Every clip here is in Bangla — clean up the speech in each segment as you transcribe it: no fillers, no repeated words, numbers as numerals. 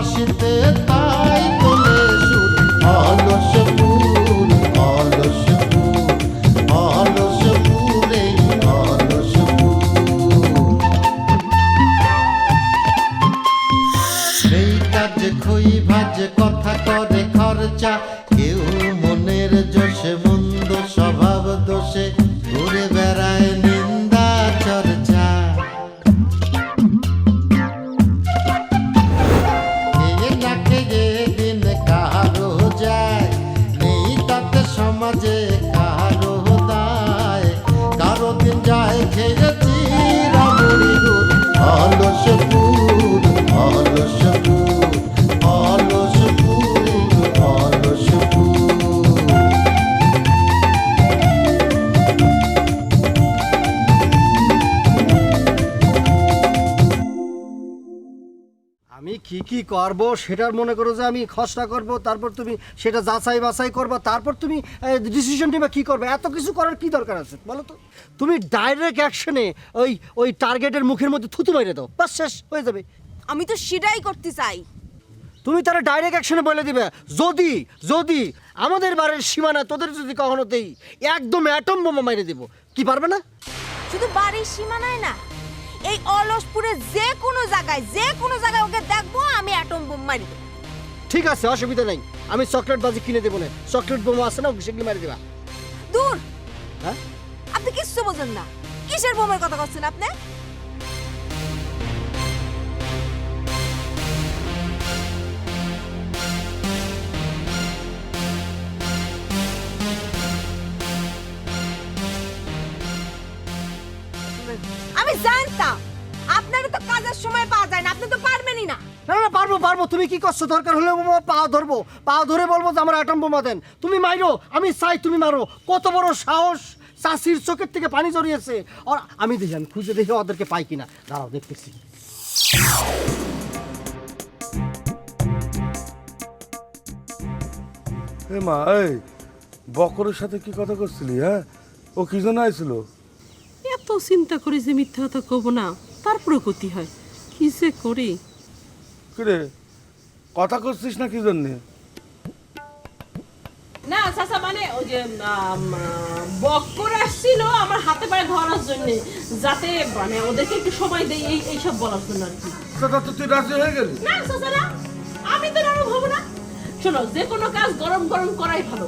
বাঁশিতে তাই তোলে সুর অলস ফুল অলস ফুল অলস ফুলে অলস ফুল নেই কাজে খই ভাজে কথা করে খরচা কেউ মনের জোশে মন্দ স্বভাব দোষে ঘুরে বেড়ায় নিন্দা চর্চা খেয়ে না খেয়ে দিন কারো যায় নেই তাতে সমাজে কারো দায় কারো দিন যায় খেয়েছি রামুড়ি গুড় অলস ফুল অলস ফুল অলস ফুল অলস ফুল আমি কি করব সেটার মনে করো যে আমি খসড়া করব, তারপর তুমি সেটা যাচাই বাছাই করবা, তারপর তুমি ডিসিশন নেবা কি করবে। এত কিছু করার কি দরকার আছে বলো তো? তুমি ডাইরেক্ট অ্যাকশনে ওই টার্গেটের মুখের মধ্যে থুতু মেরে দাও, বাস শেষ হয়ে যাবে। আমি তো সেটাই করতে চাই। তুমি তারা ডাইরেক্ট অ্যাকশনে বলে দিবে যদি যদি আমাদের বাড়ির সীমানা তোদের যদি কখনো দেই একদম অ্যাটম বোমা মেরে দেবো, কি পারবে না? শুধু বাড়ির সীমানায় না, এই অলসপুরে যে কোনো জায়গায় ওকে দেখবো, আমি অ্যাটম বোম মারি দেব। ঠিক আছে, অসুবিধা নেই, আমি চকলেট বাজি কিনে দেবো না, চকলেট বোমা আছে না ওকে সেগুলি মারি দেবা। দূর, হ্যাঁ আপনি কিচ্ছু বোঝেন না। কিসের বোমের কথা বলছেন আপনি? আমি জানতাম আপনারা তো কাজের সময় পাওয়া যায় না, আপনি তো পারবেনই না। না না পারবো। তুমি কি করছো? দরকার হলে পা ধরে বলবো যে আমার অ্যাটম বোমা দেন। তুমি মাইরো, আমি চাই তুমি মারো। কত বড় সাহস! চাষির চোখের থেকে পানি জড়িয়েছে। আর আমি খুঁজে দেখি ওদেরকে পাই কিনা। দাঁড়াও দেখতেছি। এ মা, এই বকরের সাথে কি কথা করছিলি? হ্যাঁ, ও কি জন্য আইছিল? এত চিন্তা করে যে মিথ্যা কথা কব না, তারপরে ক্ষতি হয়। কি যে করি। কিরে, কথা করছিস না কি জন্যে? না চাচা, মানে ওই যে বক্কর আসছিল আমার হাতে পায়ে ধরার জন্য, যাতে মানে ওদেরকে একটু সময় দেই এইসব বলার জন্য আর কি। দাদা তো তুই রাজি হয়ে গেলি? না চাচা না, আমি তো নরম হব না। শোনো, যে কোনো কাজ গরম গরম করাই ভালো।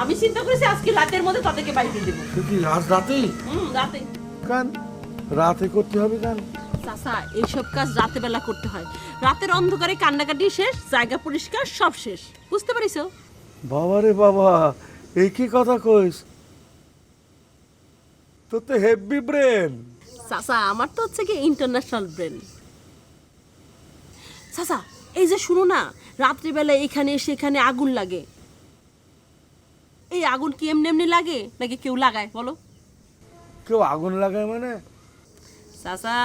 আমি চিন্তা করেছি আজকে রাতের মধ্যে তাদেরকে বাইরে দেবো। কি আজ রাতেই? রাতে। কেন রাতে করতে হবে কেন? চাচা, এইসব কাজ রাতে বেলা করতে হয়। রাতের অন্ধকারে কান্নাকাটি শেষ, জায়গা পরিষ্কার, সব শেষ। বুঝতে পারিছো? বাবা রে বাবা, এই কি কথা কইস? তোর তো হেভি ব্রেন। চাচা, আমার তো হচ্ছে কি ইন্টারন্যাশনাল ব্রেন। চাচা, এই যে শুনো না, রাত্রিবেলা এখানে সেখানে আগুন লাগে। এই আগুন কি এমনি এমনি লাগে নাকি কেউ লাগায় বলো? কেউ আগুন লাগায় মানে? চাচা,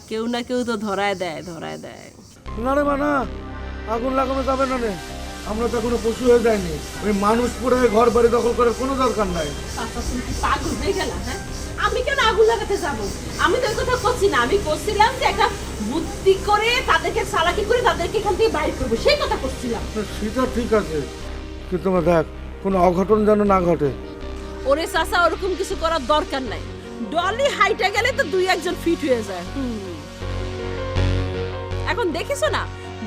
কেউ না কেউ তো ধরায় দেয়। না রে মানা, আগুন লাগানো যাবে না রে। আমরা তো এখনো পশু হয়ে যায়নি। ওই মানুষ পুরো ঘর বাড়ি দখল করার কোনো দরকার নাই। চাচা, তুমি কি পাগল হয়ে গেলা? হ্যাঁ, আমি কেন আগুন লাগাতে যাবো? আমি তো এই কথা করছি না, আমি করছিলাম যে একটা বুদ্ধি করে তাদেরকে চালাকি করে তাদেরকে এখান থেকে বাইর করবো, সেই কথা করছিলাম। সেটা ঠিক আছে, কিন্তু দেখ কোনো অঘটন যেন না ঘটে। ওরে চাচা, ওরকম কিছু করার দরকার নাই। ডলি হাইটা গেলে তো দুই একজন ফিট হয়ে যায়। এখন দেখিছো না,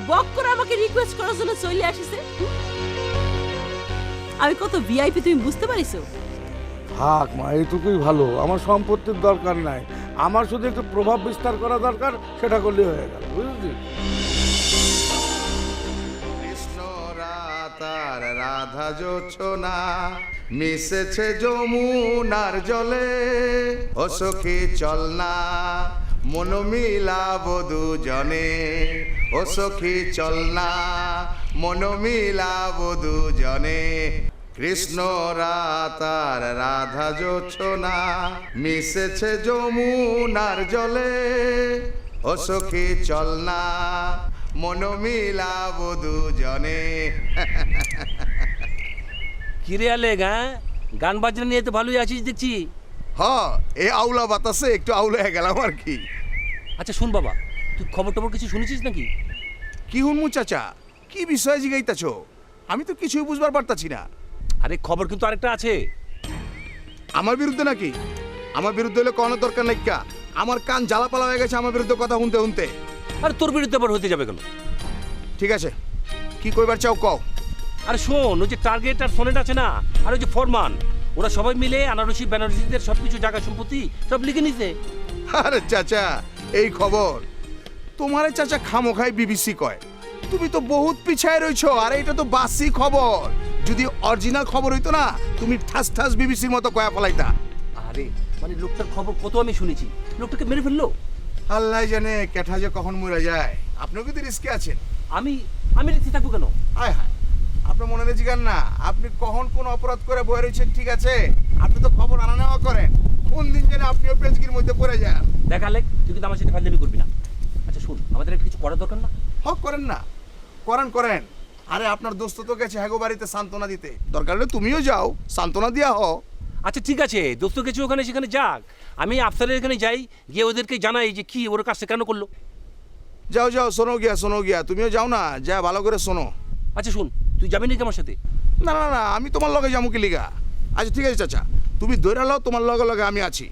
বক করে আমাকে রিকোয়েস্ট করার জন্য চলে আসিছে। আমি কত ভিআইপি, তুমি বুঝতে পারিছো? থাক মা, এইটুকুই ভালো। আমার সম্পত্তির দরকার নাই, আমার শুধু একটু প্রভাব বিস্তার করা দরকার, সেটা করলেই হয়ে গেল, বুঝলি? কৃষ্ণ রাতার রাধা জোছনা মিশেছে যমুনার জলে ও সখী চল না মন মিলাবো দুজনে ও সখী চল না মন মিলাবো দুজনে কৃষ্ণ রাতার রাধা জোছনা মিশেছে যমুনার জলে ও সখী চল না মন মিলাবো দুজনে। কিরে আলেক, হ্যাঁ গান বাজনা নিয়ে তো ভালোই আছিস দেখছি। হ্যাঁ, এই আউলা বাতাসে একটু আউলা হয়ে গেলাম আর কি। আচ্ছা শুন বাবা, তুই খবর টবর কিছু শুনেছিস নাকি? কি হুনমু চাচা, কি বিষয়ে জিগাইতাছ? আমি তো কিছুই বুঝবার পারতাছি না। আরে খবর কিন্তু আরেকটা আছে। আমার বিরুদ্ধে নাকি? আমার বিরুদ্ধে হলে কোনো দরকার নাই কা? আমার কান জ্বালাপালা হয়ে গেছে আমার বিরুদ্ধে কথা শুনতে শুনতে। আর তোর বিরুদ্ধে আবার হতে যাবে কেন? ঠিক আছে, কি কইবার চাও কও। আরে শোন, ওই যে টার্গেট আর ফোনেট আছে না, আর ওই যে ফরমান, ওরা সবাই মিলে আনারসি বেনারসিদের সবকিছু জায়গা সম্পত্তি সব লিখে নিছে। আরে চাচা, এই খবর তোমারে চাচা খামোখাই বিবিসি কয়। তুমি তো বহুত পিছায় রইছো, আর এটা তো বাসি খবর। যদি অরিজিনাল খবর হইতো না, তুমি ঠাস ঠাস বিবিসির মতো কয়া ফলাইতা। আরে মানে লোকটার খবর কত আমি শুনেছি, লোকটাকে মেরে ফেললো। আল্লাহ জানে কেঠা যে কখন মরে যায়। আপনিও কিন্তু রিস্কে আছেন। আমি আমি রিক্সে থাকবো কেন? হায় হায়, আপনার মনে রেজিগান না, আপনি কখন কোন অপরাধ করে বয়ে রয়েছেন, ঠিক আছে? আপনি তো খবর আনা নেওয়া করেন, কোন দিন জানে আপনিও পেজকির মধ্যে পড়ে যান। দেখ আলেক, তুই কিন্তু আমার সাথে ফাজলামি করবি না। আচ্ছা শুন, আমাদের একটা কিছু করার দরকার না? হক করেন না, করেন করেন। আরে আপনার দোস্ত তো গেছে হ্যাগো বাড়িতে সান্ত্বনা দিতে, দরকার হলে তুমিও যাও, সান্ত্বনা দিয়া হও। আচ্ছা ঠিক আছে, দোস্ত কিছু ওখানে সেখানে যাক, আমি আফসারের এখানে যাই, গিয়ে ওদেরকে জানাই যে কি ওর কাজটা কেন করলো। যাও যাও, শোনো গিয়া, তুমিও যাও না, যা ভালো করে শোনো। আচ্ছা শুন, তুই যাবি নাকি আমার সাথে? না না না, আমি তোমার লগে যাবো কি লিগা। আচ্ছা ঠিক আছে চাচা, তুমি দৈরা লও, তোমার লগে লগে আমি আছি।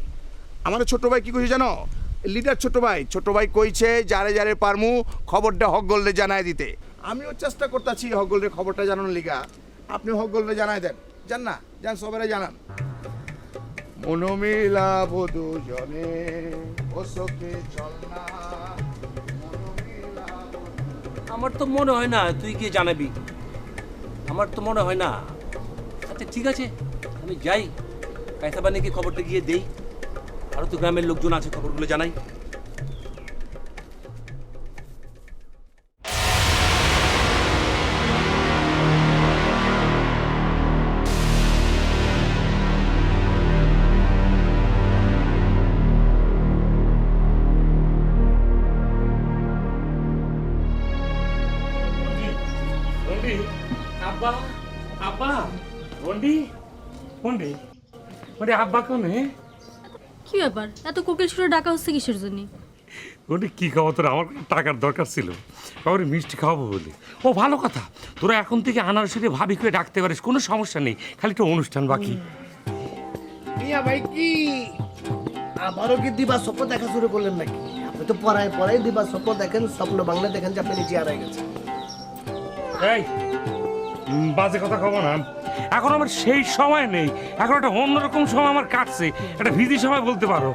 আমার ছোট ভাই কি কইছে জানো? লিডার ছোট ভাই কইছে যারে যারে পারমু খবরটা হক গোল্ডে জানায় দিতে। আমিও চেষ্টা করতেছি হক গোল্ডের খবরটা জানানোর লিগা। আপনি হক গোল্ডে জানায় দেন, জান না, জান সবারে জানান। মনোমিলাভ দুজনে ও সখে চল না। আমার তো মনে হয় না তুই গিয়ে জানাবি, আমার তো মনে হয় না। আচ্ছা ঠিক আছে, আমি যাই, কায়সাবানিকে খবরটা গিয়ে দেই, আরও তো গ্রামের লোকজন আছে, খবরগুলো জানাই। আব্বা আব্বা বন্ডি বন্ডি বন্ডি আব্বা কোনে? কি ব্যাপার, এত কোকিল সুরে ডাকা হচ্ছে কিসের জন্য? বন্ডি কি খাওয়া তোর? আমার টাকার দরকার ছিল, কাউরে মিষ্টি খাওয়াবো বলে। ও ভালো কথা, তোরা এখন থেকে আনারসিকে ভাবি করে ডাকতে পারিস, কোনো সমস্যা নেই, খালি একটা অনুষ্ঠান বাকি। মিয়া ভাই কি আবারও কি দিবা স্বপ্ন দেখা শুরু করলেন নাকি? আপনি তো পড়ায় দিবা স্বপ্ন দেখেন, স্বপ্ন বাংলা দেখেন যে আপনি নিজে হারাই গেছেন। এই বাজে কথা কব না, এখন আমার সেই সময় নেই, এখন একটা অন্যরকম সময় আমার কাটছে, একটা ভিজি সময় বলতে পারো।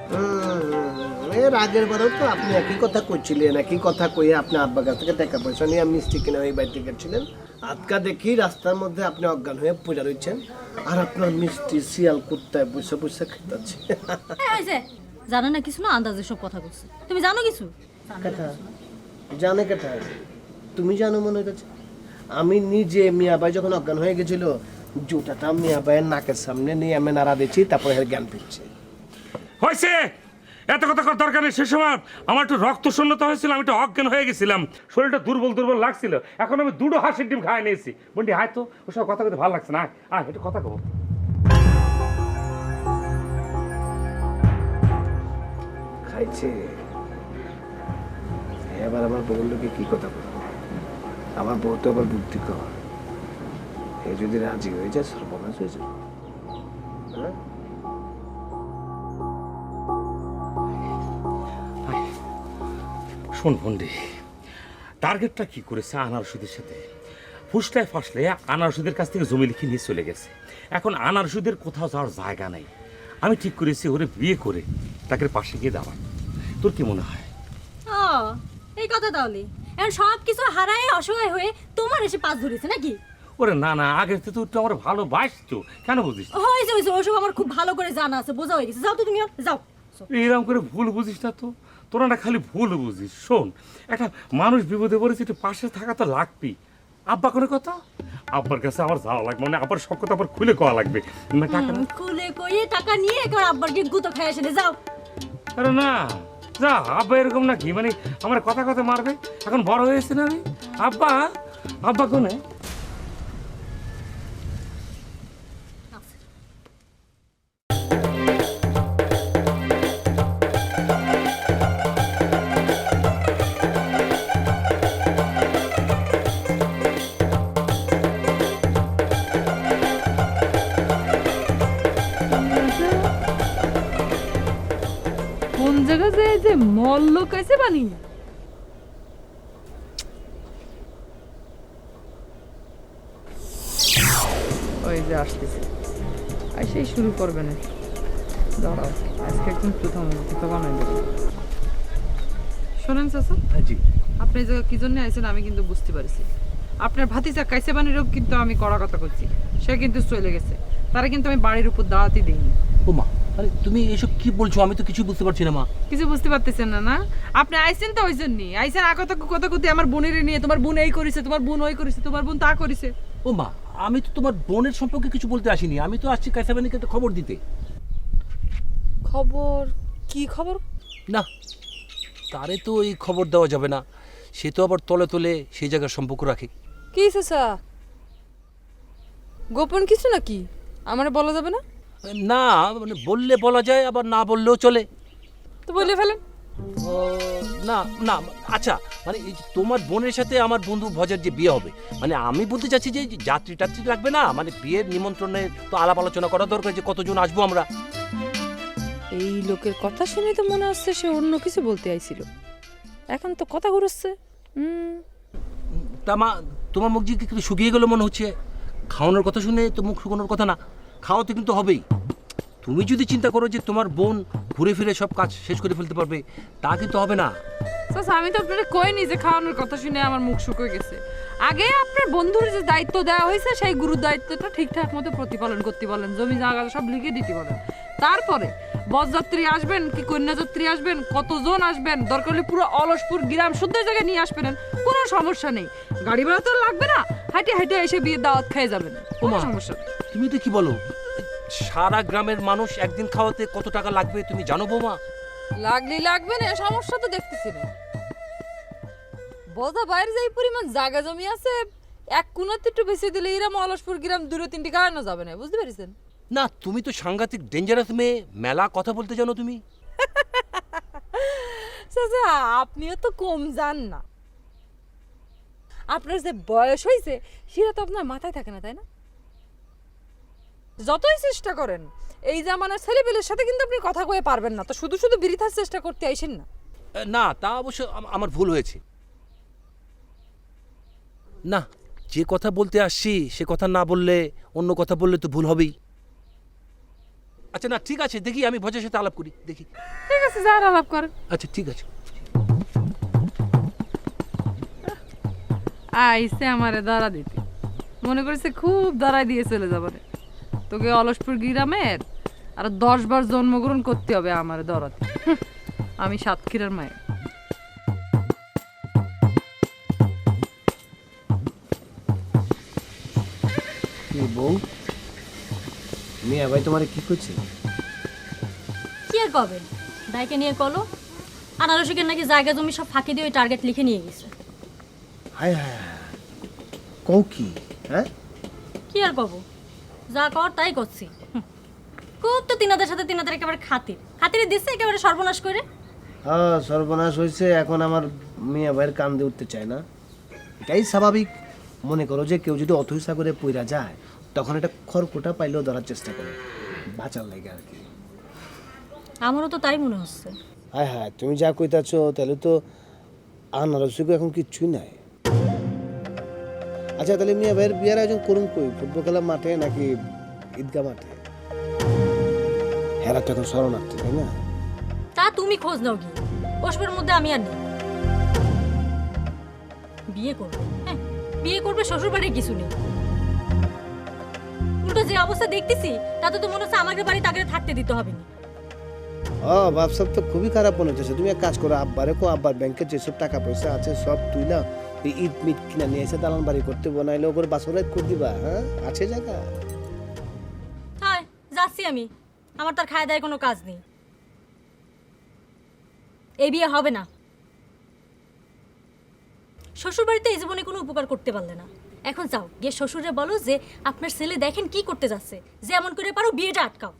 এর আগের বারও তো আপনি একই কথা কইছিলেন, একই কথা কইয়ে আপনি আব্বা কাছ থেকে টাকা পয়সা নিয়ে মিষ্টি কিনে ওই বাড়িতে গেছিলেন। আজকা দেখি রাস্তার মধ্যে আপনি অজ্ঞান হয়ে পড়ে রয়েছেন, আর আপনার মিষ্টি শিয়াল কুত্তায় বসে বসে খেতাচ্ছে। জানো না কিছু, না আন্দাজে সব কথা বলছে। তুমি জানো কিছু? কথা জানে কথা, তুমি জানো মনে হচ্ছে? আমি নিজে মিয়াবাই যখন অজ্ঞান হয়ে গেছিল, জুতাটা মিয়াবাইয়ের নাকের সামনে নিয়ে আমি নাড়া দিচ্ছি, তারপরে জ্ঞান ফিরছে। হয়েছে, এত কথা করার দরকার নেই। সে সময় আমার একটু রক্ত শূন্যতা হয়েছিল, আমি একটু অজ্ঞান হয়ে গেছিলাম, শরীরটা দুর্বল লাগছিল। এখন আমি দুটো হাঁসের ডিম খাই নিয়েছি। বন্ডি হায় তো, ওসব কথা বলতে ভালো লাগছে না, আয় একটু কথা কব। খাইছে, এবার আমার বউকে কি কথা বলবো? আমার বউ তো আবার বুদ্ধি কর, এ যদি রাজি হয়ে যায় সর্বনাশ হয়ে যাবে। শোন বন্ডি, টার্গেটটা কি করেছে আনারসিদের সাথে ফুসলায় ফাসলে আনারসিদের কাছ থেকে জমি লিখে নিয়ে চলে গেছে। এখন আনারসিদের কোথাও যাওয়ার জায়গা নেই, আমি ঠিক করেছি ওরে বিয়ে করে তাকে পাশে গিয়ে দাঁড়ান। তোর কি মনে হয়? ও এই কথা তাহলে এখন সব কিছু হারায় অসহায় হয়ে তোমার এসে পাশ ধরেছে নাকি? ওরে না না, আগের থেকে তুই তো আমার ভালোবাসতো, কেন বুঝিস? হয়েছে ওসব আমার খুব ভালো করে জানা আছে, বোঝা হয়ে গেছে। যাও তো তুমি, যাও। এরকম করে ভুল বুঝিস না তো, তোরা না খালি ভুল বুঝিস। শোন, একটা মানুষ বিপদে পড়েছে, একটু পাশে থাকা তো লাগবি। আব্বা কোনো কথা, আব্বার কাছে আমার যাওয়া লাগবে, মানে আব্বার সব কথা আবার খুলে কওয়া লাগবে। টাকা না খুলে কইয়ে টাকা নিয়ে একবার আব্বার গিয়ে গুতো খেয়ে আসে, যাও। আরে না, যা, আব্বা এরকম নাকি মানে আমার কথা কথা মারবে? এখন বড় হয়েছে না আমি। আব্বা আব্বা কোনে? কোন জায়গা যায় যে মল্ল কাছে বানি ওই যে আসতেছে আইসেই শুরু করবে না দাঁড়াও আজকে একদম প্রথম তো বানাই দেবো শোনেন চাচা জি আপনি এই জায়গা কি জন্য আইছেন আমি কিন্তু বুঝতে পারছি আপনার ভাতিজা কাইসে বানিরও কিন্তু আমি কড়া কথা করছি সে কিন্তু চলে গেছে তারা কিন্তু আমি বাড়ির উপর দাঁড়াতে দিইনি ও মা আরে তুমি এসব কি বলছো আমি তো কিছু বুঝতে পারছি না মা কিছু বুঝতে পারতেছেন না না আপনি আইছেন তো ওই জন্যই আইছেন কথা কথা আমার বোনের নিয়ে তোমার বোন এই করেছে তোমার বোন ওই করেছে তোমার বোন তা করেছে ও মা আমি তো তোমার বোনের সম্পর্কে কিছু বলতে আসিনি আমি তো আসছি কাইসাবানিকে একটা খবর দিতে খবর কি খবর না তারে তো এই খবর দেওয়া যাবে না সে তো আবার তলে তলে সেই জায়গার সম্পর্ক রাখে কি চাচা গোপন কিছু নাকি আমার বলা যাবে না না মানে বললে বলা যায় আবার না বললেও চলে তো বলে ফেলেন ও, না না আচ্ছা মানে এই যে তোমার বোনের সাথে আমার বন্ধু ভজের যে বিয়ে হবে মানে আমি বলতে চাচ্ছি যে যাত্রী টাত্রী লাগবে না মানে বিয়ের নিমন্ত্রণে তো আলাপ আলোচনা করা দরকার যে কতজন আসবো আমরা এই লোকের কথা শুনে তো মনে হচ্ছে সে অন্য কিছু বলতে আইছিল এখন তো কথা ঘুরছে তা মা তোমার মুখ যে একটু শুকিয়ে গেল মনে হচ্ছে খাওয়ানোর কথা শুনে তো মুখ শুকানোর কথা না খাওয়াতে কিন্তু হবেই তুমি যদি চিন্তা করো যে তোমার বোন ঘুরে ফিরে সব কাজ শেষ করে ফেলতে পারবে তা কিন্তু হবে না চাচা আমি তো আপনারা কইনি যে খাওয়ানোর কথা শুনে আমার মুখ শুকিয়ে গেছে আগে আপনার বন্ধুর যে দায়িত্ব দেওয়া হয়েছে সেই গুরু দায়িত্বটা ঠিকঠাক মতো প্রতিপালন করতে বলেন জমি জায়গা সব লিখে দিতে বলেন তারপরে বরযাত্রী আসবেন কি কন্যাযাত্রী আসবেন কতজন আসবেন দরকার হলে পুরো অলসপুর গ্রাম শুদ্ধ জায়গায় নিয়ে আসবেন কোনো সমস্যা নেই গাড়ি ভাড়া তো লাগবে না হাঁটে হাঁটে এসে বিয়ের দাওয়াত খেয়ে যাবেন কোনো সমস্যা নেই তুমি তো কি বলো সারা গ্রামের মানুষ একদিন খাওয়াতে কত টাকা লাগবে তুমি জানো বৌমা লাগবে না সমস্যা তো দেখতেছি না বোঝা বাইরে যাই পরিমাণ জায়গা জমি আছে এক কোনাতে একটু বেশি দিলে এরম অলসপুর গ্রাম 2-3টি গাড়ানো যাবে না বুঝতে পেরেছেন না তুমি তো সাংঘাতিক ডেঞ্জারাস মেয়ে মেলা কথা বলতে জানো তুমি চাচা আপনিও তো কম জান না আপনার যে বয়স হয়েছে সেটা তো আপনার মাথায় থাকে না তাই না যতই চেষ্টা করেন এই জামানার ছেলেপেলের সাথে কিন্তু আপনি কথা কয়ে পারবেন না তো শুধু শুধু বৃথার চেষ্টা করতে আইসেন না না তা অবশ্য আমার ভুল হয়েছে না যে কথা বলতে আসছি সে কথা না বললে অন্য কথা বললে তো ভুল হবেই আচ্ছা না ঠিক আছে দেখি আমি ভজের সাথে আলাপ করি দেখি ঠিক আছে যার আলাপ করেন আচ্ছা ঠিক আছে আইসে আমারে দাঁড়া দিতে মনে করছে খুব দাঁড়ায় দিয়ে চলে যাবারে তোকে অলসপুর গ্রামের আর 10 বার জন্মগ্রহণ করতে হবে আমার দরাতে আমি সাতক্ষীরার মায়ের বউ মিয়া ভাই তোমারে কি করছে কি আর কবে ভাইকে নিয়ে কলো আনারসিকের নাকি জায়গা জমি সব ফাঁকি দিয়ে ওই টার্গেট লিখে নিয়ে গেছে হায় হায় কও কি হ্যাঁ কি আর কব যা কর তাই করছি খুব তো তিনাদের সাথে তিনাদের একেবারে খাতিরে দিচ্ছে একেবারে সর্বনাশ করে হ্যাঁ সর্বনাশ হয়েছে এখন আমার মিয়া ভাইয়ের কান দিয়ে উঠতে চায় না এটাই স্বাভাবিক মনে করো যে কেউ যদি অথইসা করে পইরা যায় তখন একটা খড়কুটা পাইলেও ধরার চেষ্টা করে বাঁচার লাগে আর কি আমারও তো তাই মনে হচ্ছে হ্যাঁ হ্যাঁ তুমি যা কইতাছো তাহলে তো আনারসিকও এখন কিচ্ছুই নাই আচ্ছা তাহলে মিয়া ভাইয়ের বিয়ের আয়োজন করুন কই ফুটবল খেলার মাঠে নাকি ঈদগাহ মাঠে হেরা তো এখন শরণার্থী তাই না তা তুমি খোঁজ নাও কি ওসবের মধ্যে আমি আর নেই বিয়ে করবে হ্যাঁ বিয়ে করবে শ্বশুর বাড়ির কিছু নেই উল্টো যে অবস্থা দেখতেছি তাতে তো মনে হচ্ছে আমাকে বাড়ি তাকে থাকতে দিতে হবে না ও ব্যবসা তো খুবই খারাপ মনে হচ্ছে তুমি এক কাজ করো আব্বারে কো আব্বার ব্যাংকে যেসব টাকা পয়সা আছে সব তুই না এই ঈদ মিট কিনা নিয়ে এসে দালান বাড়ি করতে বানাইলে ওপর বাসরাত করে দিবা হ্যাঁ আছে জায়গা হ্যাঁ যাচ্ছি আমি আমার তার খায় দায় কোনো কাজ নেই এই বিয়ে হবে না শ্বশুর বাড়িতে এই জীবনে কোনো উপকার করতে পারলে না এখন যাও গিয়ে শ্বশুরে বলো যে আপনার ছেলে দেখেন কি করতে যাচ্ছে যেমন করে পারো বিয়েটা আটকাও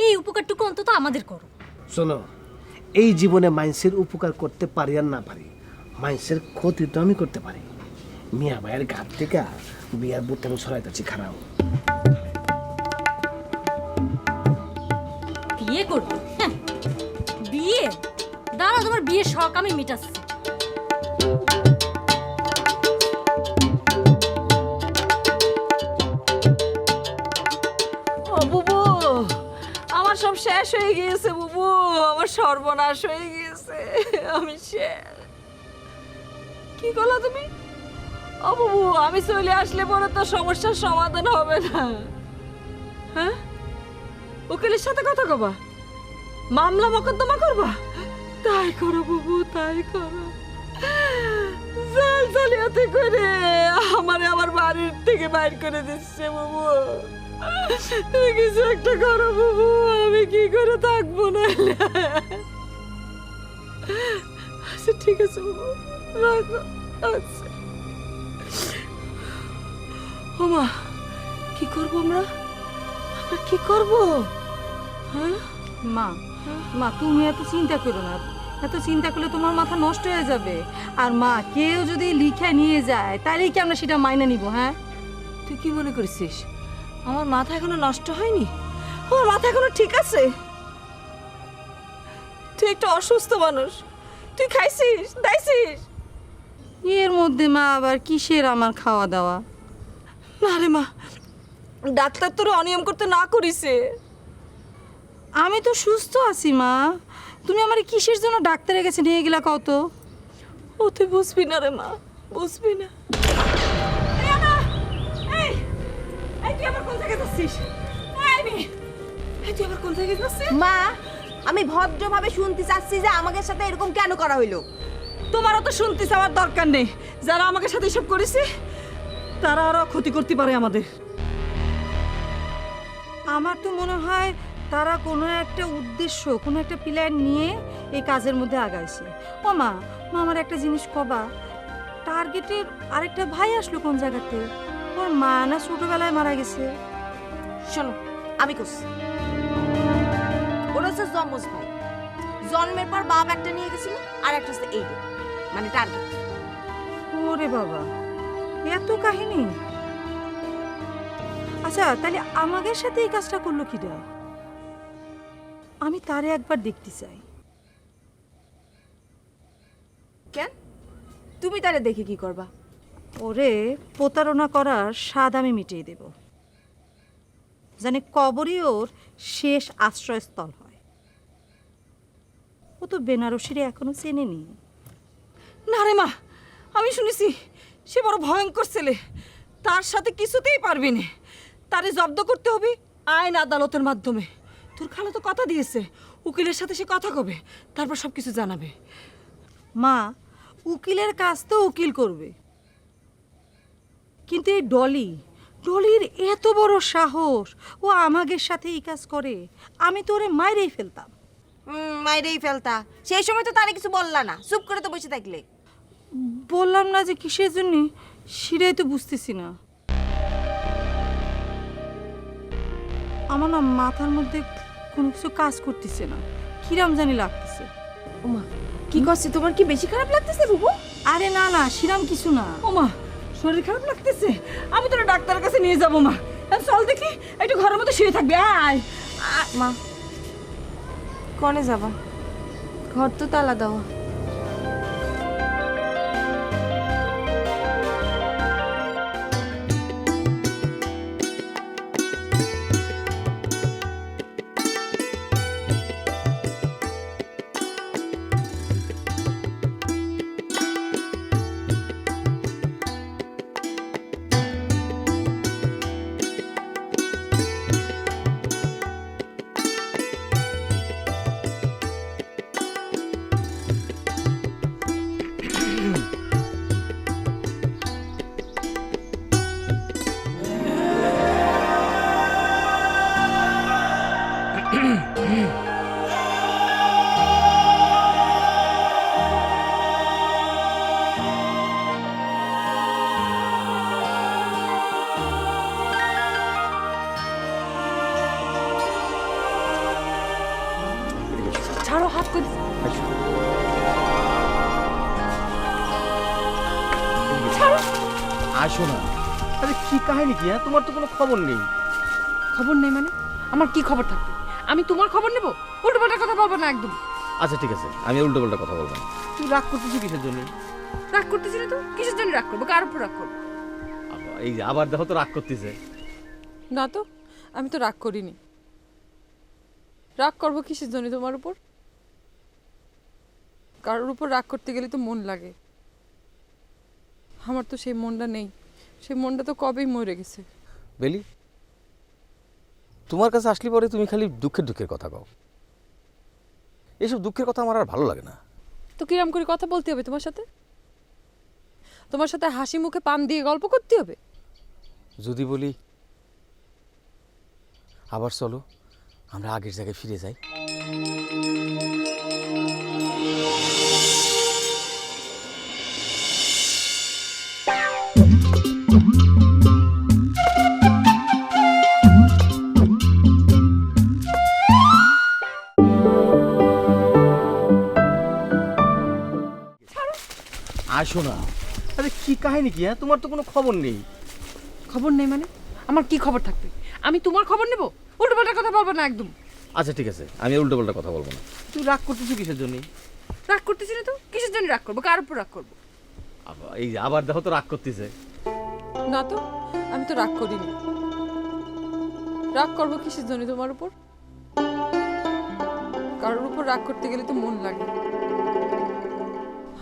এই উপকারটুকু অন্তত আমাদের করো শোনো এই জীবনে মানুষের উপকার করতে পারি আর না পারি মানুষের ক্ষতি তো আমি করতে পারি মিয়া ভাইয়ের ঘাট থেকে বিয়ার বুট আমি সরাইতেছি খারাপ বিয়ে করবে হ্যাঁ বিয়ে? দাঁড়া, তোমার বিয়ের শখ আমি মিটাচ্ছি। ও বুবু, আমার সব শেষ হয়ে গিয়েছে বুবু, আমার সর্বনাশ হয়ে গিয়েছে, আমি শেষ। কি করলা তুমি? ও বুবু, আমি চলে আসলে পরে তো সমস্যার সমাধান হবে না। হ্যাঁ, উকিলের সাথে কথা কবা, মামলা মোকদ্দমা করবা? তাই করো বুবু, তাই করো। জাল জালিয়াতি করে আমারে আমার বাড়ির থেকে বাইর করে দিচ্ছে বুবু। তুমি কিছু একটা করো বুবু, আমি কি করে থাকবো না। আচ্ছা ঠিক আছে বুবু, রাখো। আচ্ছা ও মা, কি করবো আমরা? আমরা কি করবো? হ্যাঁ মা, মা তুমি এত চিন্তা করো না, এত চিন্তা করলে তোমার মাথা নষ্ট হয়ে যাবে। আর মা, কেউ যদি লিখে নিয়ে যায় তাহলে কি আমরা সেটা মাইনে নিব? হ্যাঁ, তুই কি মনে করছিস আমার মাথা এখনো নষ্ট হয়নি? আমার মাথা এখনো ঠিক আছে। তুই একটা অসুস্থ মানুষ, তুই খাইছিস দাইছিস? এর মধ্যে মা আবার কিসের আমার খাওয়া দাওয়া? না রে মা, ডাক্তার তোর অনিয়ম করতে না করিছে। আমি তো সুস্থ আছি মা, তুমি আমার কিসের জন্য ডাক্তারের কাছে নিয়ে গেলা কত? ও তুই বুঝবি না রে মা, বুঝবি না। তুই আবার কোন জায়গায় যাচ্ছিস? তুই আবার কোন জায়গায় যাচ্ছিস? মা, আমি ভদ্রভাবে শুনতে চাচ্ছি যে আমাদের সাথে এরকম কেন করা হইলো। তোমারও তো শুনতে চাওয়ার দরকার নেই। যারা আমাকে সাথে এসব করেছে তারা আরো ক্ষতি করতে পারে আমাদের। আমার তো মনে হয় তারা কোনো একটা উদ্দেশ্য, কোনো একটা প্ল্যান নিয়ে এই কাজের মধ্যে আগাইছে। ও মা, মা আমার একটা জিনিস কবা, টার্গেটের আরেকটা ভাই আসলো কোন জায়গাতে? ওর মা না ছোটবেলায় মারা গেছে? শোনো, আমি করছি। ওরা হচ্ছে জমজ ভাই, জন্মের পর বাপ একটা নিয়ে গেছিল আর একটা হচ্ছে এইটা, মানে টার্গেট। ওরে বাবা, এত কাহিনী! আচ্ছা, তাহলে আমাদের সাথে এই কাজটা করলো কিডা? আমি তারে একবার দেখতে চাই। কেন? তুমি তারে দেখে কি করবা? ওরে প্রতারণা করার স্বাদ আমি মিটিয়ে দেব, জানি কবরই ওর শেষ আশ্রয়স্থল হয়। ও তো বেনারসিরে এখনো চেনেনি। না রে মা, আমি শুনেছি সে বড় ভয়ঙ্কর ছেলে, তার সাথে কিছুতেই পারবি না। তারে জব্দ করতে হবে আইন আদালতের মাধ্যমে। তোর খালা তো কথা দিয়েছে, উকিলের সাথে সে কথা কবে, তারপর সব কিছু জানাবে। মা, উকিলের কাজ তো উকিল করবে, কিন্তু এই ডলির এত বড় সাহস, ও আমাদের সাথে এই কাজ করে। আমি তো ওরে মাইরেই ফেলতাম। মাইরেই ফেলতা, সেই সময় তো তারে কিছু বললা না, চুপ করে তো বসে থাকলে। বললাম না যে কিসের জন্য, সেটাই তো বুঝতেছি না। আমার না মাথার মধ্যে কোনো কিছু কাজ করতেছে না, কিরাম জানি লাগতেছে। ওমা, কি করছে? তোমার কি বেশি খারাপ লাগতেছে বুবু? আরে না না, সেরাম কিছু না। ও মা, শরীর খারাপ লাগতেছে? আমি তোর ডাক্তারের কাছে নিয়ে যাবো মা। চল দেখি, একটু ঘরের মধ্যে শুয়ে থাকবি। আয় মা, কনে যাবা? ঘর তো তালা দেওয়া। ছাড়ো হাত করে। আসো না। আরে কি কাহিনী কি? হ্যাঁ, তোমার তো কোনো খবর নেই। খবর নেই মানে? আমার কি খবর থাকবে? আমি তোমার খবর নেব? উল্টোপাল্টা কথা বলবো না একদম। আচ্ছা ঠিক আছে, আমি উল্টো পাল্টা কথা বলবো না। তুই রাগ করতেছিস কিসের জন্য? রাগ করতেছি না তো, কিসের জন্য রাগ করবো, কার উপর রাগ করবো? এই যে আবার দেখো তো রাগ করতেছে। না তো, আমি তো রাগ করিনি। রাগ করবো কিসের জন্য তোমার উপর? কারোর উপর রাগ করতে গেলে তো মন লাগে, আমার তো সেই মনটা নেই। সেই মনটা তো কবেই মরে গেছে। বেলি, তোমার কাছে আসলে পরে তুমি খালি দুঃখের দুঃখের কথা কও। এইসব দুঃখের কথা আমার আর ভালো লাগে না। তো কিরাম করে কথা বলতে হবে তোমার সাথে? তোমার সাথে হাসি মুখে পান দিয়ে গল্প করতে হবে? যদি বলি আবার চলো আমরা আগের জায়গায় ফিরে যাই। আসো না। আরে কি কাহিনী কি? হ্যাঁ, তোমার তো কোনো খবর নেই। খবর নেই মানে? আমার কি খবর থাকবে? আমি তোমার খবর নেব? উল্টোপাল্টা কথা বলবো না একদম। আচ্ছা ঠিক আছে, আমি উল্টো পাল্টা কথা বলবো না। তুই রাগ করতেছিস কিসের জন্য? রাগ করতেছি না তো, কিসের জন্য রাগ করবো, কার উপর রাগ করবো? এই যে আবার দেখো তো রাগ করতেছে। না তো, আমি তো রাগ করিনি। রাগ করবো কিসের জন্য তোমার উপর? কারোর উপর রাগ করতে গেলে তো মন লাগে,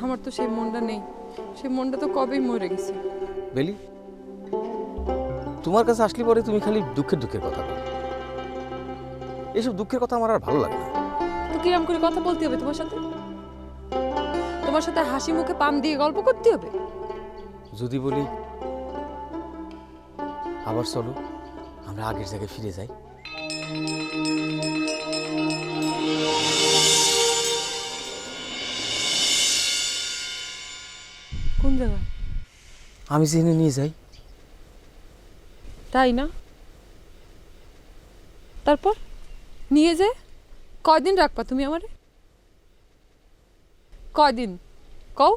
আমার তো সেই মনটা নেই। সেই মনটা তো কবেই মরে গেছে। বেলি, তোমার কাছে আসলে পরে তুমি খালি দুঃখের দুঃখের কথা বলো। এইসব দুঃখের কথা আমার আর ভালো লাগে না। তো কিরাম করে কথা বলতে হবে তোমার সাথে? তোমার সাথে হাসি মুখে পান দিয়ে গল্প করতে হবে? যদি বলি আবার চলো আমরা আগের জায়গায় ফিরে যাই। কোন জায়গা? আমি জেনে নিয়ে যাই। তাই না? তারপর নিয়ে যে কয়দিন রাখবা তুমি আমারে? কয়দিন কও?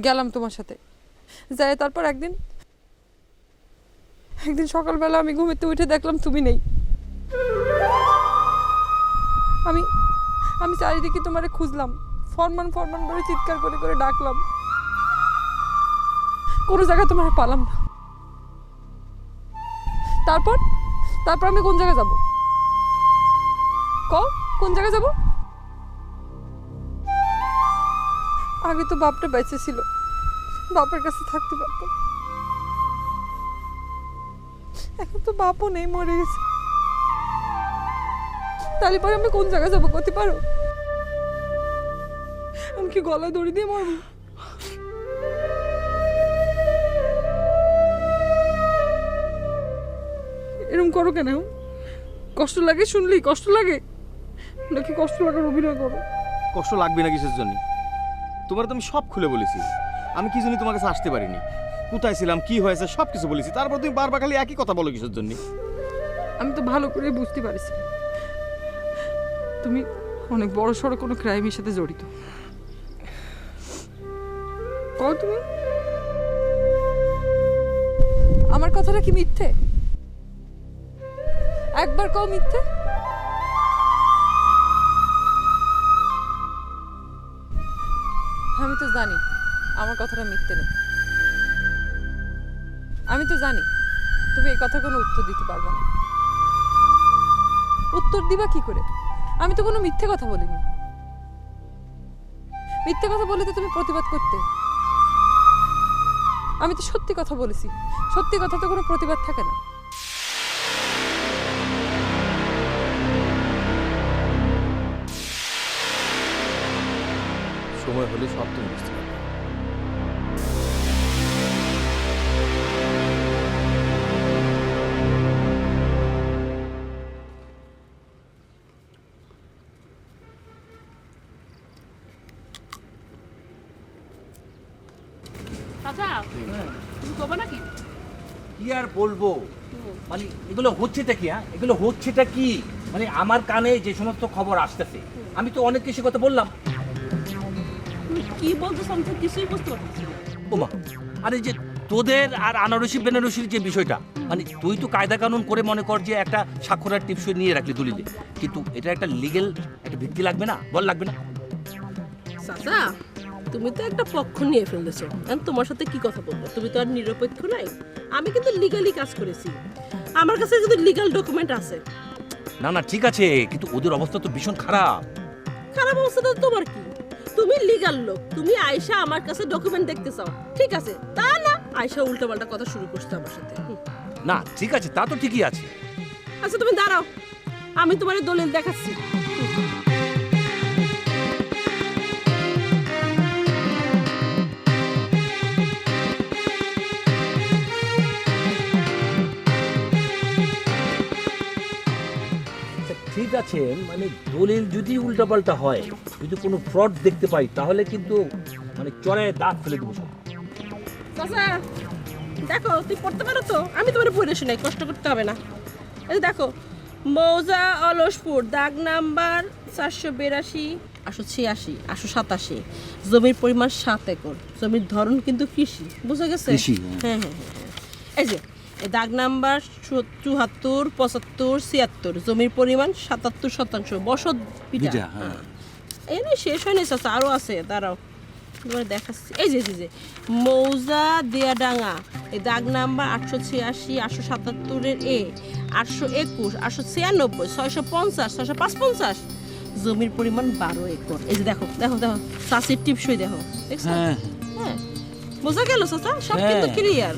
গেলাম তোমার সাথে, যাই তারপর একদিন সকালবেলা আমি ঘুমেতে উঠে দেখলাম তুমি নেই। আমি আমি চারিদিকে তোমারে খুঁজলাম, ফরমান ফরমান করে চিৎকার করে করে ডাকলাম, কোনো জায়গায় তোমার পালাম না। তারপর আমি কোন জায়গায় যাব? কোন জায়গায় যাব? আগে তো বাপটা বেঁচে ছিল, বাপের কাছে থাকতে পারতাম। এখন তো বাপও নেই, মরে গেছে। তাহলে পরে আমি কোন জায়গায় যাবো করতে পারো? আমি কি গলায় দড়ি দিয়ে মরবো? এরকম করো কেন? কষ্ট লাগে শুনলেই? কষ্ট লাগে নাকি কষ্ট লাগার অভিনয় করো? কষ্ট লাগবে না কিসের জন্য? তোমার তো আমি সব খুলে বলেছি। আমি কি জন্য তোমার কাছে আসতে পারিনি, কোথায় ছিলাম, কি হয়েছে সব কিছু বলেছি। তারপর তুমি বারবার খালি একই কথা বলো কিসের জন্য? আমি তো ভালো করে বুঝতে পারছি তুমি অনেক বড় সড়ো কোনো ক্রাইমের সাথে জড়িত। কও তুমি? আমার কথাটা কি মিথ্যে? একবার কও মিথ্যে। আমি তো জানি আমার কথাটা মিথ্যে নেই। আমি তো জানি তুমি এই কথা কোনো উত্তর দিতে পারবে না। উত্তর দিবা কি করে? আমি তো কোনো মিথ্যে কথা বলিনি। মিথ্যে কথা বলে তো তুমি প্রতিবাদ করতে। আমি তো সত্যি কথা বলেছি, সত্যি কথা তো কোনো প্রতিবাদ থাকে না। সময় হলে সব তুমি বুঝতে পারবে। চাচা, তুমি কবে নাকি? কি আর বলবো, মানে এগুলো হচ্ছেটা কি? এগুলো হচ্ছেটা কি? মানে আমার কানে যে সমস্ত খবর আসতেছে, আমি তো অনেক কিছু কথা বললাম। কি বলতো কিছুই বুঝতে পারছি। ওমা, আরে যে তোদের আর আনারসি বেনারসির যে বিষয়টা, মানে তুই তো কায়দা কানুন করে মনে কর যে একটা স্বাক্ষরার টিপসই নিয়ে রাখলি দলিলে, কিন্তু এটা একটা লিগেল একটা ভিত্তি লাগবে না, বল লাগবে না? চাচা তুমি তো একটা পক্ষ নিয়ে ফেলেছো, এখন তোমার সাথে কি কথা বলবো? তুমি তো আর নিরপেক্ষ নাই। আমি কিন্তু লিগালি কাজ করেছি, আমার কাছে যদি লিগাল ডকুমেন্ট আছে। না না ঠিক আছে, কিন্তু ওদের অবস্থা তো ভীষণ খারাপ। খারাপ অবস্থাটা তোমার কি? তুমি লিগাল লোক, তুমি আয়শা আমার কাছে ডকুমেন্ট দেখতে চাও, ঠিক আছে? তা না আয়শা উল্টাপাল্টা কথা শুরু করছে আমার সাথে। না ঠিক আছে, তা তো ঠিকই আছে। আচ্ছা তুমি দাঁড়াও, আমি তোমার দলিল দেখাচ্ছি। ঠিক আছে, মানে দলিল যদি উল্টাপাল্টা হয়, যদি কোনো ফ্রড দেখতে পাই, তাহলে কিন্তু মানে চড়ে দাঁত ফেলে দেবো সব। চাচা দেখো, তুই পড়তে পারো তো? আমি তোমার পড়ে শোনাই, কষ্ট করতে হবে না। এই দেখো, মৌজা অলসপুর, দাগ নাম্বার 482, 886, 887, জমির পরিমাণ 7 একর, জমির ধরন কিন্তু কৃষি, বুঝা গেছে? হ্যাঁ হ্যাঁ হ্যাঁ। এই যে এই দাগ নাম্বার 74, 75, 76, জমির পরিমাণ 77%, বসত পিঠা। এই না শেষ হয়নি চাচা, আরও আছে, দাঁড়াও তোমার দেখাচ্ছি। এই যে যে মৌজা দেয়াডাঙ্গা, এই দাগ নাম্বার 886, 877 এ, 821, 896, 650, 655, জমির পরিমাণ 12 একর। এই যে দেখো দেখো দেখো, চাষির টিপসই দেখো, দেখছো? হ্যাঁ বোঝা গেল চাচা, সব কিন্তু ক্লিয়ার।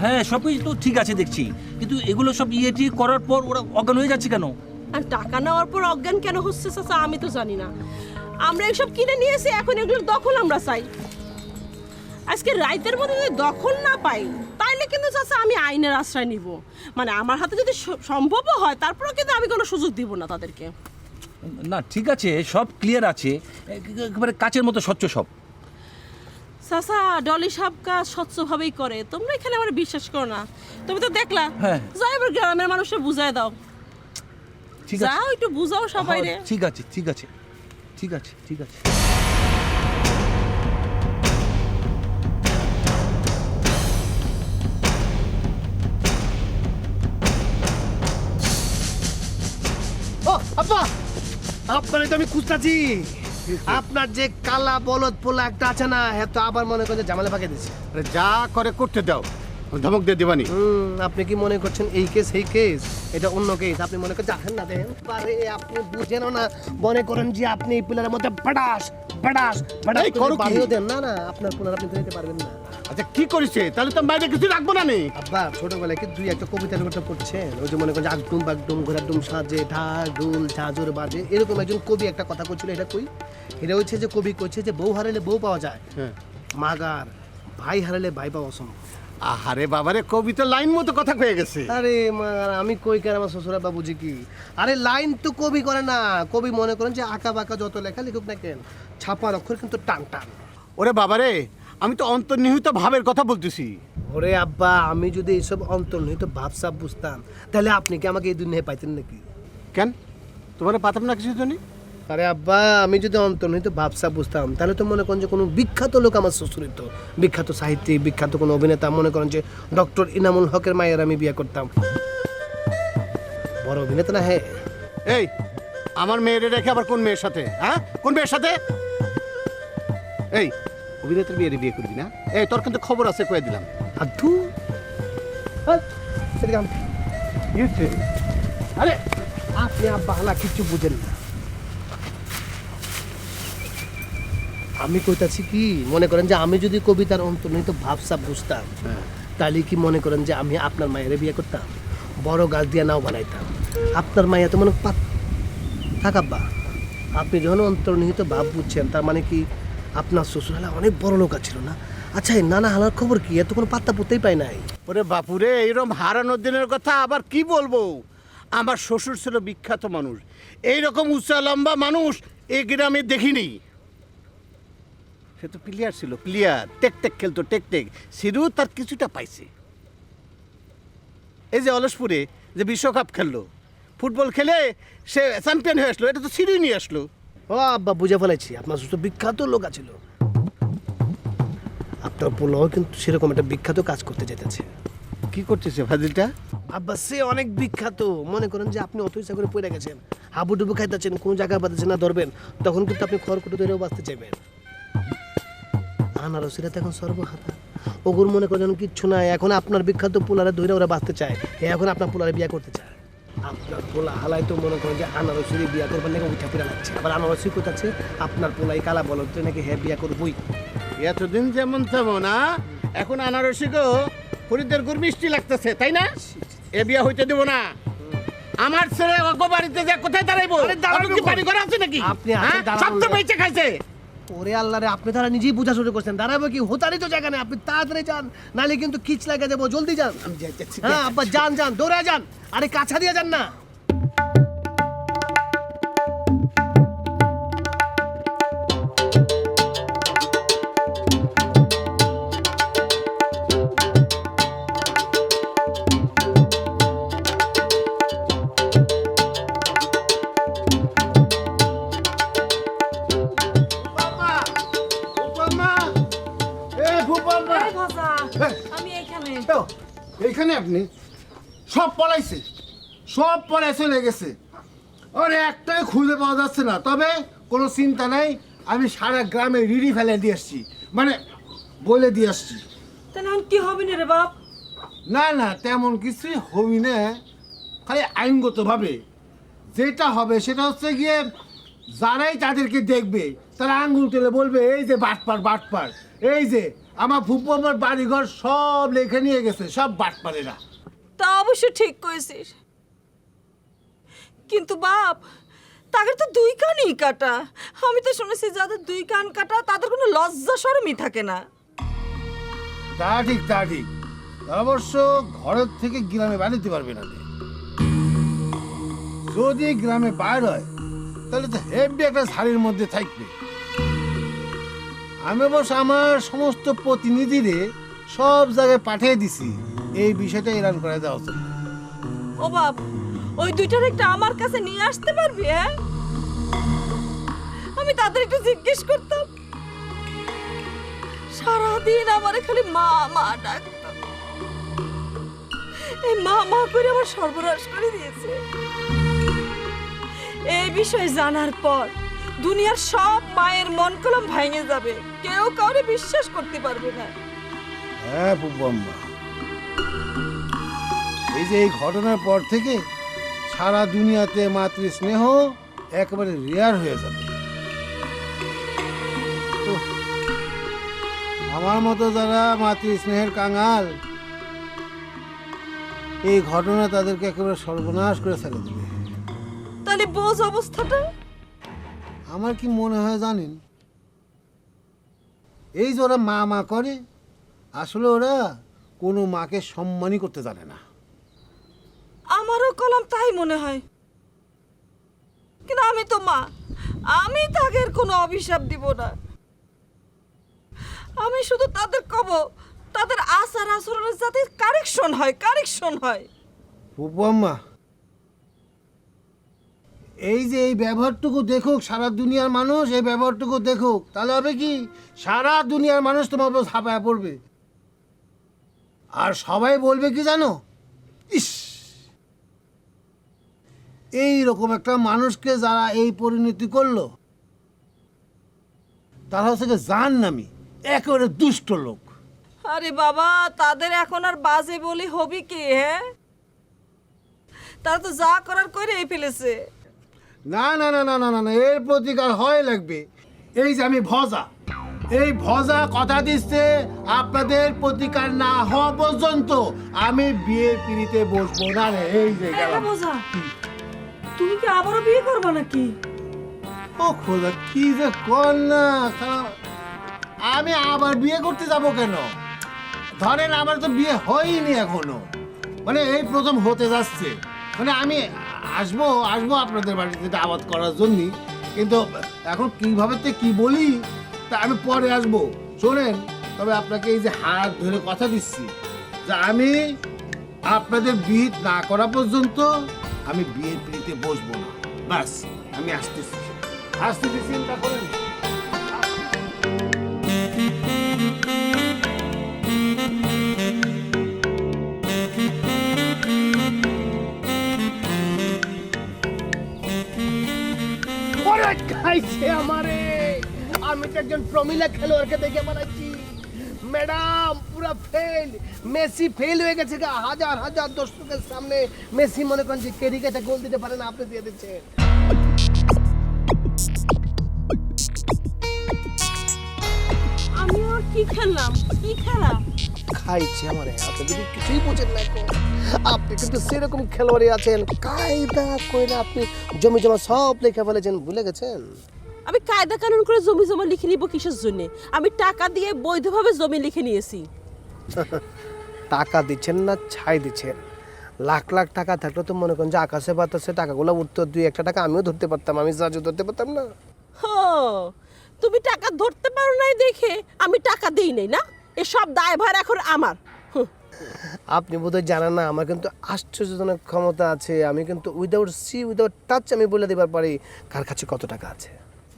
হ্যাঁ সব কিছু তো ঠিক আছে দেখছি, কিন্তু এগুলো সব ইয়েটি করার পর ওরা অজ্ঞান হয়ে যাচ্ছে কেন? আর টাকা নেওয়ার পর অজ্ঞান কেন হচ্ছে চাচা আমি তো জানি না। আমরা এসব কিনে নিয়েছি, এখন এগুলোর দখল আমরা চাই। আজকে রাইতের মধ্যে যদি দখল না পাই, তাইলে কিন্তু চাচা আমি আইনের আশ্রয় নিব। মানে আমার হাতে যদি সম্ভবও হয়, তারপরেও কিন্তু আমি কোনো সুযোগ দিব না তাদেরকে। না ঠিক আছে, সব ক্লিয়ার আছে, একেবারে কাচের মতো স্বচ্ছ সব। চাচা ডলি সাহেব কাজ স্বচ্ছভাবেই করে, তোমরা এখানে আমার বিশ্বাস করো না। তুমি তো দেখলা, যাই এবার গ্রামের মানুষকে বুঝাই দাও। ঠিক আছে, যাও একটু বুঝাও সবাই রে। ঠিক আছে ঠিক আছে ঠিক আছে ঠিক আছে। ও আব্বা, আপনারে তো আমি খুঁজতাছি। আপনার যে কালা বলদ পোলা একটা আছে না, হ্যাঁ তো আবার মনে করে জামালে পাকে দিছে। আরে যা করে করতে দাও, ধমক দিয়ে দিবানি। আপনি কি মনে করছেন এই কেস এই কেস? এটা অন্য কেস। আপনি মনে করেন দেখেন না, দেখেন পারে আপনি বুঝেন না, মনে করেন যে আপনি এই পিলারের মধ্যে বাডাস বাডাস বাডাস করে বাড়িও দেন না, না আপনার পুনর আপনি দিতে পারবেন না। আচ্ছা কি করেছে তাহলে? তো বাইরে কিছু রাখবো না নি? আব্বা ছোটবেলায় কি দুই একটা কবিতার কথা পড়ছেন? ওই যে মনে করেন আগডুম বাগডুম ঘোড়াডুম সাজে, ঢাক ঢোল ঝাঁঝর বাজে, এরকম একজন কবি একটা কথা কইছিল। এটা কই? এটা হচ্ছে যে কবি কইছে যে বউ হারালে বউ পাওয়া যায়, মাগার ভাই হারালে ভাই পাওয়া অসম্ভব। আরে বাবারে, কবি তো লাইন মতো কথা কয়ে গেছে। আরে আমি কই কেন, আমার শ্বশুরা বাবুজি কি? আরে লাইন তো কবি করে না, কবি মনে করেন যে আঁকা বাঁকা যত লেখা লিখুক না কেন, ছাপার অক্ষর কিন্তু টান টান। ওরে বাবারে, আমি তো অন্তর্নিহিত ভাবের কথা বলতেছি। ওরে আব্বা, আমি যদি এইসব অন্তর্নিহিত ভাবসাব বুঝতাম, তাহলে আপনি কি আমাকে এই দুনিয়ায় পাইতেন নাকি? কেন তোমার পাতাম না কিছু জন্য? আরে আব্বা, আমি যদি অন্তর্নিহিত ভাবসাব বুঝতাম, তাহলে তো মনে করেন যে কোনো বিখ্যাত লোক আমার শ্বশুর হতো, বিখ্যাত সাহিত্যিক, বিখ্যাত কোনো অভিনেতা, মনে করেন যে ডক্টর ইনামুল হকের মায়ের আমি বিয়ে করতাম। বড় অভিনেতা না? হ্যাঁ। এই আমার মেয়েরে রেখে আবার কোন মেয়ের সাথে? হ্যাঁ কোন মেয়ের সাথে? এই অভিনেতার মেয়েরে বিয়ে করবি না? এই তোর কিন্তু খবর আছে, কয়ে দিলাম। আধু আরে আপনি আব্বা হালা কিছু বুঝেন না। আমি কইতাছি কি, মনে করেন যে আমি যদি কবিতার অন্তর্নিহিত ভাবসাব বুঝতাম, তাহলে কি মনে করেন যে আমি আপনার মায়ের বিয়ে করতাম, বড় গাছ দিয়ে নাও বানাইতাম। আপনার মায়ের তো মনে থাক আব্বা, আপনি যখন অন্তর্নিহিত ভাব বুঝছেন, তার মানে কি আপনার শ্বশুরহালা অনেক বড় লোক ছিল না? আচ্ছা এই নানা হালার খবর কি? এত কোনো পাত্তা পুঁতেই পাই নাই। ওরে বাপুরে, এইরকম হারানোর দিনের কথা আবার কি বলবো? আমার শ্বশুর ছিল বিখ্যাত মানুষ, এইরকম উঁচা লম্বা মানুষ এই গ্রামে দেখিনি। সে তো প্লেয়ার ছিল, প্লেয়ার, টেক খেলতো, টেক সিরু তার কিছুটা পাইছে। এই যে অলসপুরে যে বিশ্বকাপ খেললো, ফুটবল খেলে সে চ্যাম্পিয়ন হয়ে আসলো, এটা তো সিরুই নিয়ে আসলো। ও আব্বা বুঝে ফেলেছি, আপনার শ্বশুর বিখ্যাত লোক ছিল। আপনার পোলাও কিন্তু সেরকম একটা বিখ্যাত কাজ করতে যেতেছে। কি করতেছে ফাজিলটা? আব্বা সে অনেক বিখ্যাত, মনে করেন যে আপনি অত ইচ্ছা করে পড়ে গেছেন, হাবুডুবু খাইতেছেন, কোনো জায়গায় বাঁধেছেন না ধরবেন, তখন কিন্তু আপনি খড়কুটো ধরেও বাঁচতে চাইবেন। আনারসিরা তো এখন সর্বহাতা, ওগুর মনে করেন কিচ্ছু নাই, এখন আপনার বিখ্যাত পোলারে ধরে ওরা বাঁচতে চায়, এখন আপনার পোলারে বিয়ে করতে চায়। আপনার পোলা হালাই তো মনে করেন যে আনারসিরে বিয়ে করবার নাকি উঠা ফিরা লাগছে, আবার আনারসি কোথাচ্ছে আপনার পোলাই কালা বলতে নাকি হ্যাঁ বিয়ে করবই। এতদিন যেমন তেমন না, এখন আনারসিকেও হরিদের গুড় মিষ্টি লাগতেছে, তাই না? এ বিয়ে হইতে দেবো না। আমার ছেলে অল্প বাড়িতে যে কোথায় দাঁড়াইবো? কি বাড়ি ঘর আছে নাকি? আপনি সব তো বেঁচে খাইছে। ওরে আল্লাহ রে, আপনি তারা নিজেই বোঝা শুরু করছেন, দাঁড়াবো কি? হোতারই তো জায়গা নেই, আপনি তাড়াতাড়ি যান, নাহলে কিন্তু কিচ লাগে দেবো, জলদি যান। হ্যাঁ আব্বা যান যান, দৌড়ে যান, আরে কাছা দিয়ে যান না। আমি এখানে। এইখানে আপনি সব পলাইছে, সব পলায় চলে গেছে, ওরে একটাই খুঁজে পাওয়া যাচ্ছে না। তবে কোনো চিন্তা নাই, আমি সারা গ্রামে রিডি ফেলে দিয়ে আসছি, মানে বলে দিয়ে আসছি। তাহলে এখন কি হবে না রে বাপ? না না, তেমন কিছুই হবি না, খালি আইনগতভাবে যেটা হবে সেটা হচ্ছে গিয়ে যারাই তাদেরকে দেখবে তারা আঙ্গুল তুলে বলবে এই যে বাটপার বাটপার, এই যে আমার ফুপু আমার বাড়িঘর সব লেখে নিয়ে গেছে, সব বাটপারেরা। তা অবশ্য ঠিক করেছিস, কিন্তু বাপ তাদের তো দুই কানই কাটা। আমি তো শুনেছি যাদের দুই কান কাটা তাদের কোনো লজ্জা শরমই থাকে না। তা ঠিক, তা ঠিক, তা অবশ্য ঘরের থেকে গ্রামে বাড়িতে পারবে না। যদি গ্রামে বাইর হয় তাহলে তো হেভি একটা শাড়ির মধ্যে থাকবে। আমি অবশ্য আমার সমস্ত প্রতিনিধিরে সব জায়গায় পাঠিয়ে দিছি, এই বিষয়টা এলান করে দেওয়া উচিত। ও বাপ, ওই দুইটার একটা আমার কাছে নিয়ে আসতে পারবি? হ্যাঁ, আমি তাদের একটু জিজ্ঞেস করতাম। সারাদিন আমারে খালি মা মা ডাকতো, এই মা মা করে আমার সর্বনাশ করে দিয়েছে। এই বিষয় জানার পর দুনিয়ার সব মায়ের মন কলম ভেঙে যাবে, কেউ কাউরে বিশ্বাস করতে পারবে না। হ্যাঁ ফুপম্মা, এই যে এই ঘটনার পর থেকে সারা দুনিয়াতে মাতৃ স্নেহ একেবারে রেয়ার হয়ে যাবে। তো আমার মতো যারা মাতৃ স্নেহের কাঙাল, এই ঘটনা তাদেরকে একেবারে সর্বনাশ করে ফেলে দেবে। তাহলে বোঝ অবস্থাটা। আমার কি মনে হয় জানেন, এই যে ওরা মা মা করে, আসলে ওরা কোনো মাকে সম্মানই করতে জানে না। আমারও কলম তাই মনে হয়, কিন্তু আমি তো মা, আমি তাদের কোনো অভিশাপ দিব না। আমি শুধু তাদের কব তাদের আচার আচরণের যাতে কারেকশন হয়, কারেকশন হয়। ফুপম্মা, এই যে এই ব্যবহারটুকু দেখুক সারা দুনিয়ার মানুষ, এই ব্যবহারটুকু দেখুক, তাহলে হবে কি সারা দুনিয়ার মানুষ তোমার উপর ঝাঁপায়া পড়বে। আর সবাই বলবে কি জানো, ইস এই রকম একটা মানুষকে যারা এই পরিণতি করলো তারা হচ্ছে জাহান্নামী, একেবারে দুষ্ট লোক। আরে বাবা, তাদের এখন আর বাজে বলি হবি কি? হ্যাঁ, তারা তো যা করার করে ফেলেছে। না না না না না না না, এর প্রতিকার হয় লাগবে। এই যে আমি ভজা, এই ভজা কথা দিচ্ছে আপনাদের প্রতিকার না হওয়া পর্যন্ত আমি বিয়ের পিড়িতে বসবো না রে। এই যে গেলাম। তুমি কি আবারও বিয়ে করবে নাকি? ও খোদা, কি যে কর না, আমি আবার বিয়ে করতে যাব কেন? ধরেন আমার তো বিয়ে হয়নি এখনো, মানে এই প্রথম হতে যাচ্ছে। মানে আমি আসবো আপনাদের বাড়িতে দাওয়াত করার জন্য, কিন্তু এখন কিভাবে কি বলি তা আমি পরে আসবো। শোনেন, তবে আপনাকে এই যে হাত ধরে কথা দিচ্ছি যে আমি আপনাদের বিয়ে না করা পর্যন্ত আমি বিয়ের পিড়িতে বসবো না। বাস, আমি আসতেছি, চিন্তা করেন। খাইছে আমারে। আমি তো একজন প্রমিলা খেলোয়াড়কে দেখে বানাচ্ছি। ম্যাডাম পুরা ফেল, মেসি ফেল হয়ে গেছে। হাজার হাজার দর্শকের সামনে মেসি মনে করেন যে কেরিকেটে গোল দিতে পারে না, আপনি দিয়ে দিচ্ছেন। আমি আর কি খেললাম, কি খেলা? খাইছে আমারে। আপনি যদি কিছুই বোঝেন না এখন, আপনি কিন্তু সেরকম খেলোয়াড়ই আছেন, কায়দা কইরা আপনি জমি জমা সব লেখা ফেলেছেন, ভুলে গেছেন? আমি কায়দা কানুন করে জমি জমা লিখে নিব কিসের জন্য? আমি টাকা দিয়ে বৈধভাবে জমি লিখে নিয়েছি। টাকা দিচ্ছেন না ছাই দিচ্ছেন? লাখ লাখ টাকা থাকলে তো মনে করেন যে আকাশে বাতাসে টাকাগুলো উঠতো, 2-1 টাকা আমিও ধরতে পারতাম, আমি সাহায্য ধরতে পারতাম না। হো, তুমি টাকা ধরতে পারো নাই দেখে আমি টাকা দেই নাই না? এসব দায়ভার এখন আমার। আপনি বোধহয় জানেন না, আমার কিন্তু আশ্চর্যজনক ক্ষমতা আছে। আমি কিন্তু উইদাউট সি উইদাউট টাচ আমি বলে দেবার পারি কার কাছে কত টাকা আছে।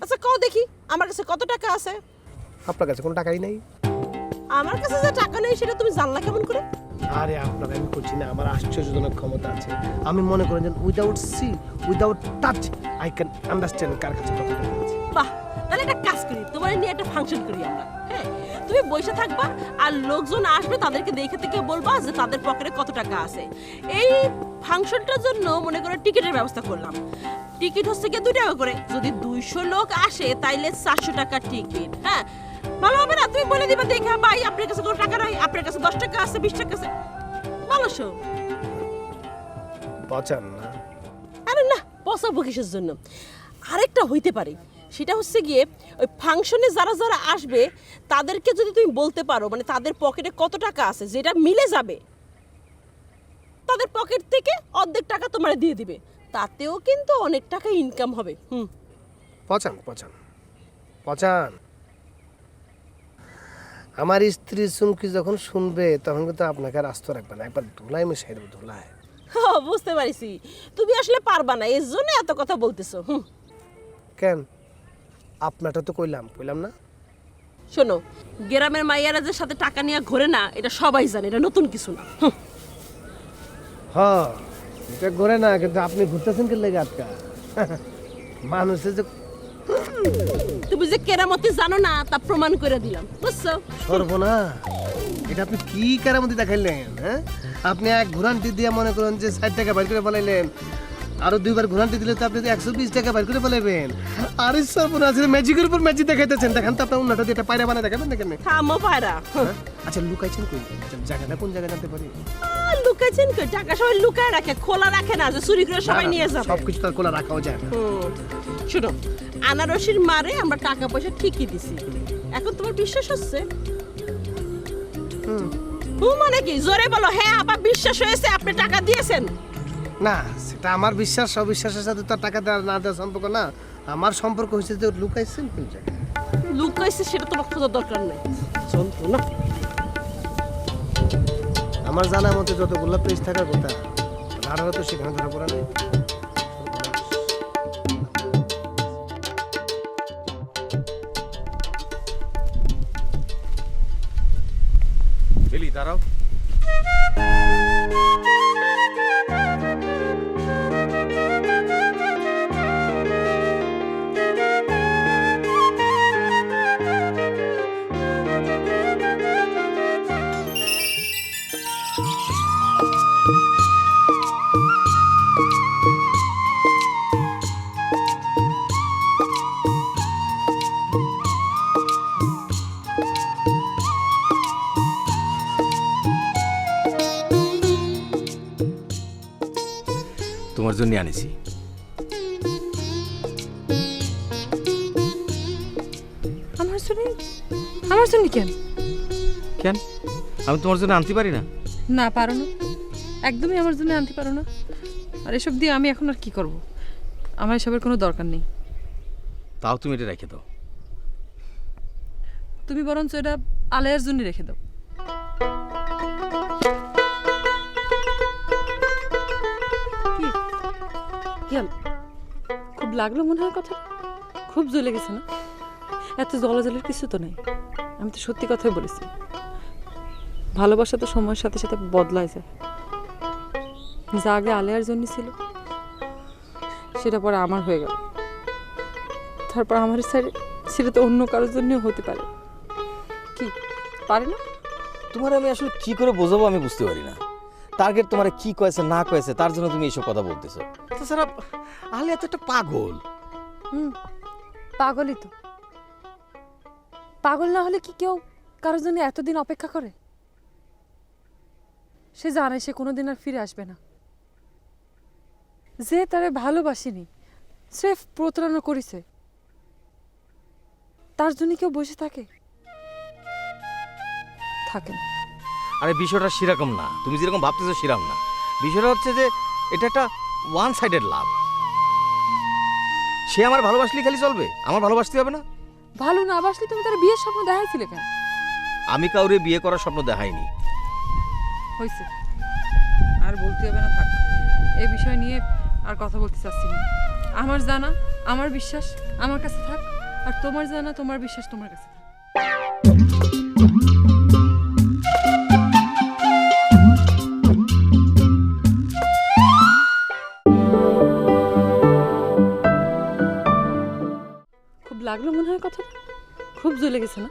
আচ্ছা কও দেখি, আমার কাছে কত টাকা আছে? আপনার কাছে কোনো টাকাই নেই। আমার কাছে যে টাকা নেই সেটা তুমি জানলা কেমন করে? আরে আপনাকে আমি করছি না, আমার আশ্চর্যজনক ক্ষমতা আছে। আমি মনে করেন যে without see without touch I can understand কার কাছে কত টাকা আছে। বাহ, তাহলে একটা কাজ করি, তোমার নিয়ে একটা ফাংশন করি আমরা। হ্যাঁ, তুমি বসে থাকবা আর লোকজন আসবে, তাদেরকে দেখে থেকে বলবা যে তাদের পকেটে কত টাকা আছে। এই ফাংশনটার জন্য মনে করো টিকিটের ব্যবস্থা করলাম। টিকিট হচ্ছে গিয়ে 2 টাকা করে। যদি 200 লোক আসে তাইলে 400 টাকা টিকিট। হ্যাঁ, ভালো হবে না? তুমি বলে দিবা দেখা, ভাই আপনার কাছে কোনো টাকা নাই, আপনার কাছে 10 টাকা আছে, 20 টাকা আছে। ভালো শো। বাঁচান না। আরে না, পচাবো কিসের জন্য? আরেকটা হইতে পারে, সেটা হচ্ছে গিয়ে ওই ফাংশনে যারা যারা আসবে তাদেরকে যদি তুমি বলতে পারো মানে তাদের পকেটে কত টাকা আছে, যেটা মিলে যাবে, তাদের পকেট থেকে অর্ধেক টাকা তোমার দিয়ে দিবে। তাতেও কিন্তু অনেক টাকা ইনকাম হবে। পচান পচান পচান। আমার স্ত্রী চুমকি যখন শুনবে তখন কিন্তু আপনাকে আর আস্ত রাখবে না, একবার ধুলাই মিশাই দেবো, ধুলায়। বুঝতে পারছি, তুমি আসলে পারবা না, এর জন্য এত কথা বলতেছো। কেন? আপনারটা তো কইলাম না? শোনো, গ্রামের মাইয়ারা যে সাথে টাকা নিয়ে ঘোরে না, এটা সবাই জানে, এটা নতুন কিছু না। হ্যাঁ, এটা ঘুরে না, কিন্তু আপনি ঘুরতেছেন কি লেগে আটকা? মানুষের যে তুমি যে কেরামতি জানো না তা প্রমাণ করে দিলাম, বুঝছো? সর্বনাশ, এটা আপনি কি কেরামতি দেখাইলেন? হ্যাঁ, আপনি এক ঘুরান্টি দিয়ে মনে করেন যে 60 টাকা বাইর করে বলাইলেন, আরো 2বার ঘুরান্টি দিলে তো আপনি 120 টাকা বাইর করে বলাইবেন। আরে সর্বনাশ, ম্যাজিকের উপর ম্যাজিক দেখাইতেছেন। দেখেন তো আপনার উন্নটা দিয়ে একটা পায়রা বানায় দেখাবেন না কেন? থামো পায়রা। আচ্ছা, লুকাইছেন কই? জায়গাটা কোন জায়গায় জানতে পারি? লুকাইছেন কই? টাকা সবাই লুকায় রাখে, খোলা রাখে না যে চুরি করে সবাই নিয়ে যাবে। সবকিছু তার খোলা রাখাও যায় না। শোনো, আনারসির মারে আমরা টাকা পয়সা ঠিকই দিছি। এখন তোমার বিশ্বাস হচ্ছে? মানে কি? জোরে বলো। হ্যাঁ, আবার বিশ্বাস হয়েছে, আপনি টাকা দিয়েছেন? না, সেটা আমার বিশ্বাস, অবিশ্বাসের সাথে তো টাকা দেওয়া না দেওয়ার সম্পর্ক না। আমার সম্পর্ক হয়েছে যে লুকাইছেন কোন জায়গায়। লুকাইছে সেটা তোমার খোঁজার দরকার নেই। চলতো না। আমার জানা মতে যতগুলো পেজ থাকার কথা, আরও তো সেখানে ধরা পড়া নেই। বেলি দাঁড়াও। তোমার জন্য আনিছি। আমার জন্য? আমার জন্য কেন? কেন? আমি তোমার জন্য আনতে পারি না? না, পারো না, একদমই আমার জন্য আনতে পারো না। আর এসব দিয়ে আমি এখন আর কি করব? আমার এসবের কোনো দরকার নেই। তাও তুমি এটা রেখে দাও। তুমি বরঞ্চ এটা আলেয়ার জন্য রেখে দাও। খুব লাগলো মনে হয় কথা? খুব জ্বলে গেছে না? এত জলাজলের কিছু তো নেই, আমি তো সত্যি কথাই বলেছি। ভালোবাসা তো সময়ের সাথে সাথে বদলায় যায়। যা আগে আলেয়ার জন্য ছিল সেটা পরে আমার হয়ে গেল। তারপর আমার স্যার সেটা তো অন্য কারোর জন্যও হতে পারে। কি পারে না? তোমার আমি আসলে কি করে বোঝাবো আমি বুঝতে পারি না। টার্গেট তোমার কি কয়েছে না কয়েছে তার জন্য তুমি এইসব কথা বলতেছো। তাছাড়া আলিয়া তো একটা পাগল। পাগলই তো। পাগল না হলে কি কেউ কারোর জন্য এতদিন অপেক্ষা করে? সে জানে সে কোনোদিন আর ফিরে আসবে না। যে তারে ভালোবাসেনি, স্রেফ প্রতারণা করেছে, তার জন্য কেউ বসে থাকে? থাকে না। আরে বিষয়টা সেরকম না, তুমি যেরকম ভাবতেছো সেরকম না। বিষয়টা হচ্ছে যে এটা একটা ওয়ান সাইডেড লাভ। সে আমার ভালোবাসলে খালি চলবে, আমার ভালোবাসতে হবে না? ভালো না বাসলে তুমি তার বিয়ের স্বপ্ন দেখাইছিলে কেন? আমি কাউরে বিয়ে করার স্বপ্ন দেখাইনি। হয়েছে, আর বলতে হবে না, থাক। এই বিষয় নিয়ে আর কথা বলতে চাচ্ছি না। আমার জানা, আমার বিশ্বাস আমার কাছে থাক, আর তোমার জানা, তোমার বিশ্বাস তোমার কাছে থাক। খুব লাগলো মনে হয় কথাটা? খুব জ্বলে গেছে না?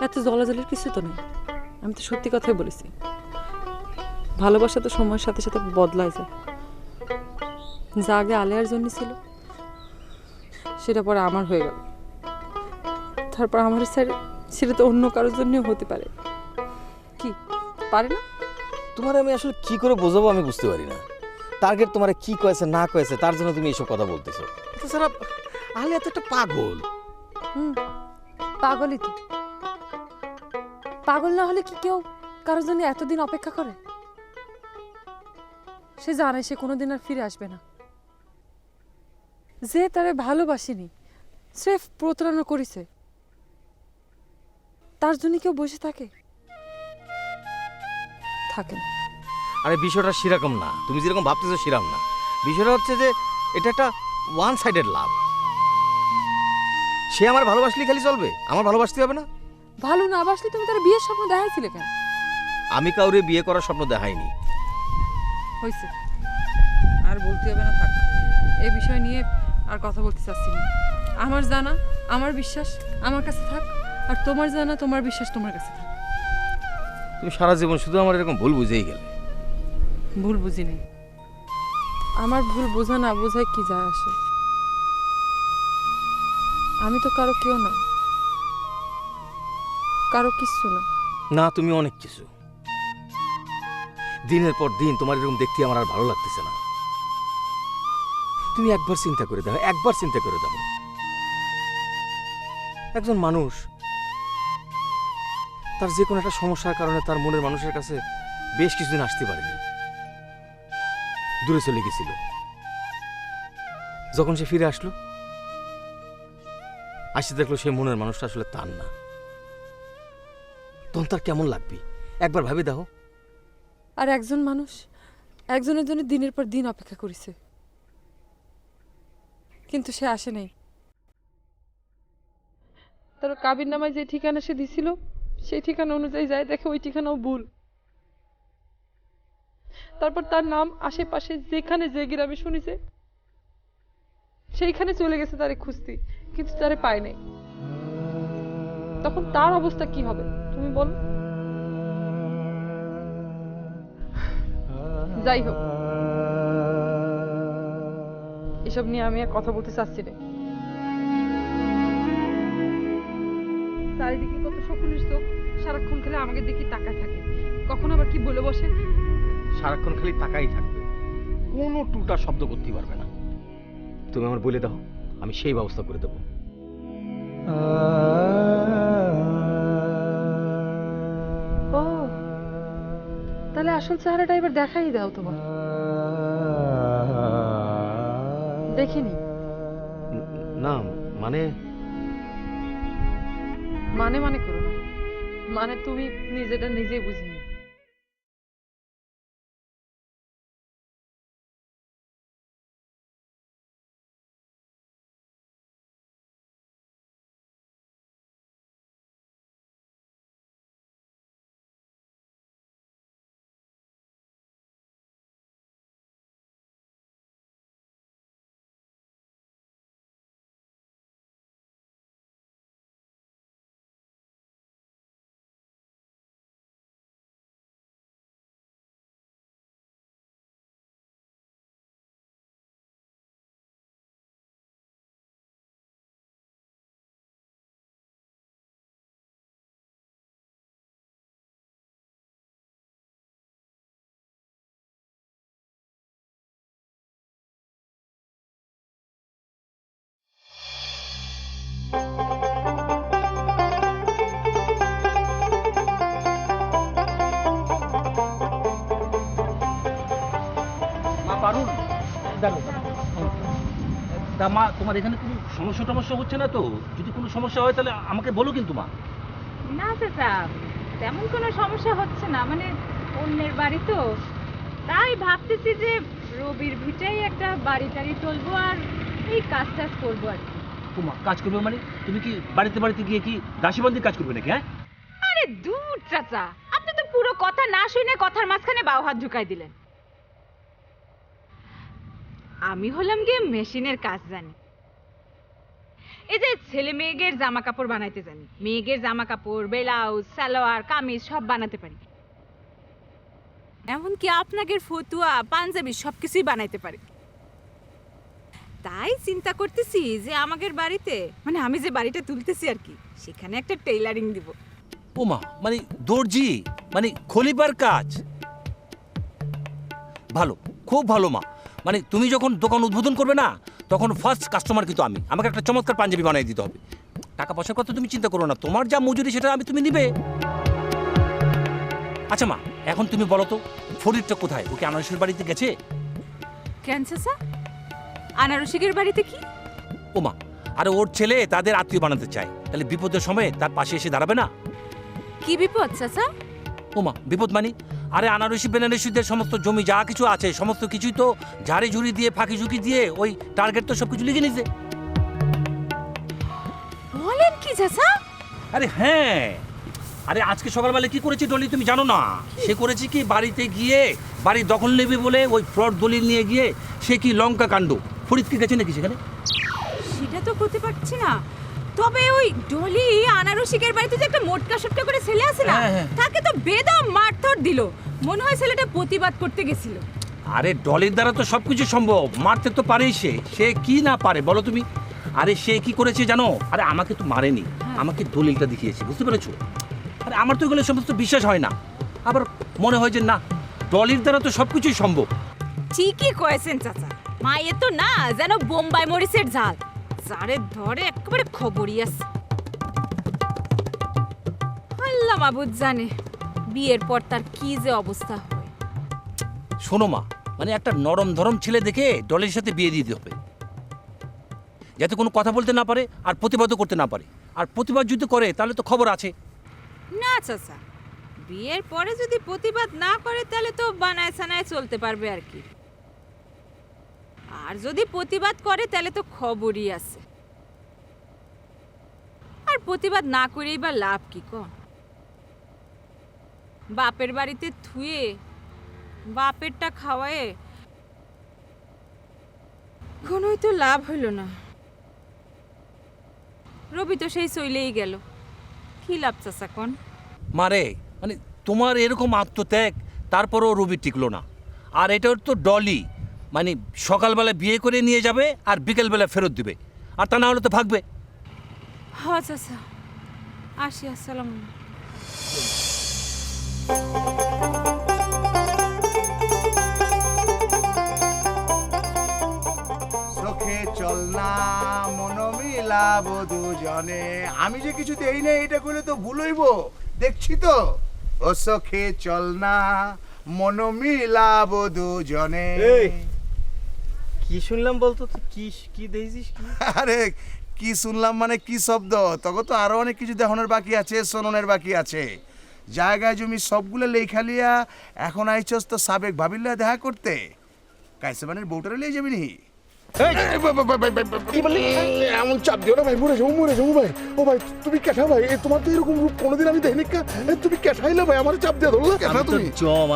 এত জ্বলাজ্বলের কিছু তো নেই। আমি তো সত্যি কথাই বলেছি। ভালোবাসা তো সময়ের সাথে সাথে বদলায় যায়। যা আগে আলেয়ার জন্য ছিল সেটা পরে আমার হয়ে গেল। তারপর আমার স্যার সেটা তো অন্য কারোর জন্যও হতে পারে। কি পারে না? তোমার আমি আসলে কি করে বোঝাবো আমি বুঝতে পারি না। টার্গেট তোমার কি কয়েছে না কয়েছে তার জন্য তুমি এইসব কথা বলতেছো। তাছাড়া আলিয়া তো একটা পাগল। পাগলই তো। পাগল না হলে কি কেউ কারোর জন্য এতদিন অপেক্ষা করে? সে জানে সে কোনোদিন আর ফিরে আসবে না। যে তারে ভালোবাসেনি, স্রেফ প্রতারণা করেছে, তার জন্য কেউ বসে থাকে? থাকে না। আরে বিষয়টা সেরকম না, তুমি যেরকম ভাবতেছো সেরকম না। বিষয়টা হচ্ছে যে এটা একটা ওয়ান সাইডেড লাভ। সে আমার ভালোবাসলে খালি চলবে, আমার ভালোবাসতে হবে না? ভালো না বাসলে তুমি তার বিয়ের স্বপ্ন দেখাইছিলে কেন? আমি কাউরে বিয়ে করার স্বপ্ন দেখাইনি। হয়েছে, আর বলতে হবে না, থাক। এই বিষয় নিয়ে আর কথা বলতে চাচ্ছি না। আমার জানা, আমার বিশ্বাস আমার কাছে থাক, আর তোমার জানা, তোমার বিশ্বাস তোমার কাছে থাক। তুমি সারা জীবন শুধু আমার এরকম ভুল বুঝেই গেলে। ভুল বুঝিনি। আমার ভুল বোঝা না বোঝায় কি যায় আসে? আমি তো কারো কেউ না, কারো কিচ্ছু না। না, তুমি অনেক কিছু। দিনের পর দিন তোমার এরকম দেখতে আমার আর ভালো লাগতেছে না। তুমি একবার চিন্তা করে দাও, একবার চিন্তা করে দাও। একজন মানুষ তার যে কোনো একটা সমস্যার কারণে তার মনের মানুষের কাছে বেশ কিছুদিন আসতে পারেনি, দূরে চলে গেছিল। যখন সে ফিরে আসলো, আসতে দেখলো সে মনের মানুষটা আসলে তার না। তখন তার কেমন লাগবে একবার ভাবে দাও। আর একজন মানুষ একজনের জন্য দিনের পর দিন অপেক্ষা করেছে, কিন্তু সে আসে নাই। তার কাবির নামায় যে ঠিকানা সে দিছিল, সেই ঠিকানা অনুযায়ী যায়, দেখে ওই ঠিকানাও ভুল। তারপর তার নাম আশেপাশে যেখানে যে গ্রামে শুনেছে সেইখানে চলে গেছে তারে খুঁজতে, কিন্তু তারে পায় নাই। তখন তার অবস্থা কি হবে তুমি বল? যাই হোক, এসব নিয়ে আমি আর কথা বলতে চাচ্ছি না। চারিদিকে কত সকলের চোখ সারাক্ষণ খেলে আমাকে দেখি তাকায় থাকে, কখন আবার কি বলে বসে। সারাক্ষণ খালি তাকাই থাকবে, কোনো টুটা শব্দ করতে পারবে না। তুমি আমার বলে দাও, আমি সেই ব্যবস্থা করে দেবো। ও তাহলে আসল চেহারাটা এবার দেখাই দাও তোমার। দেখিনি। না মানে মানে মানে করো না, মানে তুমি নিজেটা নিজেই বুঝিনি। তা মা তোমার এখানে কোনো সমস্যা হচ্ছে না তো? যদি কোনো সমস্যা হয় তাহলে আমাকে বলো কিন্তু মা। না চাচা, তেমন কোনো সমস্যা হচ্ছে না, মানে অন্যের বাড়ি তো, তাই ভাবতেছি যে রবির ভিটাই একটা বাড়ি টাড়ি তুলবো আর এই কাজ টাজ করবো আর কি। তোমা কাজ করবে মানে তুমি কি বাড়িতে গিয়ে কি দাসীবন্দির কাজ করবে নাকি? হ্যাঁ আরে দূর চাচা, আপনি তো পুরো কথা না শুনে কথার মাঝখানে বাউ হাত ঢুকাই দিলেন। আমি হলাম গিয়ে মেশিনের কাজ জানি, এই যে ছেলে মেয়েদের জামা কাপড় বানাইতে জানি, মেয়েদের জামা কাপড়, ব্লাউজ, সালোয়ার, কামিজ সব বানাতে পারি, এমনকি আপনাদের ফতুয়া, পাঞ্জাবি সবকিছুই বানাইতে পারি। তাই চিন্তা করতেছি যে আমাদের বাড়িতে, মানে আমি যে বাড়িটা তুলতেছি আর কি, সেখানে একটা টেইলারিং দিব। ও মা, মানে দর্জি, মানে খলিবার কাজ? ভালো, খুব ভালো মা। মানে তুমি যখন দোকান উদ্বোধন করবে না, তখন ফার্স্ট কাস্টমার কিন্তু আমি। আমাকে একটা চমৎকার পাঞ্জাবি বানিয়ে দিতে হবে। টাকা পয়সার কথা তুমি চিন্তা করো না, তোমার যা মজুরি সেটা তুমি নিবে। আচ্ছা মা, এখন তুমি বলো তো ফরিদটা কোথায়? ওকে আনারসের বাড়িতে গেছে? কেন চাচা, আনারসিকের বাড়িতে কি? ও মা, আরে ওর ছেলে তাদের আত্মীয় বানাতে চায়, তাহলে বিপদের সময় তার পাশে এসে দাঁড়াবে না? কি বিপদ চাচা? ও মা, বিপদ মানে আরে আনারসি বেনারসিদের সমস্ত জমি যা কিছু আছে সমস্ত কিছুই তো ঝাড়ি ঝুড়ি দিয়ে ফাঁকি ঝুঁকি দিয়ে ওই টার্গেট তো সবকিছু লিখে নিছে। বলেন কি চাচা? আরে হ্যাঁ, আরে আজকে সকালবেলা কি করেছে ডলি তুমি জানো না? সে করেছে কি, বাড়িতে গিয়ে বাড়ি দখল নেবে বলে ওই ফ্রড দলিল নিয়ে গিয়ে সে কি লঙ্কা কাণ্ড। ফরিদ কি গেছে নাকি সেখানে? সেটা তো করতে পারছি না, তবে ওই ডলি আনারসিকের বাড়িতে যে একটা মোটকা সোটকা করে ছেলে আছে না, হ্যাঁ, হ্যাঁ। তাকে তো বেদম মারধর দিল। মনে হয় ছেলেটা প্রতিবাদ করতে গেছিল। আরে ডলির দ্বারা তো সবকিছু সম্ভব, মারতে তো পারেই সে। সে কি না পারে বলো তুমি? আরে সে কি করেছে জানো? আরে আমাকে তো মারেনি, আমাকে দলিলটা দেখিয়েছে, বুঝতে পেরেছো? আরে আমার তো এগুলো সমস্ত বিশ্বাস হয় না, আবার মনে হয় যে না, ডলির দ্বারা তো সবকিছুই সম্ভব। ঠিকই কয়েছেন চাচা, মায়ে তো না যেন বোম্বাই মরিচের ঝাল, যারে ধরে একেবারে খবরই আছে। আল্লাহ মাবুদ জানে বিয়ের পর তার কি যে অবস্থা হয়। শোনো মা, মানে একটা নরম ধরম ছেলে দেখে ডলির সাথে বিয়ে দিতে হবে, যাতে কোনো কথা বলতে না পারে আর প্রতিবাদও করতে না পারে। আর প্রতিবাদ যদি করে তাহলে তো খবর আছে। না চাচা, বিয়ের পরে যদি প্রতিবাদ না করে তাহলে তো বানায় সানায় চলতে পারবে আর কি, আর যদি প্রতিবাদ করে তাহলে তো খবরই আছে। আর প্রতিবাদ না করেই বা লাভ কি কন? বাপের বাড়িতে থুয়ে বাপেরটা খাওয়ায়ে কোনোই তো লাভ হইল না। রবি তো সেই চইলেই গেল, কি লাভ চাচা কন? মারে, মানে তোমার এরকম আত্মত্যাগ, তারপরও রবি টিকলো না। আর এটা তো ডলি, মানে সকালবেলা বিয়ে করে নিয়ে যাবে আর বিকেলবেলা ফেরত দিবে, আর তা না হলে তো ভাগবে। হ্যাঁ চাচা, আসি, আসসালাম। চোখে চল না মন মিলাবো দুজনে। আমি যে কিছু দেই না এটা করলে তো ভুল হইব, দেখছি তো। ও চোখে চল না মন মিলাবো দুজনে। কি শুনলাম বলতো? কি কি দেখছিস? আরে কি শুনলাম মানে কি শব্দ? তখন তো আরো অনেক কিছু দেখানোর বাকি আছে, শোনানোর বাকি আছে। জায়গায় জমি সবগুলো লেখা লিয়া এখন আইছস তো সাবেক ভাবিল্লা দেখা করতে। কাইসেবানের বউটারে লিয়ে যাবি নি? কি বললি? এমন চাপ দিও না ভাই, মরে যাবো ভাই। ও ভাই তুমি কেঠা ভাই, তোমার তো এরকম রূপ কোনোদিন আমি দেখিনি। তুমি কেঠাইলে ভাই, আমার চাপ দিয়ে ধরলো কেঠা তুমি?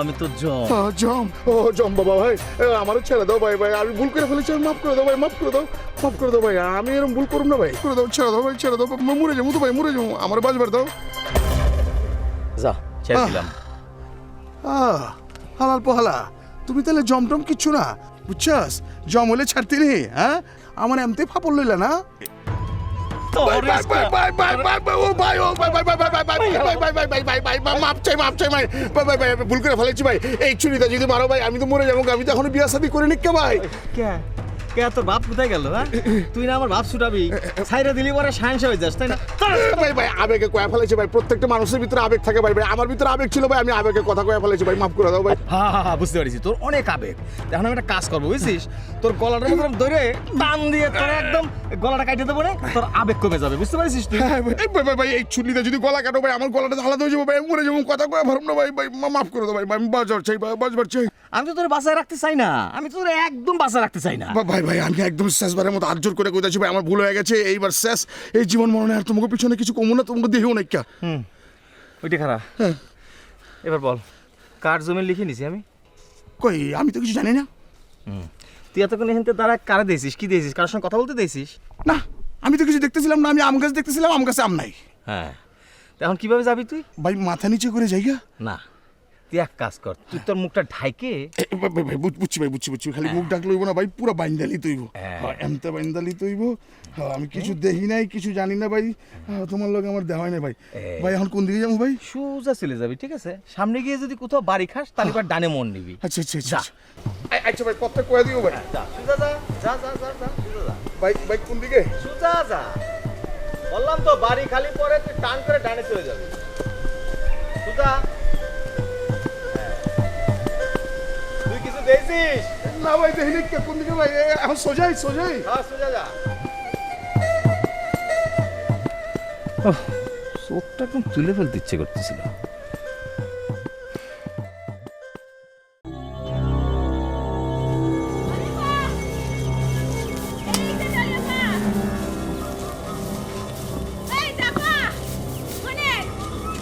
আমি তো জম। জম, ও জম বাবা ভাই, আমারও ছেড়ে দাও ভাই। আমি ভুল করে ফেলেছি, মাফ করে দাও ভাই, মাফ করে দাও ভাই। আমি এরকম ভুল করুম না ভাই, করে দাও, ছেড়ে দাও ভাই, ছেড়ে দাও। মরে যাবো তো ভাই, মরে যাবো, আমার বাজবার দাও। যা ছেড়ে দিলাম। হালাল পোহালা, তুমি তাহলে জমটম কিচ্ছু না, বুঝছস? জম হলে ছাড়তি নি, হ্যাঁ? আমার এমতে ফাপড় লইলা না? ভুল করে ফেলেছি ভাই, এই চুরিটা যদি মারো ভাই আমি তো মরে যাবো। আমি তো এখনো বিয়া শাদী করে নিক ভাই। কে তোর বাপ কোথায় গেল? হ্যাঁ, তুই না আমার বাপ ছুটাবি, ছাইরা দিলি পরে সায়েন্স হয়ে যাস, তাই না? ভাই ভাই আবেগে কয়া ফেলেছে ভাই, প্রত্যেকটা মানুষের ভিতরে আবেগ থাকে ভাই। ভাই আমার ভিতরে আবেগ ছিল ভাই, আমি আবেগে কথা কয়া ফেলেছি ভাই, মাফ করে দাও ভাই। হ্যাঁ, বুঝতে পারছি তোর অনেক আবেগ। এখন আমি একটা কাজ করবো, বুঝছিস? তোর গলাটার মধ্যে ধরে টান দিয়ে তোর একদম গলাটা কাটিয়ে দেবো, তোর আবেগ কমে যাবে, বুঝতে পারছিস তুই? ভাই ভাই ভাই এই ছুরিতে যদি গলা কাটো ভাই, আমার গলাটা আলাদা হয়ে যাবো ভাই, আমি মরে যাবো, কথা কয়া ভারম না ভাই। ভাই মাফ করে দাও ভাই, আমি বাঁচবার চাই ভাই, বাঁচবার চাই। আমি তো তোর বাঁচায় রাখতে চাই না, আমি তো তোর একদম বাঁচায় রাখতে চাই না। ভাই ভাই আমি একদম শেষবারের মতো আজ্জোর করে কইতাছি ভাই, আমার ভুল হয়ে গেছে, এইবার শেষ। এই জীবন মরণে আর তোমাকে পিছনে কিছু কমু না, তোমাকে দেহেও নাকি। ওইটা খারাপ। এবার বল, কার জমি লিখে নিছি আমি? কই আমি তো কিছু জানি না। তুই এতক্ষণ এখান থেকে তারা কারে দিয়েছিস, কি দিয়েছিস, কারোর সঙ্গে কথা বলতে দিয়েছিস? না আমি তো কিছু দেখতেছিলাম না, আমি আম গাছ দেখতেছিলাম, আম গাছে আম নাই। হ্যাঁ, এখন কিভাবে যাবি তুই? ভাই মাথা নিচে করে যাইগা। না, তুই এক কাজ কর, তুই তোর মুখটা ঢাইকে। ভাই বুঝছি ভাই, বুঝছি খালি মুখ ডাক লইব না ভাই, পুরো বাইন্দালি তৈব। এমতে বাইন্দালি তৈব। আমি কিছু দেখি নাই, কিছু জানি না ভাই, তোমার লগে আমার দেওয়া হয় না ভাই। ভাই এখন কোন দিকে যাবো ভাই? সোজা চলে যাবি, ঠিক আছে? সামনে গিয়ে যদি কোথাও বাড়ি খাস তাহলে এবার ডানে মন নিবি। আচ্ছা আচ্ছা আচ্ছা আচ্ছা ভাই, কথা কয়ে দিও ভাই। সোজা যা, যা যা যা যা, সোজা যা। ভাই কোন দিকে? সোজা যা, বললাম তো, বাড়ি খালি পরে তুই টান করে ডানে চলে যাবি। সোজা। তুই কিছু দেখছিস? না ভাই দেখিনি, কোন দিকে ভাই? এখন সোজাই। হ্যাঁ, সোজা যা। চোখটা একদম তুলে ফেলতে ইচ্ছে করতেছিল।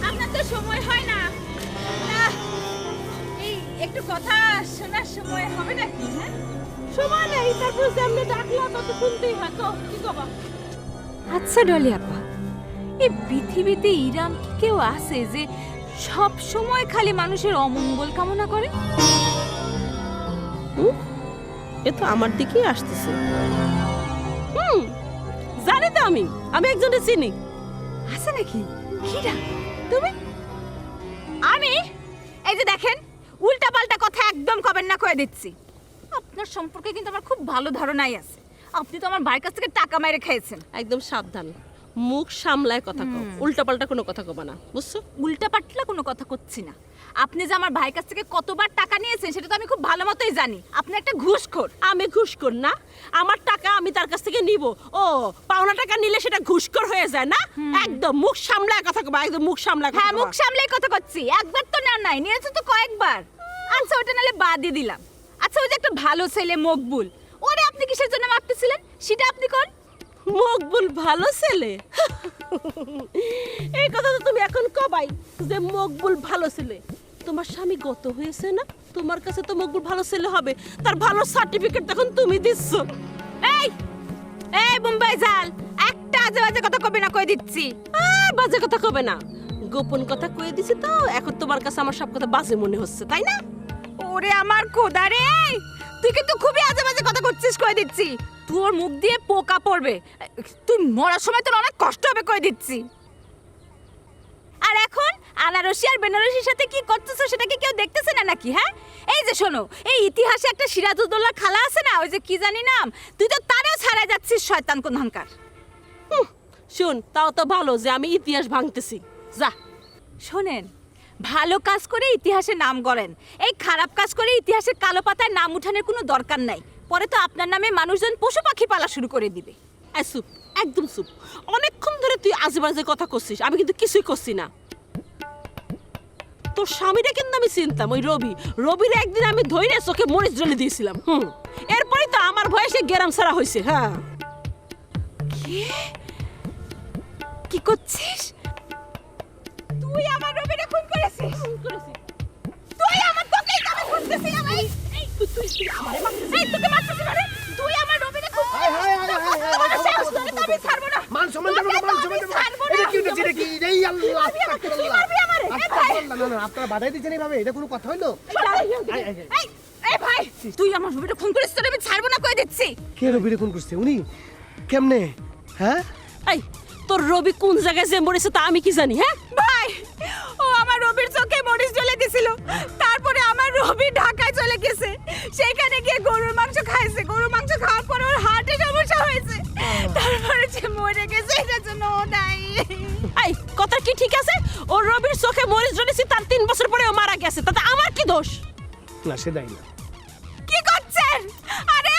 আপনার তো সময় হয় না, এই একটু কথা শোনার সময় হবে নাকি? হ্যাঁ, সময় নেই, তারপর যেমনি ডাকলা তত শুনতেই হয়। তো কি কবা? আচ্ছা ডলি আপা, এই পৃথিবীতে ইরাম কি কেউ আছে যে সব সময় খালি মানুষের অমঙ্গল কামনা করে? এ তো আমার দিকেই আসতেছে। জানি তো, আমি একজনে চিনি। আছে নাকি? কিরা তুমি? আমি এই যে দেখেন, উল্টা পাল্টা কথা একদম কবেন না, কয়ে দিচ্ছি। আপনার সম্পর্কে কিন্তু আমার খুব ভালো ধারণাই আছে। আপনি তো আমার ভাইয়ের কাছ থেকে টাকা মাইরে খেয়েছেন। একদম সাবধান, মুখ সামলায় কথা কও, উল্টাপাল্টা কোনো কথা কবা না, বুঝছো? উল্টা পাল্টা কোনো কথা করছি না। আপনি যে আমার ভাইয়ের কাছ থেকে কতবার টাকা নিয়েছেন সেটা তো আমি খুব ভালো মতোই জানি। আপনি একটা ঘুষখোর। আমি ঘুষখোর না? আমার টাকা আমি তার কাছ থেকে নিব? ও, পাওনা টাকা নিলে সেটা ঘুষখোর হয়ে যায় না? একদম মুখ সামলায় কথা কবা, একদম মুখ সামলায়। হ্যাঁ, মুখ সামলাই কথা করছি। একবার তো না নাই, নিয়েছো তো কয়েকবার। আচ্ছা, ওটা নালে বাদই দিলাম। আচ্ছা, ওই যে একটা ভালো ছেলে মকবুল, ওরে আপনি কিসের জন্য মারতেছিলেন সেটা আপনি কোন? মকবুল ভালো ছেলে? এই কথা তো তুমি এখন কবাই যে মকবুল ভালো ছেলে। তোমার স্বামী গত হয়েছে না, তোমার কাছে তো মকবুল ভালো ছেলে হবে, তার ভালো সার্টিফিকেট তখন তুমি দিচ্ছ। এই এই মুম্বাই জাল, একটা আজে বাজে কথা কবে না, কই দিচ্ছি। বাজে কথা কবে না, গোপন কথা কয়ে দিছি তো, এখন তোমার কাছে আমার সব কথা বাজে মনে হচ্ছে, তাই না? ওরে আমার খোদা রে, তুই কিন্তু খুবই আজে বাজে কথা করছিস, কই দিচ্ছি। তোর মুখ দিয়ে পোকা পড়বে, তুই মরার সময় তোর অনেক কষ্ট হবে, কই দিচ্ছি। আর এখন আনারসি আর বেনারসির সাথে কি করতেছো সেটা কি কেউ দেখতেছে না নাকি? হ্যাঁ, এই যে শোনো, এই ইতিহাসে একটা সিরাজউদ্দৌলা খালা আছে না, ওই যে কি জানি নাম, তুই তো তারেও ছাড়াই যাচ্ছিস, শয়তান কোনহানকার। শুন, তাও তো ভালো যে আমি ইতিহাস ভাঙতেছি। যা শোনেন, ভালো কাজ করে ইতিহাসে নাম গড়েন, এই খারাপ কাজ করে ইতিহাসের কালো পাতায় নাম উঠানোর কোনো দরকার নাই। পরে তো আপনার নামে মানুষজন পশু পাখি পালা শুরু করে দিবে। চুপ, একদম চুপ। অনেকক্ষণ ধরে তুই আজে বাজে কথা করছিস, আমি কিন্তু কিছুই করছি না। তোর স্বামীটা কিন্তু আমি চিনতাম, ওই রবির একদিন আমি ধৈর্য চোখে মরিচ জ্বলে দিয়েছিলাম। এরপরে তো আমার বয়সে গেরাম ছাড়া হয়েছে। হ্যাঁ, কি করছিস তুই? আমার রবিরে খুন করেছিস? তুই আমার তোকে আমি খুঁজতেছি। এই তুই আমারে মারছিস? এই তোকে মারছিস মানে? তুই আমার রবিরে খুন করেছিস? আমি ছাড়বো না। মান সম্মান দেবো না, মান সম্মান দেবো না। এটা কি হচ্ছে রে? কি এই আল্লাহ আস্তাগফিরুল্লাহ। আস্তাগফিরুল্লাহ। না আপনি বাধাই দিচ্ছেন এইভাবে, এটা কোনো কথা হইলো? এই এই ভাই, তুই আমার রবিরে খুন করেছিস, তোর আমি ছাড়বো না, কই দিচ্ছি। কে রবিরে খুন করছে? উনি কেমনে? হ্যাঁ, এই তোর রবি কোন জায়গায় যে মরেছে তা আমি কি জানি? হ্যাঁ ভাই, ও আমার রবির চোখে মরিচ জ্বলে দিছিল, তারপরে আমার রবি ঢাকায় চলে গেছে, সেখানে গিয়ে গরুর মাংস খাইছে, গরুর মাংস খাওয়ার পরে ওর হার্টে সমস্যা হয়েছে, তারপরে যে মরে গেছে এটার জন্য ও দায়ী। এই কথা কি ঠিক আছে? ও রবির চোখে মরিচ জ্বলেছে, তার 3 বছর পরে ও মারা গেছে, তাতে আমার কি দোষ? না সে দেয় না। কি করছেন? আরে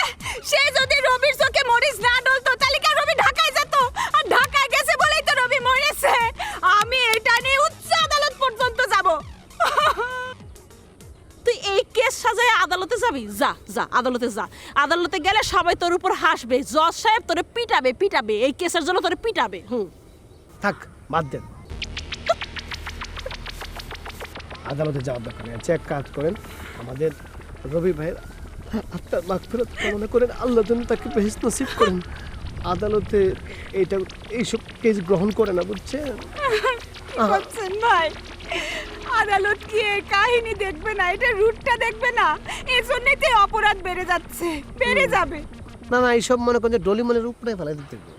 সে যদি রবির চোখে মরিচ না ডলতো তাহলে কি আর রবি ঢাকায় যেত? আর ঢাকায় গেছে বলেই তো রবি মরেছে। আমি এটা নিয়ে উচ্চ আদালত পর্যন্ত যাব। তুই এই কেস সাজায় আদালতে যাবি? যা যা, আদালতে যা। আদালতে গেলে সবাই তোর উপর হাসবে, জজ সাহেব তোরে পিটাবে পিটাবে, এই কেসের জন্য তোরে পিটাবে। থাক বাদ দেন, আদালতে যাওয়ার দরকার নেই। চেক কাজ করেন, আমাদের রবি ভাইয়ের আত্মার মাগফিরাত কামনা করেন, আল্লাহ যেন তাকে বেহেশত নসিব করেন। আদালতে এইসব কেস গ্রহণ করে না, বুঝছেন? করছেন ভাই, আদালত কি এই কাহিনী দেখবে না, এটা রুটটা দেখবে না? এই জন্যই তো এই অপরাধ বেড়ে যাচ্ছে, বেড়ে যাবে। না না, এইসব মনে করেন যে ডলিমনের উপরে ফেলাই দিতে হবে।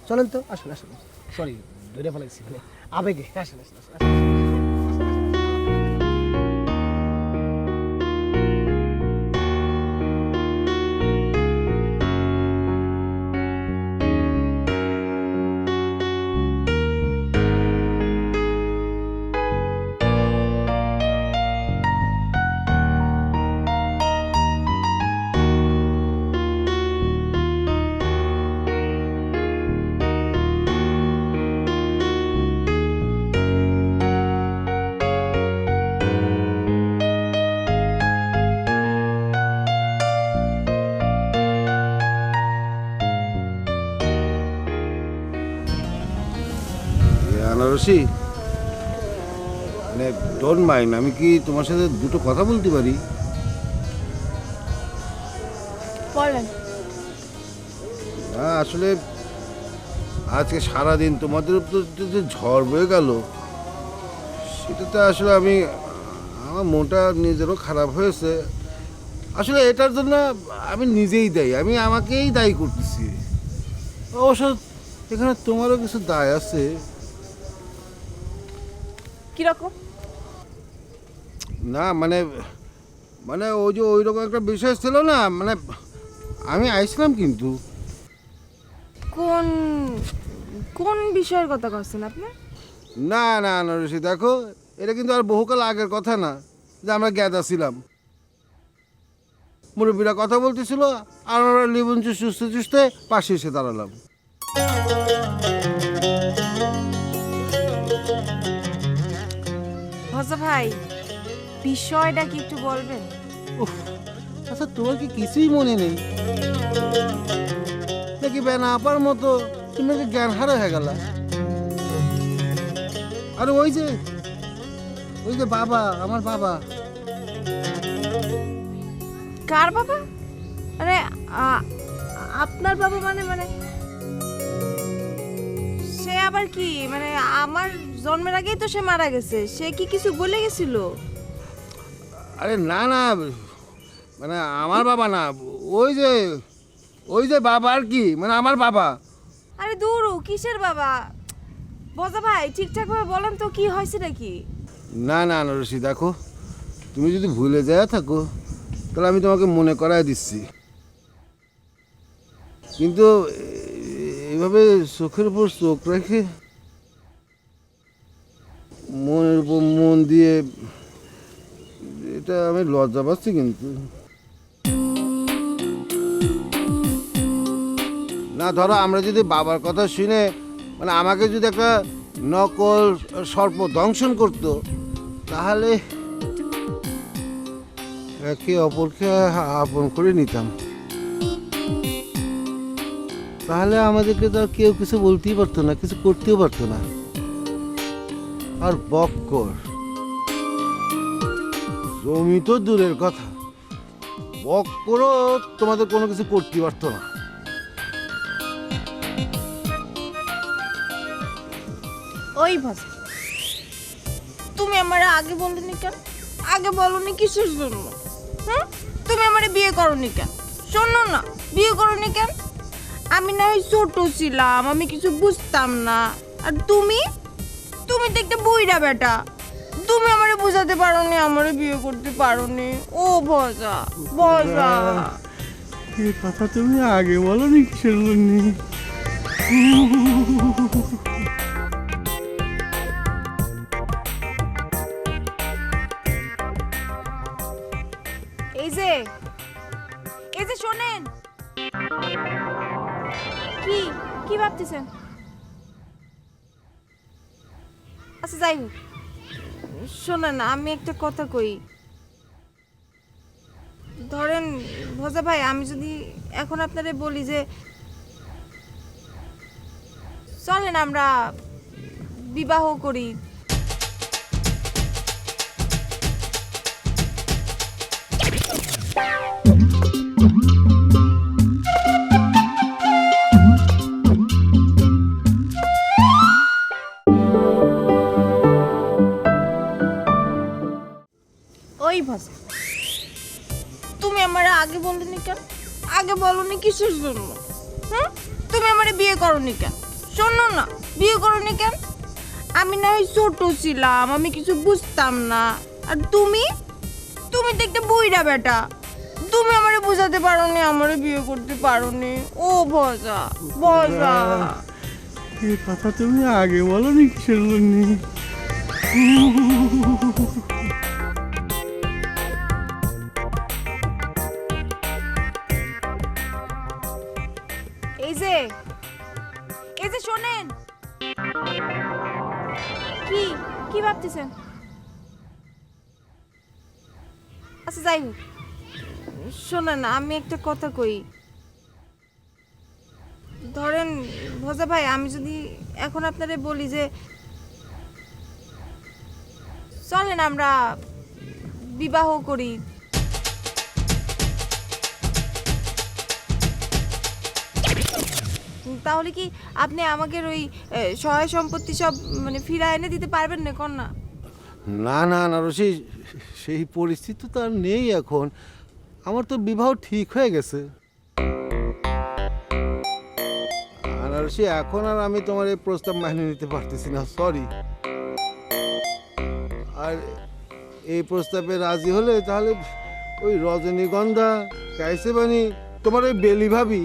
চলেন তো, আসুন আসুন, সরি ধরে ফেলাইছি মানে আবেগে। আসেন আসেন আসেন। আনারসি, মানে ডোন্ট মাইন্ড, আমি কি তোমার সাথে দুটো কথা বলতে পারি? বলেন। আসলে আজকে সারাদিন তোমাদের উপর যে ঝড় বয়ে গেল, সেটাতে আসলে আমার মনটা নিজেরও খারাপ হয়েছে। আসলে এটার জন্য আমি নিজেই দায়ী, আমি আমাকেই দায়ী করতেছি। অবশ্য এখানে তোমারও কিছু দায় আছে। কিরকম? না মানে মানে ওই যে ওই রকম একটা বিষয় ছিল না, মানে আমি আইছিলাম কিন্তু। কোন কোন বিষয়ের কথা বলছেন আপনি? না না নরসি, দেখো এটা কিন্তু আর বহুকাল আগের কথা না যে আমরা গ্যাদা ছিলাম, মুরব্বীরা কথা বলতেছিল আর আমরা লিবন চুষতে চুষতে পাশে এসে দাঁড়ালাম। ভজা ভাই, বিষয়টা কি একটু বলবেন? আচ্ছা তোমার কি কিছুই মনে নেই নাকি? বেনা আপার মতো তুমি নাকি জ্ঞান হারা হয়ে গেল? আরে ওই যে বাবা, আমার বাবা। কার বাবা? মানে আপনার বাবা? মানে সে আবার কি? মানে আমার জন্মের আগেই তো সে মারা গেছে, সে কি কিছু বলে গেছিল? আরে না না, মানে আমার বাবা না, ওই যে বাবা আর কি, মানে আমার বাবা। আরে দূরু, কিসের বাবা? ভজা ভাই ঠিকঠাক ভাবে বলেন তো, কি হয়েছে নাকি? না না নরসি, দেখো তুমি যদি ভুলে যায় থাকো তাহলে আমি তোমাকে মনে করায় দিচ্ছি, কিন্তু এইভাবে চোখের উপর চোখ রেখে মনের উপর মন দিয়ে এটা আমি লজ্জা পাচ্ছি। কিন্তু না, ধরো আমরা যদি বাবার কথা শুনে মানে আমাকে যদি একটা নকল সর্প দংশন করতো, তাহলে একে অপরকে আপন করে নিতাম, তাহলে আমাদেরকে তো আর কেউ কিছু বলতেই পারতো না, কিছু করতেও পারতো না। আর বক্কর জমি তো দূরের কথা, বক্করও তোমাদের কোনো কিছু করতে পারতো না। ওই ভজা, তুমি আমার আগে বলনি কেন? আগে বলনি কিসের জন্য? তুমি আমারে বিয়ে করনি কেন? শোনো না, বিয়ে করনি কেন? আমি না ওই ছোট ছিলাম, আমি কিছু বুঝতাম না। আর তুমি তো একটা বুইড়া বেটা, তুমি আমারে বুঝাতে পারোনি, আমারে বিয়ে করতে পারোনি। ও ভজা ভজা, এই কথা তুমি আগে বলো নি কিসের জন্য? এই যে শোনেন। কি কি ভাবতেছেন? আচ্ছা যাই হোক, শোনেন আমি একটা কথা কই। ধরেন ভজা ভাই, আমি যদি এখন আপনারে বলি যে চলেন আমরা বিবাহ করি, ওই ভজা তুমি আমারে আগে বলনি কেন? আগে বলনি কিসের জন্য? হুম, তুমি আমারে বিয়ে করনি কেন? শোনো না, বিয়ে করনি কেন? আমি না ওই ছোট ছিলাম, আমি কিছু বুঝতাম না। আর তুমি তো একটা বুইড়া বেটা, তুমি আমারে বুঝাতে পারোনি, আমারে বিয়ে করতে পারোনি। ও ভজা ভজা, এই কথা তুমি আগে বলো নি কিসের জন্য? এই যে শোনেন। কি কি ভাবতেছেন? আচ্ছা যাই হোক, শোনেন আমি একটা কথা কই। ধরেন ভজা ভাই, আমি যদি এখন আপনারে বলি যে চলেন আমরা বিবাহ করি, তাহলে কি আপনি আমাকে ওই সহায় সম্পত্তি সব মানে ফিরা এনে দিতে পারবেন না? কোন না? না না না রশি, সেই পরিস্থিতি তো আর নেই এখন। আমার তো বিবাহ ঠিক হয়ে গেছে। আর রশি, এখন আর আমি তোমার এই প্রস্তাব মেনে নিতে পারতেছি না, সরি। আর এই প্রস্তাবে রাজি হলে তাহলে ওই রজনীগন্ধা কাইসেবানি তোমার ওই বেলি ভাবি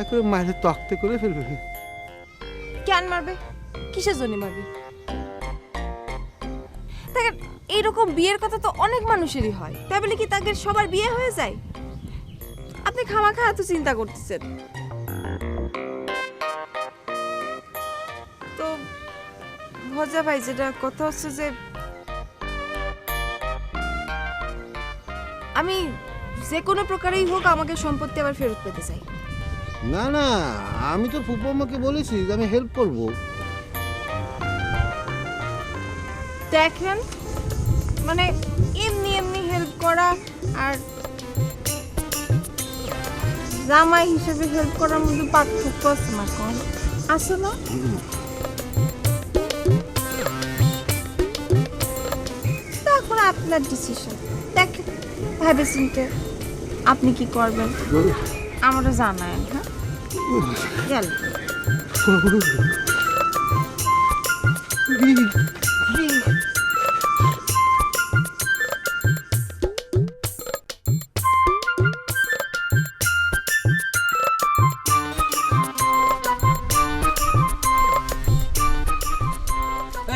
একবারে মায়ের তক্তে করে ফেলবে। কেন মারবে? কিসের জন্য মারবে? দেখেন, এইরকম বিয়ের কথা তো অনেক মানুষেরই হয়, তাই বলে কি তাদের সবার বিয়ে হয়ে যায়? আপনি খামাখা এত চিন্তা করতেছেন। তো ভজা ভাই, যেটা কথা হচ্ছে যে আমি যে কোনো প্রকারেই হোক আমাকে সম্পত্তি আবার ফেরত পেতে চাই। না না, আমি তো ফুপু আমাকে বলেছি যে আমি হেল্প করব। দেখেন, মানে এমনি এমনি হেল্প করা আর জামাই হিসেবে হেল্প করার মধ্যে পার্থক্য আছে না? কোন আছে না? তখন আপনার ডিসিশন, দেখেন ভাবে চিন্তে আপনি কি করবেন আমারও জানায়। হ্যাঁ গেল।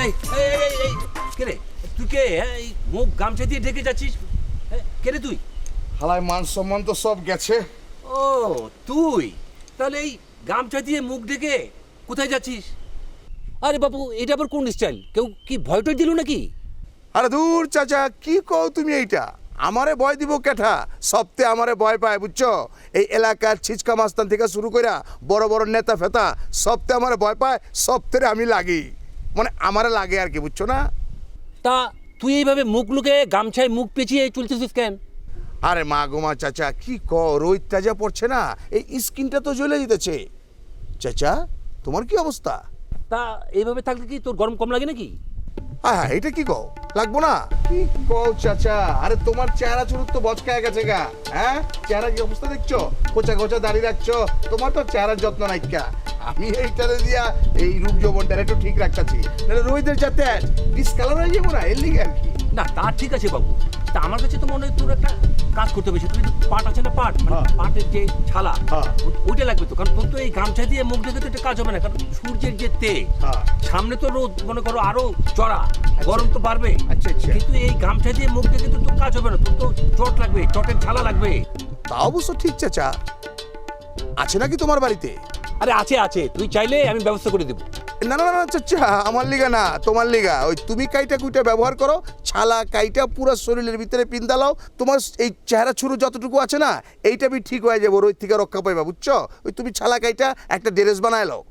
এই এই এই এই কে রে? তুই কে? এই মুখ গামছা দিয়ে ঢেকে যাচ্ছিস, কে রে তুই? হালায় মান সম্মান তো সব গেছে। ও তুই তাহলে এই গামছা দিয়ে মুখ ঢেকে কোথায় যাচ্ছিস? আরে বাবু, এটা আবার কোন স্টাইল? কেউ কি ভয় টয় দিল নাকি? আরে দূর চাচা, কি কও তুমি এইটা? আমারে ভয় দিব কেঠা? সবতে আমারে ভয় পায়, বুঝছো? এই এলাকার ছিচকা মাস্তান থেকে শুরু কইরা বড় বড় নেতা ফেতা সবতে আমারে ভয় পায়, সবতে আমি লাগি, মানে আমারে লাগে আর কি, বুঝছো না? তা তুই এইভাবে মুখ লুকে গামছায় মুখ পেঁচিয়ে চলতেছিস কেন? আরে মা গোমা চাচা, কি কও, রোদ তাজা পড়ছে না, এই স্কিনটা তো জ্বলে যেতেছে। চাচা তোমার কি অবস্থা? তা এইভাবে থাকলে কি তোর গরম কম লাগে নাকি? হ্যাঁ হ্যাঁ, এটা কি কও, লাগবো না? কি কও চাচা? আরে তোমার চেহারা চুরুত তো বচকায় গেছে গা। হ্যাঁ, চেহারা কি অবস্থা দেখছো? কোচা কোচা দাড়ি রাখছো, তোমার তো চেহারার যত্ন নাই কা। আমি এইটারে দিয়া এই রূপ যৌবনটারে একটু ঠিক রাখতেছি, নাহলে রোহিতের যাতে ডিসকালার হয়ে যাবো না, এর লিগে আর কি। না তা ঠিক আছে বাবু, তা আমার কাছে তো মনে হয় তোর একটা কাজ করতে হবে, সেটা পাট আছে না, পাট মানে পাটের যে ছালা ওইটা লাগবে তো, কারণ তোর তো এই গামছা দিয়ে মুখ ঢেকে তো একটা কাজ হবে না, কারণ সূর্যের যে তেজ সামনে তো রোদ মনে করো আরো চড়া, গরম তো বাড়বে। আচ্ছা আচ্ছা, কিন্তু এই গামছা দিয়ে মুখ ঢেকে তো তোর কাজ হবে না, তোর তো চট লাগবে, চটের ছালা লাগবে। তা অবশ্য ঠিক চাচা, আছে নাকি তোমার বাড়িতে? আরে আছে আছে, তুই চাইলে আমি ব্যবস্থা করে দেবো। না না না চাচা, আমার লিগা না, তোমার লিগা। ওই তুমি কাইটা কুইটা ব্যবহার করো, ছালা কাইটা পুরো শরীরের ভিতরে পিন্দালাও, তোমার এই চেহারা ছুরু যতটুকু আছে না, এইটা বি ঠিক হয়ে যাবো, রোদ থেকে রক্ষা পাইবা, বুঝছো? ওই তুমি ছালা কাইটা একটা ড্রেস বানায় লও।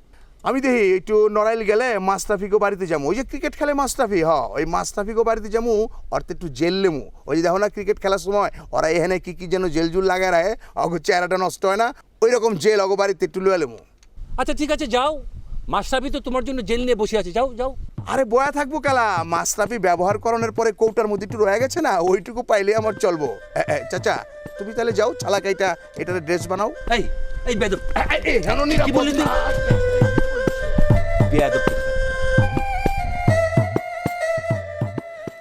আমি দেখি একটু নড়াইল গেলে মাস্টাফিকও বাড়িতে যাবো, ওই যে ক্রিকেট খেলে মাস্টাফি, ওই মাস্টাফিকও বাড়িতে যাবো, অর্থে একটু জেল লেমু। ওই যে দেখো না ক্রিকেট খেলার সময় ওরা এখানে কি কি যেন জেল জুল লাগায় রায়, অগ চেহারাটা নষ্ট হয় না, ওই রকম জেল অগ বাড়িতে একটু লুয়া লেমু। আচ্ছা ঠিক আছে, যাও, মাশরাফি তো তোমার জন্য জেল নিয়ে বসে আছে, যাও যাও। আরে বয়া থাকবো কালা, মাশরাফি ব্যবহার করানোর পরে কৌটার মধ্যে একটু রয়ে গেছে না, ওইটুকু পাইলে আমার চলবো। চাচা তুমি তাহলে যাও, ছালা কাইটা এটার ড্রেস বানাও। এই এই বেদব, কি বললি তুই? বেয়াদব।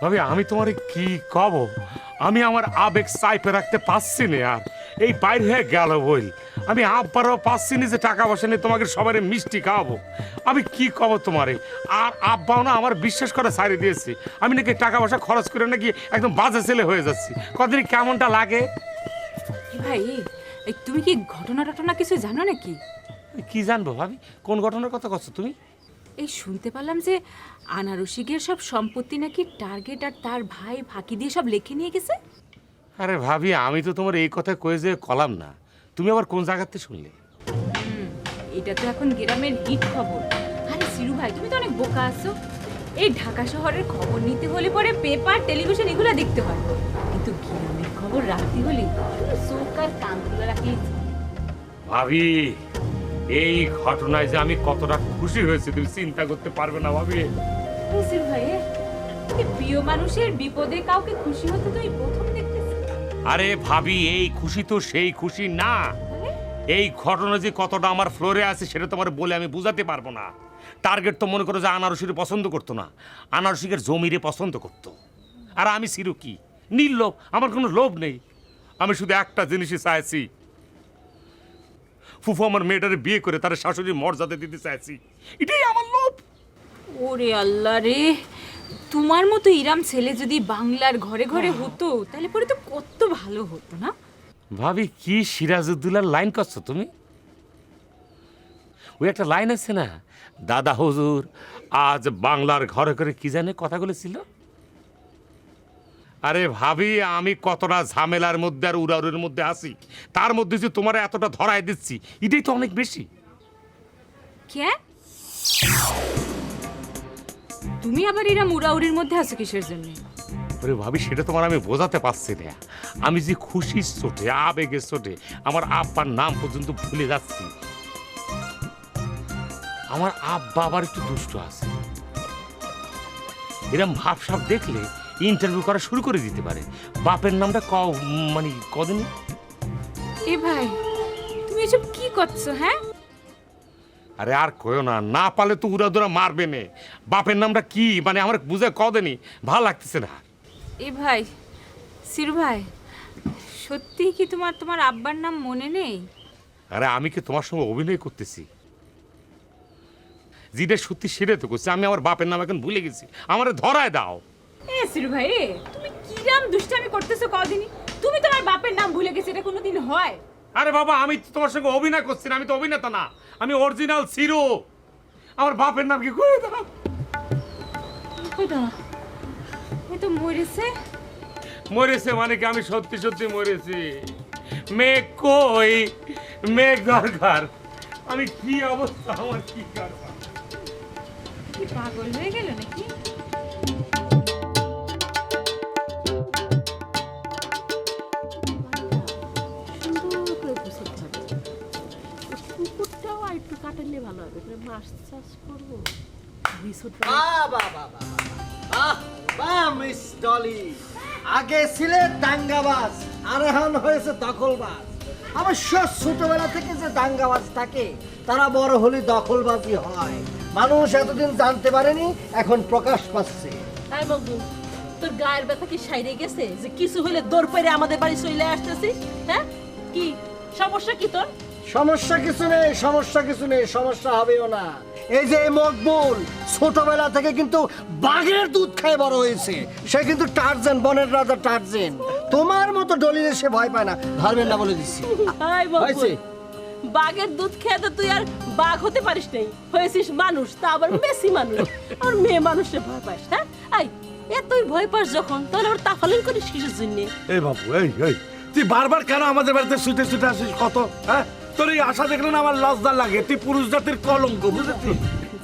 ভাবি আমি তোমারে কি কব, আমি আমার আবেগ সাইপে রাখতে পারছি না, আর এই বাইর হয়ে গেল বই আমি আব্বারও পাচ্ছি না যে টাকা পয়সা নিয়ে তোমাকে সবাই মিষ্টি খাওয়াবো। আমি কি কব তোমারে, আর আব্বাও না আমার বিশ্বাস করে ছাড়িয়ে দিয়েছি, আমি নাকি টাকা পয়সা খরচ করে নাকি একদম বাজে ছেলে হয়ে যাচ্ছি। কতদিন কেমনটা লাগে ভাই, তুমি কি ঘটনা টটনা কিছু জানো নাকি? কি জানবো ভাবি, কোন ঘটনার কথা করছো তুমি? এই শুনতে পারলাম যে আনারসিকের সব সম্পত্তি নাকি টার্গেট আর তার ভাই ফাঁকি দিয়ে সব লিখে নিয়ে গেছে। আরে ভাবি আমি তো তোমার এই কথা কয়ে যে কলাম না, তুমি আবার কোন জায়গাতে শুনলে? এটা তো এখন গ্রামের হিট খবর। আরে সিরু ভাই, তুমি তো অনেক বোকা আছো। এই ঢাকা শহরের খবর নিতে হলে পরে পেপার টেলিভিশন এগুলো দেখতে হয়, কিন্তু গ্রামের খবর রাখতে হলে চোখ আর কান খুলে রাখলেই। ভাবি এই ঘটনায় যে আমি কতটা খুশি হয়েছি তুমি চিন্তা করতে পারবে না ভাবি। সিরু ভাই, এই প্রিয় মানুষের বিপদে কাউকে খুশি হতে তো এই প্রথম দেখতেছি। আরে ভাবি এই খুশি তো সেই খুশি না, এই ঘটনা যে কতটা আমার ফ্লোরে আছে সেটা তোমার বলে আমি বুঝাতে পারবো না। টার্গেট তো মনে করো যে আনারসিরে পছন্দ করতো না, আনারসিকের জমিরে পছন্দ করতো। আর আমি সিরু কি নির্লোভ, আমার কোনো লোভ নেই, আমি শুধু একটা জিনিসই চাইছি, ফুফু আমার মেয়েটারে বিয়ে করে তার শাশুড়ির মর্যাদা দিতে চাইছি, এটাই আমার লোভ। ওরে আল্লাহ রে, তোমার মতো ইরাম ছেলে যদি বাংলার ঘরে ঘরে হতো তাহলে পরে তো কত ভালো হতো না? ভাবি কি সিরাজউদ্দৌলার লাইন করছো তুমি? ওই একটা লাইন আছে না, দাদা হুজুর আজ বাংলার ঘরে ঘরে কি জানে কথাগুলো ছিল। আরে ভাবি আমি কতটা ঝামেলার মধ্যে আর উড়াউড়ির মধ্যে আছি, তার মধ্যে যে তোমার এতটা ধরাই দিচ্ছি এটাই তো অনেক বেশি। কে তুমি আবার এরা মুড়াউড়ির মধ্যে আছো কিসের জন্য? আরে ভাবি সেটা তোমার আমি বোঝাতে পারছি না, আমি যে খুশির চোটে আবেগের চোটে আমার আব্বার নাম পর্যন্ত ভুলে যাচ্ছি। আমার আব্বা আবার একটু দুষ্ট আছে, এরকম ভাবসাব দেখলে ইন্টারভিউ করা শুরু করে দিতে পারে। বাপের নামটা মানে কদিন। এ ভাই তুমি এসব কি করছো? হ্যাঁ আরে আর কয়ো না, না পালে তো উড়া দুরা মারবে নে। বাপের নামটা কি মানে আমার বুঝে কদিনই ভালো লাগতেছে না। এ ভাই সিরু ভাই, সত্যি কি তোমার আব্বার নাম মনে নেই? আরে আমি কি তোমার সঙ্গে অভিনয় করতেছি? যেটা সত্যি সেটা তো করছি, আমি আমার বাপের নাম এখন ভুলে গেছি, আমারে ধরায় দাও। এ সিরু ভাই রে, তুমি কিরাম দুষ্টামি করতেছো কদিনই? তুমি তোমার বাপের নাম ভুলে গেছো, এটা কোনোদিন হয়? আরে বাবা আমি তো তোমার সঙ্গে অভিনয় করছি না, আমি তো অভিনেতা না, আমি অরিজিনাল সিরু। আমার বাপের নাম কি করে দাও। এ তো মরেছে। মরেছে মানে কি? আমি সত্যি সত্যি মরেছি। মেঘ কই, মেঘ দরকার। আমি কি অবস্থা, আমার কি করব? কি পাগল হয়ে গেল নাকি? কুকুরটাও আর একটু কাটালে ভালো হবে, মাছ চাষ করবো। মিস ডলি, আগে ছিলে দাঙ্গাবাজ আর এখন হয়েছে দখলবাজ। অবশ্য ছোটবেলা থেকে যে দাঙ্গাবাজ থাকে তারা বড় হলে দখলবাজি হয়। মানুষ এতদিন জানতে পারেনি, এখন প্রকাশ পাচ্ছে। তাই বাবু, তোর গায়ের ব্যথা কি সাইরে গেছে যে কিছু হলে দৌড় পেরে আমাদের বাড়ি চলে আসতেছিস? হ্যাঁ, কি সমস্যা কি তোর? সমস্যা কিছু নেই, সমস্যা কিছু নেই, সমস্যা হবেও না। এই যে মকবুল ছোটবেলা থেকে কিন্তু বাঘের দুধ খেয়ে বড় হয়েছে, সে কিন্তু টার্জেন, বনের রাজা টার্জেন। তোমার মতো ডলিরে সে ভয় পায় না, ধরবেন না বলে দিচ্ছি। হাই বাবু, হয়েছে? বাঘের দুধ খেয়ে তো তুই আর বাঘ হতে পারিস নাই, হয়েছিস মানুষ, তা আবার বেশি মানুষ। আর মেয়ে মানুষের ভয় পাস? হ্যাঁ, আই এতই ভয় পাস যখন, তাহলে ওর তাফালিং করিস কিসের জন্য? এই বাবু, এই তুই বারবার কেন আমাদের বাড়িতে শুতে শুতে আসিস? কত হ্যাঁ, তোর এই আশা দেখলে না আমার লজ্জা লাগে। তুই পুরুষ জাতির কলঙ্ক, বুঝেছিস?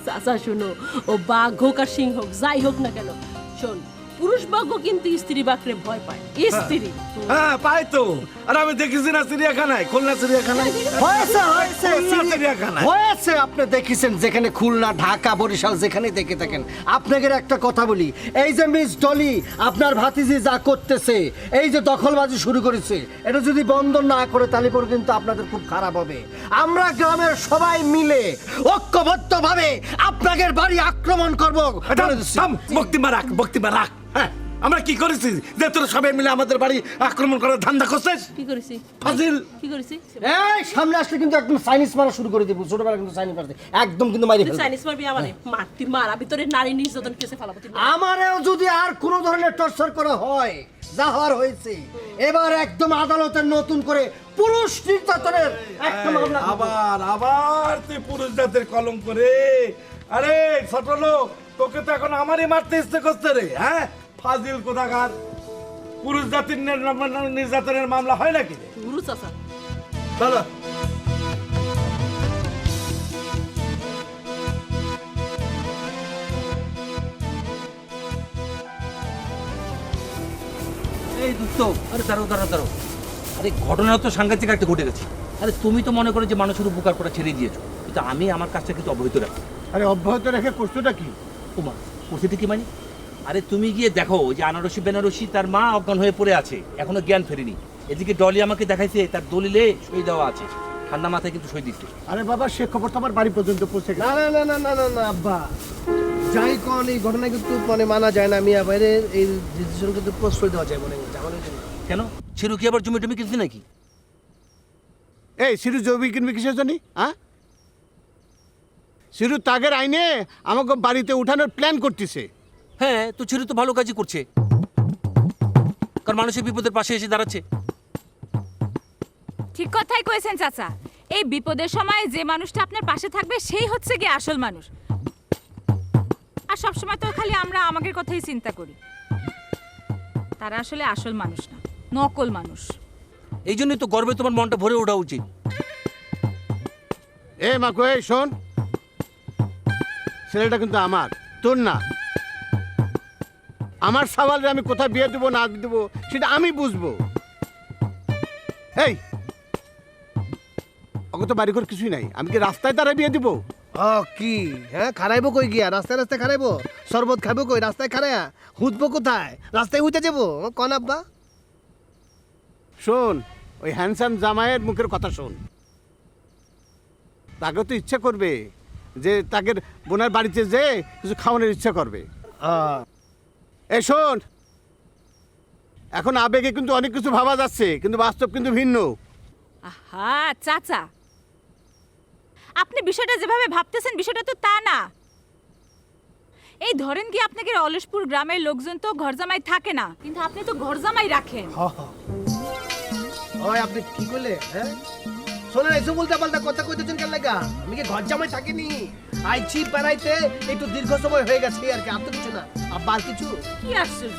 চাচা শোনো, ও বাঘ হোক আর সিংহ হোক, যাই হোক না কেন, শোন, পুরুষ বাঘও কিন্তু স্ত্রী বাঘরে ভয় পায়। স্ত্রী হ্যাঁ পাই তো। আর আমি দেখেছি না চিড়িয়াখানায়, খুলনা চিড়িয়াখানায়। হয়েছে, হয়েছে, খুলনা চিড়িয়াখানায় হয়েছে। আপনি দেখেছেন যেখানে খুলনা, ঢাকা, বরিশাল যেখানে দেখে থাকেন। আপনাকে একটা কথা বলি, এই যে মিস ডলি আপনার ভাতিজি যা করতেছে, এই যে দখলবাজি শুরু করেছে, এটা যদি বন্ধ না করে তাহলে পরে কিন্তু আপনাদের খুব খারাপ হবে। আমরা গ্রামের সবাই মিলে ঐক্যবদ্ধভাবে আপনাদের বাড়ি আক্রমণ করবো। বক্তিমা রাখ, বক্তিমা রাখ। হ্যাঁ, আমরা কি করেছি যে তোরা সবাই মিলে আমাদের বাড়ি আক্রমণ করার ধান্দা করছিস? কি করেছি? ফাজিল। কি করেছি? এই সামনে আসলে কিন্তু একদম চাইনিজ মারা শুরু করে দিব। ছোটবেলা কিন্তু চাইনিজ মারতে একদম কিন্তু মারি তুই ফেলবো। চাইনিজ মারবি আমারে? মার, তুই মার, আমি তোরে নারী নির্যাতন কেসে ফেলাবো। তুই মার। আমারেও যদি আর কোনো ধরনের টর্চার করা হয়, যা হওয়ার হয়েছে, এবার একদম আদালতের নতুন করে পুরুষ নির্যাতনের একটা মামলা করব। আবার তুই পুরুষ জাতের কলঙ্ক রে। আরে ছোট লোক, তোকে তো এখন আমারই মারতে ইচ্ছে করছে রে। হ্যাঁ, ফাজিল কোথাকার। পুরুষ জাতির নির্যাতনের মামলা হয় নাকি? গুরু চাচা, চলো। এই দোস্ত, আরে দাঁড়াও দাঁড়াও দাঁড়াও। আরে ঘটনা তো সাংঘাতিক একটা ঘটে গেছে। আরে তুমি তো মনে করো যে মানুষের উপকার করা ছেড়ে দিয়েছো, কিন্তু আমি আমার কাজটা কিন্তু অব্যাহত রাখি। আরে অব্যাহত রেখে কষ্টটা কি? ওমা, পরিস্থিতি কি মানে? আরে তুমি গিয়ে দেখো যে আনারসি বেনারসি তার মা অজ্ঞান হয়ে পড়ে আছে, এখনো জ্ঞান ফেরেনি। এদিকে ডলি আমাকে দেখাইছে তার দলিলে সই দেওয়া আছে, ঠান্ডা মাথায় কিন্তু সই দিচ্ছে। আরে বাবা, সে খবর তো আমার বাড়ি পর্যন্ত পৌঁছে গেছে। না না না না না না না আব্বা, যাই কোন এই ঘটনা কিন্তু মানে মানা যায় না। মিয়া বাইরে এই ডিসিশন কিন্তু প্রশ্রয় দেওয়া যায় মনে হচ্ছে আমার। কেন, ছিরু কি আবার জমি টমি কিনছে নাকি? এই সিরু জমি কিনবি কিসের জন্য? হ্যাঁ, সিরু তাগের আইনে আমাকে বাড়িতে উঠানোর প্ল্যান করতেছে। হ্যাঁ, তো ছিরু তো ভালো কাজই করছে, কারণ মানুষের বিপদের পাশে এসে দাঁড়াচ্ছে। ঠিক কথাই কয়েছেন চাচা। এই বিপদের সময় যে মানুষটা আপনার পাশে থাকবে সেই হচ্ছে কি আসল মানুষ। আর সব সময় তো খালি আমরা আমাদের কথাই চিন্তা করি, তারা আসলে আসল মানুষ না, নকল মানুষ। এই জন্যই তো গর্বে তোমার মনটা ভরে ওঠা উচিত। এ মাকো, এই শোন, ছেলেটা কিন্তু আমার, তোর না। আমার সওয়ালে আমি কোথায় বিয়ে দেবো না দেবো সেটা আমি বুঝবো। এই ওকে তো বাড়ি ঘর কিছুই নাই, আমি কি রাস্তায় তারা বিয়ে দিব? ও কি, হ্যাঁ খারাইবো কই গিয়া? রাস্তায় রাস্তায় খারাইবো? শরবত খাবো কই রাস্তায় খারায়া? হুদবো কোথায়? রাস্তায় উঠে যাবো কোন আব্বা? শোন, ওই হ্যান্ডসাম জামাইয়ের মুখের কথা শোন। তাকে তো ইচ্ছা করবে যে তাকে বোনের বাড়িতে যে কিছু খাওয়ানোর ইচ্ছা করবে। এই শোন, এখন আবেগে কিন্তু অনেক কিছু ভাবা যাচ্ছে, কিন্তু বাস্তব কিন্তু ভিন্ন। আহা চাচা, আপনি বিষয়টা যেভাবে ভাবতেছেন বিষয়টা তো তা না। এই ধরেন কি আপনাকে অলসপুর গ্রামের লোকজন তো ঘর জামাই থাকে না, কিন্তু আপনি তো ঘর জামাই রাখেন। ওই আপনি কি করলে? হ্যাঁ শোনেন, এসব উল্টা পাল্টা কথা কইতেছেন কেন লাগা? আমি কি ঘর জামাই থাকিনি? আইছি বেড়াইতে, একটু দীর্ঘ সময় হয়ে গেছে আর কি, আর তো কিছু না। আব্বা আর কিছু? কি আশ্চর্য,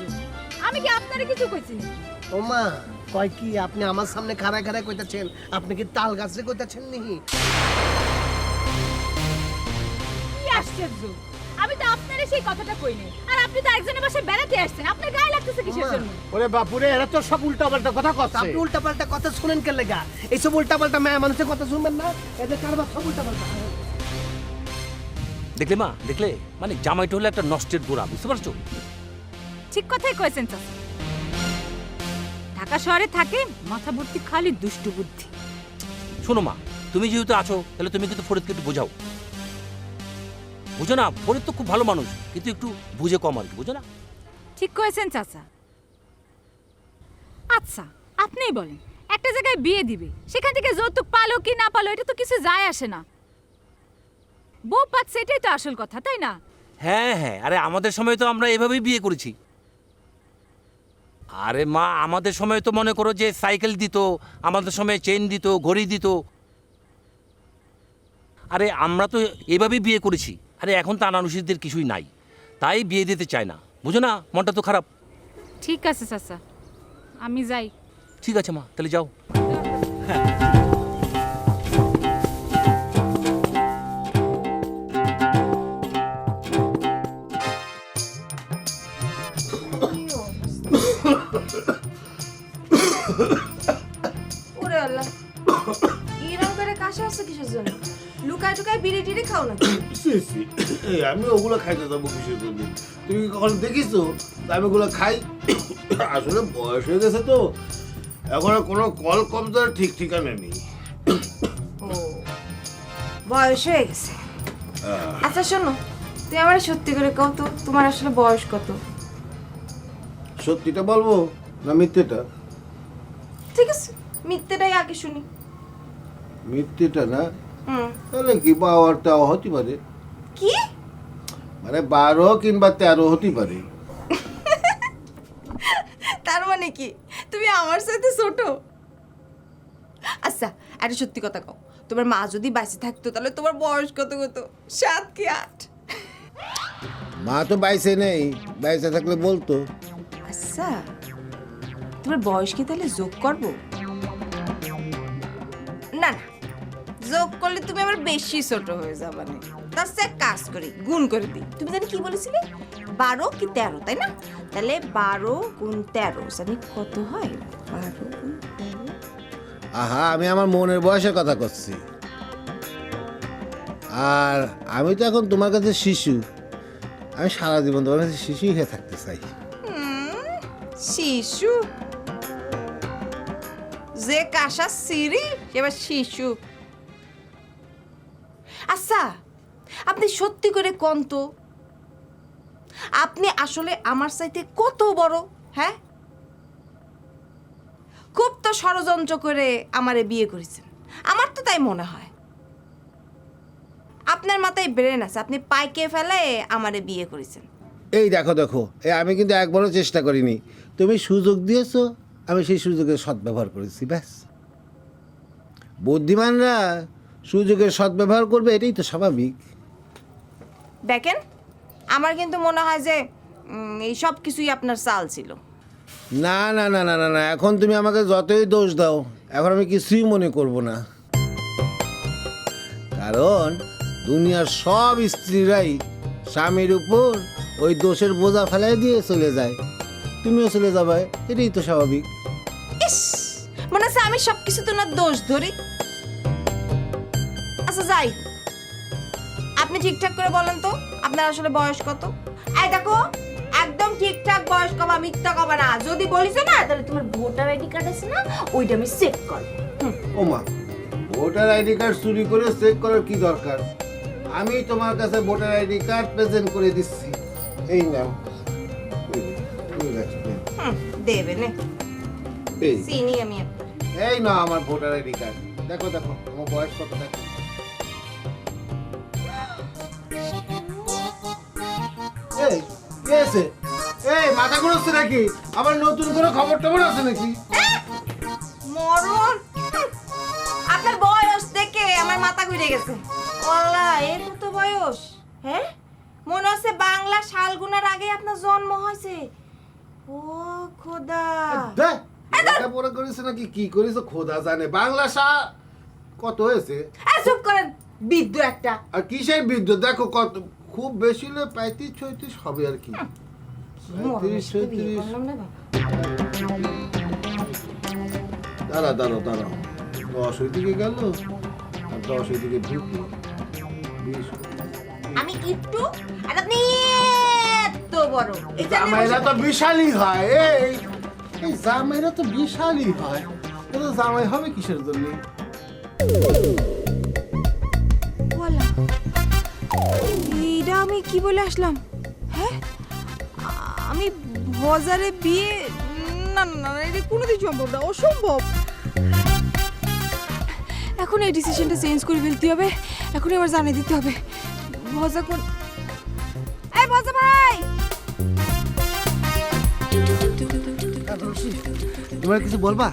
আমি কি আপনারে কিছু কইছি নাকি? ও মা কয় কি, আপনি আমার সামনে খাড়ায় খাড়ায় কইতাছেন? আপনি কি তাল গাছে কইতাছেন নি? কি আশ্চর্য, আমি তো আপনারে সেই কথাটা কই নাই। আর আপনি তো একজনের বাসায় বেড়াতে আসছেন, আপনার গায়ে লাগতেছে কিসের জন্য? ওরে বাপুরে, এরা তো সব উল্টা পাল্টা কথা কথা। আপনি উল্টা পাল্টা কথা শুনেন কেন লাগা? এইসব উল্টা পাল্টা মেয়ে মানুষের কথা শুনবেন না? এদের কারবার সব উল্টা পাল্টা। দেখলে মা, দেখলে, মানে জামাইটা হলো একটা নষ্টের গোড়া, বুঝতে পারছো? ঠিক কথাই কয়েছেন চাচা। ঢাকা শহরে থাকে, মাথা ভর্তি খালি দুষ্টু বুদ্ধি। শোনো মা, তুমি যেহেতু আছো তাহলে তুমি কিন্তু ফরিদকে একটু বোঝাও। বুঝো না, ফরিদ তো খুব ভালো মানুষ, কিন্তু একটু বুঝে কম আর কি, বুঝো না? ঠিক করেছেন চাচা। আচ্ছা আপনিই বলেন, একটা জায়গায় বিয়ে দিবে, সেখান থেকে যৌতুক পালো কি না পালো এটা তো কিছু যায় আসে না। বউ পাচ্ছে এটাই তো আসল কথা, তাই না? হ্যাঁ হ্যাঁ, আরে আমাদের সময় তো আমরা এভাবেই বিয়ে করেছি। আরে মা, আমাদের সময় তো মনে করো যে সাইকেল দিত, আমাদের সময় চেন দিত, ঘড়ি দিত। আরে আমরা তো এভাবেই বিয়ে করেছি। আরে এখন তো আনারসিদের কিছুই নাই, তাই বিয়ে দিতে চায় না, বুঝো না? মনটা তো খারাপ। ঠিক আছে চাচা, আমি যাই। ঠিক আছে মা, তাহলে যাও। ওরে আল্লাহ, এরকম করে কাশা হচ্ছে কিসের জন্য? লুকায় টুকায় বিড়ি টিড়ি খাও না? আমি ওগুলো খাইতে যাবো কিসের জন্য? তুমি কি কখনো দেখিছো আমি ওগুলো খাই? আসলে বয়স হয়ে গেছে তো, এখন আর কোনো কল কবজার ঠিক ঠিকানা নেই। ও, বয়স হয়ে গেছে। আচ্ছা শোনো, তুই আমার সত্যি করে কও তো, তোমার আসলে বয়স কত? সত্যিটা বলবো না মিথ্যেটা? ঠিক আছে, মিথ্যেটাই আগে শুনি। মিথ্যেটা না? হুম। তাহলে কি বাবার তাও হতে পারে, কি মানে 12 কিংবা 13 হতে পারে। তার মানে কি তুমি আমার সাথে ছোট? আচ্ছা একটা সত্যি কথা কও, তোমার মা যদি বাইসে থাকতো তাহলে তোমার বয়স কত কত? 7 কি 8? মা তো বাইসে নেই, বাইসে থাকলে বলতো। আচ্ছা তোমার বয়স কি তাহলে যোগ করব? না না, যোগ করলে তুমি আবার বেশি ছোট হয়ে যাবে না। তার চেয়ে এক কাজ করি, গুণ করে দিই। তুমি জানি কি বলেছিলে, 12 কি 13, তাই না? তাহলে 12 গুণ 13 জানি কত হয়? 12 গুণ 13। আহা, আমি আমার মনের বয়সের কথা করছি। আর আমি তো এখন তোমার কাছে শিশু, আমি সারা জীবন তোমার কাছে শিশুই হয়ে থাকতে চাই। শিশু? যে কাশা সিঁড়ি এবার শিশু? আচ্ছা আপনি সত্যি করে কোন তো, আপনি আসলে আমার চাইতে কত বড়? হ্যাঁ, খুব তো ষড়যন্ত্র করে আমারে বিয়ে করেছেন, আমার তো তাই মনে হয়। আপনার মাথায় ব্রেন আছে, আপনি পাইকে ফেলে আমারে বিয়ে করেছেন। এই দেখো দেখো, আমি কিন্তু একবারও চেষ্টা করিনি। তুমি সুযোগ দিয়েছো, আমি সেই সুযোগের সদ্ব্যবহার করেছি, ব্যাস। বুদ্ধিমানরা সুযোগের সদ্ব্যবহার করবে, এটাই তো স্বাভাবিক। দেখেন, আমার কিন্তু মনে হয় যে এই সব কিছুই আপনার চাল ছিল। না না না না না না, এখন তুমি আমাকে যতই দোষ দাও, এখন আমি কিছুই মনে করব না। কারণ দুনিয়ার সব স্ত্রীরাই স্বামীর উপর ওই দোষের বোঝা ফেলাই দিয়ে চলে যায়, তুমিও চলে যাবে, এটাই তো স্বাভাবিক। ইস, মনে হচ্ছে আমি সব কিছু তো না দোষ ধরি। আচ্ছা যাই, আপনি ঠিকঠাক করে বলেন তো আপনার আসলে বয়স কত? এই দেখো, একদম ঠিকঠাক বয়স কবা, মিথ্যা কবা না। যদি বলিস না তাহলে তোমার ভোটার আইডি কার্ড আছে না, ওইটা আমি চেক করব। ওমা, ভোটার আইডি কার্ড চুরি করে চেক করার কি দরকার? আমি তোমার কাছে ভোটার আইডি কার্ড প্রেজেন্ট করে দিচ্ছি, এই নাও। দেবে নে, এই চিনি আমি আপনার। এই না আমার ভোটার আইডি কার্ড, দেখো দেখো আমার বয়স কত দেখো। এই কে আছে? এই মাথা ঘুরছে নাকি? আবার নতুন করে খবর টবর আছে নাকি? মরণ, আপনার বয়স দেখে আমার মাথা ঘুরে গেছে। আল্লাহ, এ কত বয়স? হ্যাঁ, মনে হচ্ছে বাংলা সাল গুনার আগে আপনার জন্ম হয়েছে। ও খোদা, দেখ লেখাপড়া করেছে নাকি কি করেছে খোদা জানে। বাংলা কত হয়েছে? চুপ করেন, বিদ্যু একটা। আর কিসের বিদ্যুৎ? দেখো কত, খুব বেশি হলে 35-36 হবে আর কি। 35-36। দাঁড়া দাঁড়াও দাঁড়াও, 10 ওই দিকে গেল আর 10 ওই দিকে ঢুকলো, 20। আমি একটু আর আপনি এত বড়। জামাইরা তো বিশালই হয়, এই জামাইরা তো বিশালই হয়। জামাই হবে কিসের জন্য? বলা এইটা আমি কি বলে আসলাম? হ্যাঁ, আমি ভজারে বিয়ে, না না না, এটা কোনোদিন সম্ভব না, অসম্ভব। এখন এই ডিসিশনটা চেঞ্জ করে ফেলতে হবে, এখনই আবার জানিয়ে দিতে হবে। ভজা কোন, এই ভজা ভাই, তোমার কিছু বলবা?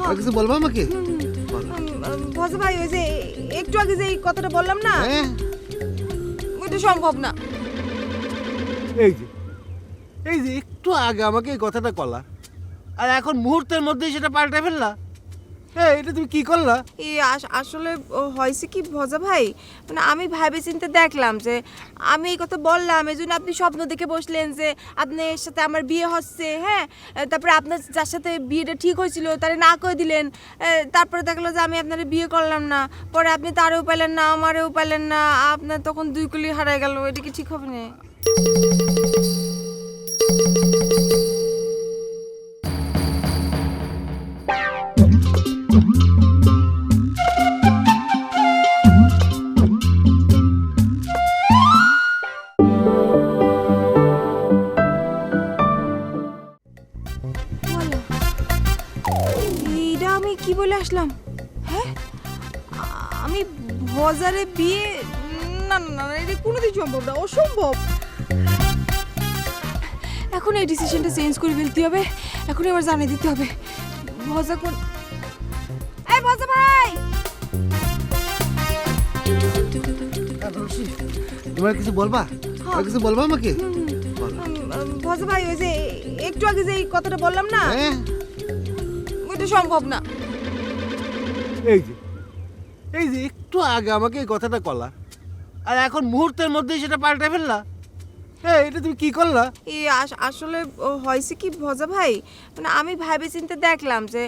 আর কিছু বলবা আমাকে? ভজা ভাই, ওই যে একটু আগে যে এই কথাটা বললাম না, হ্যাঁ, ওইটা সম্ভব না। এই যে একটু আগে আমাকে এই কথাটা কলা, আর এখন মুহূর্তের মধ্যেই সেটা পাল্টে ফেললা। হ্যাঁ, এটা তুমি কি করলা? এই আসলে হয়েছে কি ভজা ভাই, মানে আমি ভাবে চিন্তে দেখলাম যে আমি এই কথা বললাম, এই জন্য আপনি স্বপ্ন দেখে বসলেন যে আপনার সাথে আমার বিয়ে হচ্ছে। হ্যাঁ, তারপরে আপনার যার সাথে বিয়েটা ঠিক হয়েছিল তারে না করে দিলেন, তারপরে দেখলো যে আমি আপনার বিয়ে করলাম না, পরে আপনি তারেও পেলেন না আমারেও পেলেন না, আপনার তখন দুই কুলি হারাই গেল। এটা কি ঠিক হবে না? এইটা আমি কি বলে আসলাম? হ্যাঁ, আমি ভজারে বিয়ে, না না না, এটা কোনোদিন সম্ভব না, অসম্ভব। এখন এই ডিসিশনটা চেঞ্জ করে ফেলতে হবে, এখনই আবার জানিয়ে দিতে হবে। ভজা কোন, এই ভজা ভাই, তোমার কিছু বলবা? আর কিছু বলবা আমাকে? ভজা ভাই, ওই যে একটু আগে যে এই কথাটা বললাম না, হ্যাঁ, ওইটা সম্ভব না। এই যে একটু আগে আমাকে এই কথাটা কলা, আর এখন মুহূর্তের মধ্যেই সেটা পাল্টে ফেললা। হ্যাঁ, এটা তুমি কি করলা? এই আসলে হয়েছে কি ভজা ভাই, মানে আমি ভাবে চিন্তে দেখলাম যে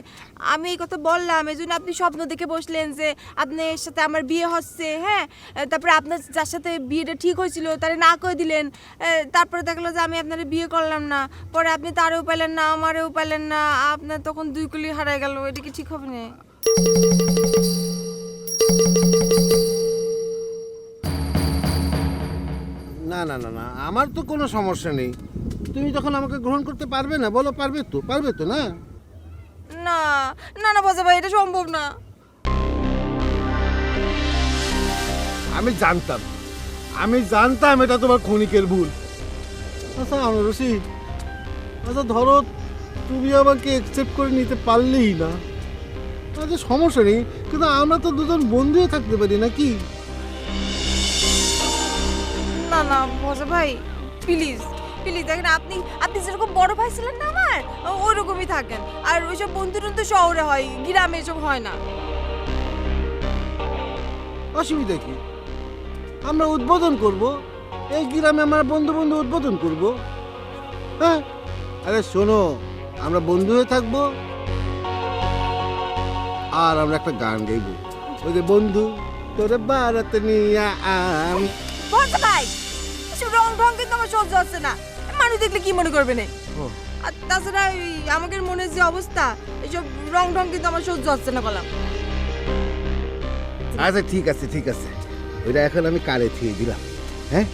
আমি এই কথা বললাম, এই জন্য আপনি স্বপ্ন দেখে বসলেন যে আপনার সাথে আমার বিয়ে হচ্ছে। হ্যাঁ, তারপরে আপনার যার সাথে বিয়েটা ঠিক হয়েছিল তারে না করে দিলেন, তারপরে দেখলো যে আমি আপনার বিয়ে করলাম না, পরে আপনি তারেও পেলেন না আমারেও পেলেন না, আপনার তখন দুই কুলি হারাই গেল। এটা কি ঠিক হবে না? না না না না, আমার তো কোনো সমস্যা নেই। তুমি তখন আমাকে গ্রহণ করতে পারবে না? বলো, পারবে তো? পারবে তো না? না না না ভজা ভাই, এটা সম্ভব না। আমি জানতাম এটা তোমার ক্ষণিকের ভুল। আচ্ছা আনারসি, আচ্ছা ধরো তুমি আমাকে অ্যাকসেপ্ট করে নিতে পারলেই না, আচ্ছা সমস্যা নেই, কিন্তু আমরা তো দুজন বন্ধু হয়ে থাকতে পারি নাকি? না না ভজা ভাই, প্লিজ প্লিজ, দেখেন আপনি যেরকম বড় ভাই ছিলেন না আমার, ওই রকমই থাকেন। আর ওইসব বন্ধু টন্ধু শহরে হয়, গ্রামে এসব হয় না। অসুবিধা কি? আমরা উদ্বোধন করব, এই গ্রামে আমরা বন্ধু বন্ধু উদ্বোধন করব। হ্যাঁ, আরে শোনো, আমরা বন্ধু হয়ে থাকবো, আর আমরা একটা গান গাইবো, ওই যে বন্ধু তোরে বারাতে নিয়ে আমি। ভজা ভাই, এসব রং ঢং কিন্তু আমার সহ্য হচ্ছে না, মানুষ দেখলে কি মনে করবে না? আর তাছাড়া আমাদের মনের যে অবস্থা, এইসব রং ঢং কিন্তু আমার সহ্য হচ্ছে না বললাম। আচ্ছা ঠিক আছে ঠিক আছে, ওইটা এখন আমি কারে থিয়ে দিলাম। হ্যাঁ,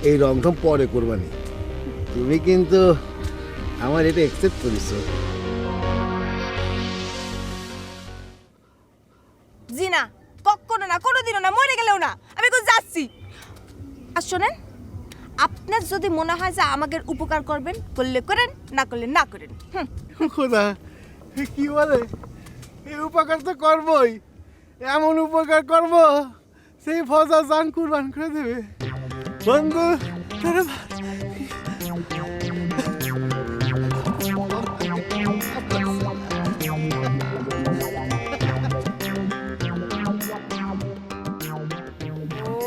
এই রংটা পরে করবানি। তুমি কিন্তু আমার এটা অ্যাকসেপ্ট করেছো। জি না, কখনো না, কোনোদিনও না, মরে গেলেও না, আমি এখন যাচ্ছি। আর শোনেন, আপনার যদি মনে হয় যে আমাকে উপকার করবেন, করলে করেন, না করলে না করেন। খোদা, কি বলে, এই উপকার তো করবই, এমন উপকার করব সেই ফজা জান কুরবান করে দেবে। বন্ধু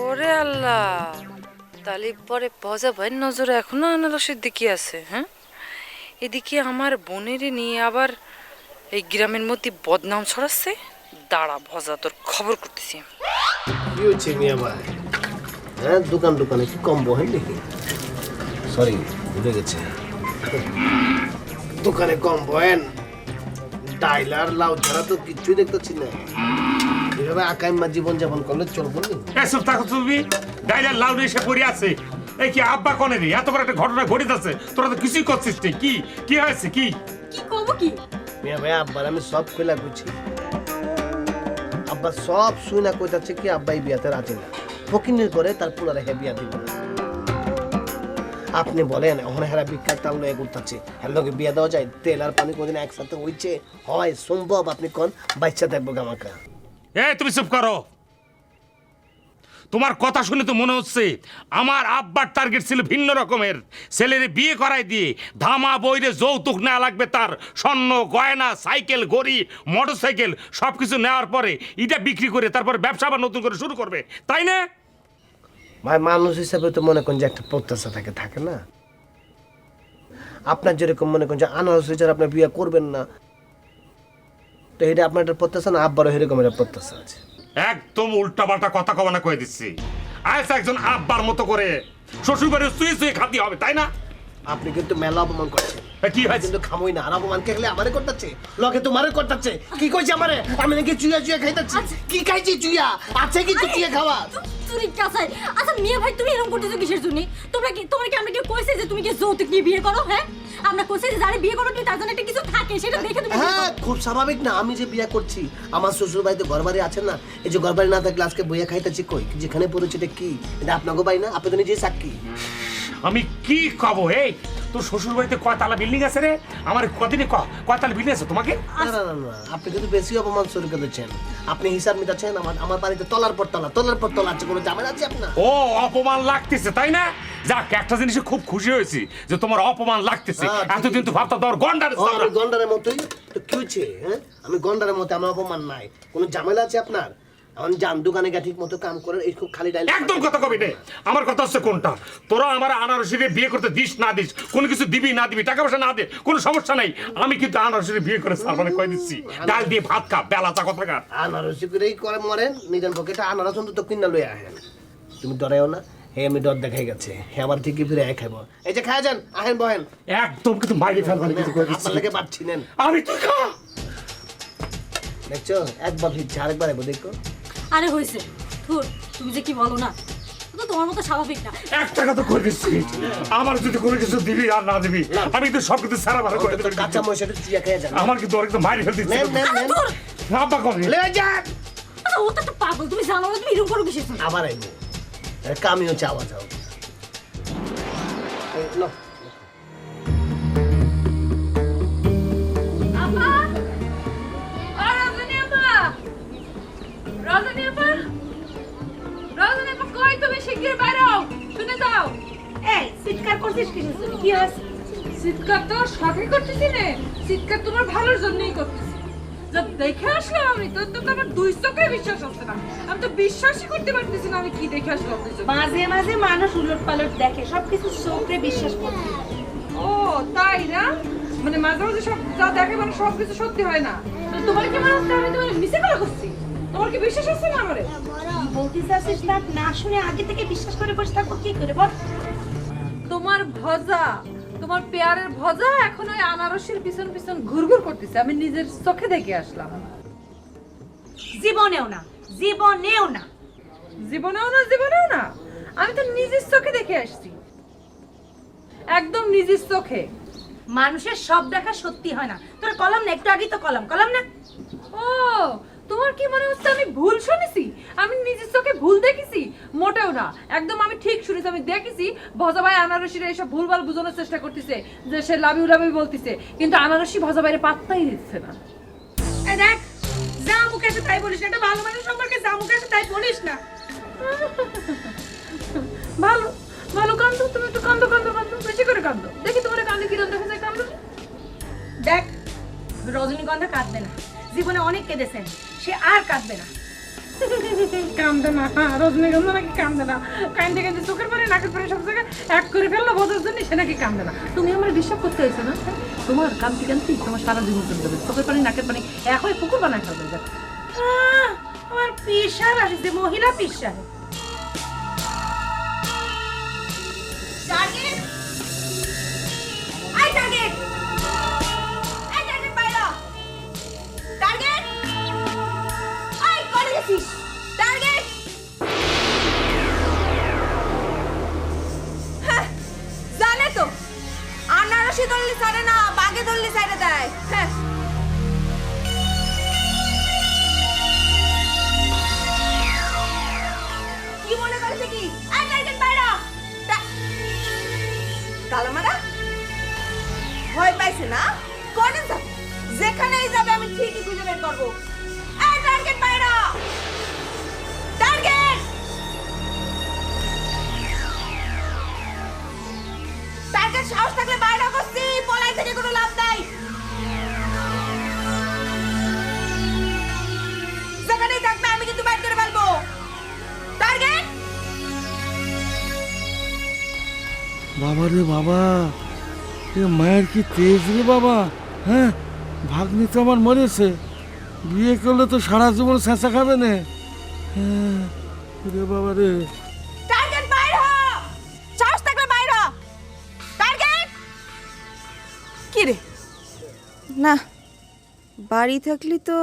ওরে আল্লাহ, তাহলে পরে ভজা ভাইয়ের নজরে এখনো আনারসের দিকে আছে। হ্যাঁ, এদিকে আমার বোনেরে নিয়ে আবার এই গ্রামের মধ্যে বদনাম ছড়াচ্ছে। দাঁড়া ভজা, তোর খবর করতেছি। কি হচ্ছে মিয়া ভাই? হ্যাঁ, দোকানে কি কম বহেন নাকি? সরি, ভুলে গেছে, দোকানে কম বহেন। ডাইল আর লাউ ছাড়া তো কিচ্ছুই দেখতেছি না। এভাবে আকাইমা জীবন যাপন করলে চলবো না। এসব থাকো তুমি ডাইরেক্ট লাউড এসে পড়ে আছে। এই কি আব্বা কনে রে, এত বড় একটা ঘটনা ঘটিতেছে, তোরা তো কিছুই করছিস না। কি হয়েছে কি কি কব কি? মিয়া ভাই আব্বার আমি সব কইলা কইছি, আব্বা সব শুই না কইতাছে কি আব্বাই বিয়াতে রাজি না, ফকিনের করে তার পুনারে হে বিয়া দিব না। আপনি বলেন ওখানে হেরা ভিক্ষার টাল লয়ে ঘুরতাছে, হের লগে বিয়া দেওয়া যায়? তেল আর পানি কোনদিন একসাথে হইছে? হয় সম্ভব? আপনি কোন বাচ্চা দেখবো গামাকা? এই তুমি চুপ করো। তোমার কথা শুনে তো মনে হচ্ছে আমার আব্বার টার্গেট ছিল ভিন্ন রকমের। ছেলেরে বিয়ে করাই দিয়ে ধামা বইরে যৌতুক নেওয়া লাগবে, তার স্বর্ণ গয়না, সাইকেল, ঘড়ি, মোটরসাইকেল সবকিছু নেওয়ার পরে এটা বিক্রি করে তারপর ব্যবসা আবার নতুন করে শুরু করবে, তাই না? ভাই মানুষ হিসাবে তো মনে করেন যে একটা প্রত্যাশা থাকে না? আপনার যেরকম মনে করেন যে আনারস ছাড়া আপনার বিয়ে করবেন না, তো এটা আপনার একটা প্রত্যাশা না? আব্বারও এরকম একটা প্রত্যাশা আছে। একদম উল্টাপাল্টা কথা কবা না কয়ে দিচ্ছি। আজ একজন আব্বার মতো করে শ্বশুর বাড়ি শুয়ে শুয়ে খাতি হবে, তাই না? আপনি কিন্তু মেলা অপমান করছেন। কি হয়েছে? কিন্তু খামোই না, আর অপমান কে খেলে আমারে করতেছে, লগে তোমারে করতেছে। কি কইছে আমারে? আমি নাকি চুইয়া খাইতাছি? কি খাইছি চুইয়া? আছে কি চুইয়া খাওয়া? তুই কাছাই। আচ্ছা মিয়া ভাই, তুমি এরকম করতেছো কিসের জন্য? তোমার কি আমরা কি কইছে যে তুমি কি যৌতুক নিয়ে বিয়ে করো? হ্যাঁ, আমরা কইছে যে যারা বিয়ে করো তুমি তার জন্য একটা কিছু থাকে, সেটা দেখে তুমি বিয়ে হ্যাঁ, করো। খুব স্বাভাবিক না? আমি যে বিয়ে করছি, আমার শ্বশুর বাড়িতে ঘর বাড়ি আছে না, এই যে ঘর বাড়ি না থাকলে আজকে বইয়া খাইতেছি কই? যেখানে পড়েছে এটা কি? এটা আপনাকে বাড়ি না? আপনি তো নিজেই সাক্ষী। আমি কি কব? এই তোর শ্বশুর বাড়িতে কয়তালা বিল্ডিং আছে রে? আমার কদিনে কয়তালা বিল্ডিং আছে তোমাকে? না না না না, আপনি কিন্তু বেশি অপমান শুরু করেছেন। আপনি হিসাব মিটাচ্ছেন। আমার বাড়িতে তলার পর তলা আছে, কোনো ঝামেলা আছে আপনার? ও অপমান লাগতেছে, তাই না? যাক, একটা জিনিসে খুব খুশি হয়েছি যে তোমার অপমান লাগতেছে। এতদিন তো ভাবতাম তোমার গন্ডার গন্ডারের মতোই তো। কি হয়েছে? হ্যাঁ, আমি গন্ডারের মতো, আমার অপমান নাই। কোনো ঝামেলা আছে আপনার? আমি যান দোকানে গা ঠিক মতো কাম করেন, এই খুব খালি ডাইল। একদম কথা কবি নে। আমার কথা হচ্ছে কোনটা, তোরা আমার আনারসিরে বিয়ে করতে দিস না দিস, কোনো কিছু দিবি না দিবি, টাকা পয়সা না দে, কোনো সমস্যা নাই। আমি কিন্তু আনারসিরে বিয়ে করে সালমানে কই দিচ্ছি, ডাল দিয়ে ভাত খা, বেলা চা কথা খা। আনারসি করেই করে মরেন, নিজের পকেটে আনারস অন্তত কিনা লই আহেন। তুমি ডরাইও না, হে আমি ডর দেখাই গেছে, হে আবার ঠিকই ফিরে খাইব। এই যে খায় যান, আহেন বহেন। একদম কিন্তু বাইরে ফেলবার কিছু করে দিচ্ছি। আপনার লাগে পাচ্ছি নেন। আমি তুই খা। দেখছো, একবার হিচ্ছে আরেকবার আইবো, দেখো। আরে হইছে ধুর, তুমি যে কি বলো না, তো তোমার মতো স্বাভাবিক না। একটা কথা কই দিচ্ছি, আমার যদি কোনো কিছু দিবি আর না দিবি, আমি কিন্তু সব কিছু সারা ভালো করে দেব। কাঁচা মশাটা চিয়া খেয়ে যান। আমার কিন্তু একদম মারি ফেল দিচ্ছি। নেন নেন নেন, আব্বা কবে লে যান। আচ্ছা ও তো একটা পাগল, তুমি জানো না? তুমি এরকম করো কিসের জন্য? আবার আইবো, কামিও চাওয়া যাও। এই নাও। আপা, ও রজনী আপা, রজনী আপা, রজনী আপা, কই তুমি? শিগগির বাইরে হও, শুনে যাও। এই চিৎকার করছিস কিসের জন্য? কি হয়েছে? চিৎকার তো শখে করতেছি রে, চিৎকার তোমার ভালোর জন্যই করতেছি। যা দেখে আসলাম আমি, তো আমার দুই চোখে বিশ্বাস হচ্ছে না। আমি তো বিশ্বাসই করতে পারতেছি না আমি কি দেখে আসলাম। মাঝে মাঝে মানুষ উলট পালট দেখে, সবকিছু চোখে বিশ্বাস করতে। ও তাই না? মানে মাঝে মাঝে সব যা দেখে মানে সবকিছু সত্যি হয় না। তো তোমার কি মনে হচ্ছে আমি তোমার মিছে কথা করছি? তোমার কি বিশ্বাস হচ্ছে না আমারে? বলতে চাচ্ছিস না, না শুনে আগে থেকে বিশ্বাস করে বসে থাকবো কি করে বল? তোমার ভজা, তোমার পেয়ারের ভজা এখন ওই আনারসের পিছন পিছন ঘুরঘুর করতেছে, আমি নিজের চোখে দেখে আসলাম। জীবনেও না, জীবনেও না। জীবনেও না, জীবনেও না, আমি তো নিজের চোখে দেখে আসছি, একদম নিজের চোখে। মানুষের সব দেখা সত্যি হয় না। তোর কলম না, একটু আগেই তো কলম না। ও তোমার কি মনে হচ্ছে আমি ভুল শুনেছি? আমি নিজের চোখে ভুল দেখেছি? মোটেও না, একদম আমি ঠিক শুনেছি। আমি দেখেছি ভজা ভাই আনারসির এইসব ভুলভাল বোঝানোর চেষ্টা করতেছে যে সে লাভি বলতেছে, কিন্তু আনারসি ভজা ভাইয়ের পাত্তাই দিচ্ছে না। এই দেখ, যা মুখে আসে তাই বলিস না। এটা ভালো মানুষ সম্পর্কে যা মুখে আসে তাই বলিস না। ভালো ভালো কান্দো, তুমি একটু কান্দো, বেশি করে কান্দো, দেখি তোমার কান্দে কিরম দেখা যায়। কান্দো। দেখ, রজনীগন্ধা কাঁদবে না, জীবনে অনেক কেঁদেছেন, সে আর কাঁদবে না। কান্দে না, রজনীগন্ধা নাকি কান্দে না? কান্দে কান্দে চোখের পানি নাকের পানি সব জায়গায় এক করে ফেললো বোঝার জন্য, সে নাকি কান্দে না। তুমি আমার বিশ্বাস করতে হয়েছে না? তোমার কান্তি তোমার সারা জীবন চলে যাবে, চোখের পানি নাকের পানি এক হয়ে পুকুর বানায় ফেলবে। দেখ আমার পিসার আসছে, মহিলা পিসার। Target, I target, I target বাইরে, টার্গেট, আই করে গেছিস। রশি ধরলে ছাড়ে না, বাগে ধরলে ছাড়ে দেয়। হ্যাঁ কি মনে করছে কি? এই টার্গেট বাইরা কালামারা ভয় পাইছে না? কোনে যাবে? যেখানেই যাবে আমি ঠিকই খুঁজে বের করবো। এই টার্গেট বাইরা, টার্গেট টার্গেট সাহস থাকলে বাইরে করছি, পলাই থেকে কোনো লাভ নাই। যেখানেই থাকবে আমি কিন্তু বাইর করে ফেলবো। টার্গেট বাবা রে বাবা, এ মায়ের কি তেজ রে বাবা। হ্যাঁ, ভাগ্নি তো আমার মরেছে, বিয়ে করলে তো সারা জীবন ছেঁচা খাবে না। হ্যাঁ রে বাবা রে। টার্গেট বাইর হ, সাহস থাকলে বাইর হ। টার্গেট কি রে? না, বাড়ি থাকলে তো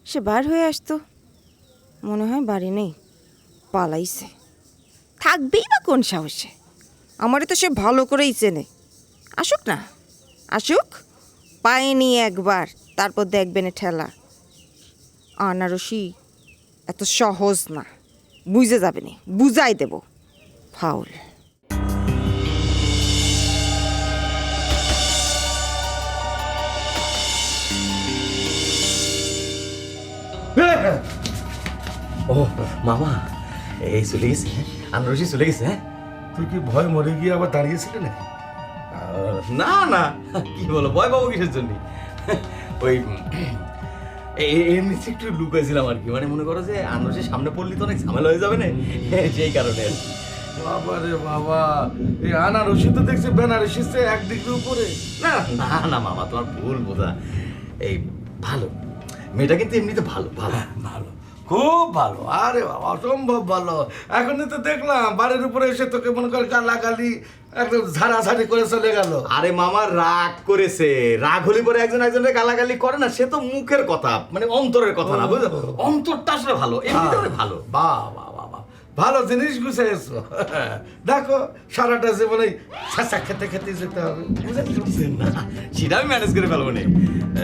সে বার হয়ে আসতো। মনে হয় বাড়ি নেই, পালাইছে। থাকবেই বা কোন সাহসে? আমারে তো সে ভালো করেই চেনে। আসুক না, আসুক, পায়নি একবার, তারপর দেখবেন ঠেলা। আনারসি এত সহজ না, বুঝে যাবে না, বুঝাই দেব। ফাউল। ও মামা, এই চলে গেছে, আনারসি চলে গেছে। হ্যাঁ, তুই কি ভয় মরে গিয়ে আবার দাঁড়িয়েছিলি নাকি? না না, কি বলো, ভয় পাবো কিসের জন্য? ওই এমনি একটু লুকাইছিলাম আর কি, মানে মনে করো যে আনারসের সামনে পড়লি তো অনেক ঝামেলা হয়ে যাবে না, সেই কারণে। বাবা রে বাবা, এই আনারসি তো দেখছি বেনারসি এক ডিগ্রি উপরে। না না না মামা, তোমার ভুল বোঝা। এই ভালো মেয়েটা কিন্তু এমনিতে ভালো ভালো ভালো, খুব ভালো। আরে বাবা, অসম্ভব ভালো। এখনই তো দেখলাম বাড়ির উপরে এসে তোকে মনে কর গালাগালি একদম ঝাড়াঝাড়ি করে চলে গেল। আরে মামা রাগ করেছে, রাগ হলে পরে একজন একজনের গালাগালি করে না, সে তো মুখের কথা, মানে অন্তরের কথা না, বুঝলো? অন্তরটা আসলে ভালো, এমনিতে ভালো। বাহ বাহ বাহ বাহ, ভালো জিনিস গুছাইছো। দেখো সারাটা জীবনে ছেঁচা খেতে খেতে যেতে হবে, বুঝেছেন না? সেটা আমি ম্যানেজ করে ফেলবো না,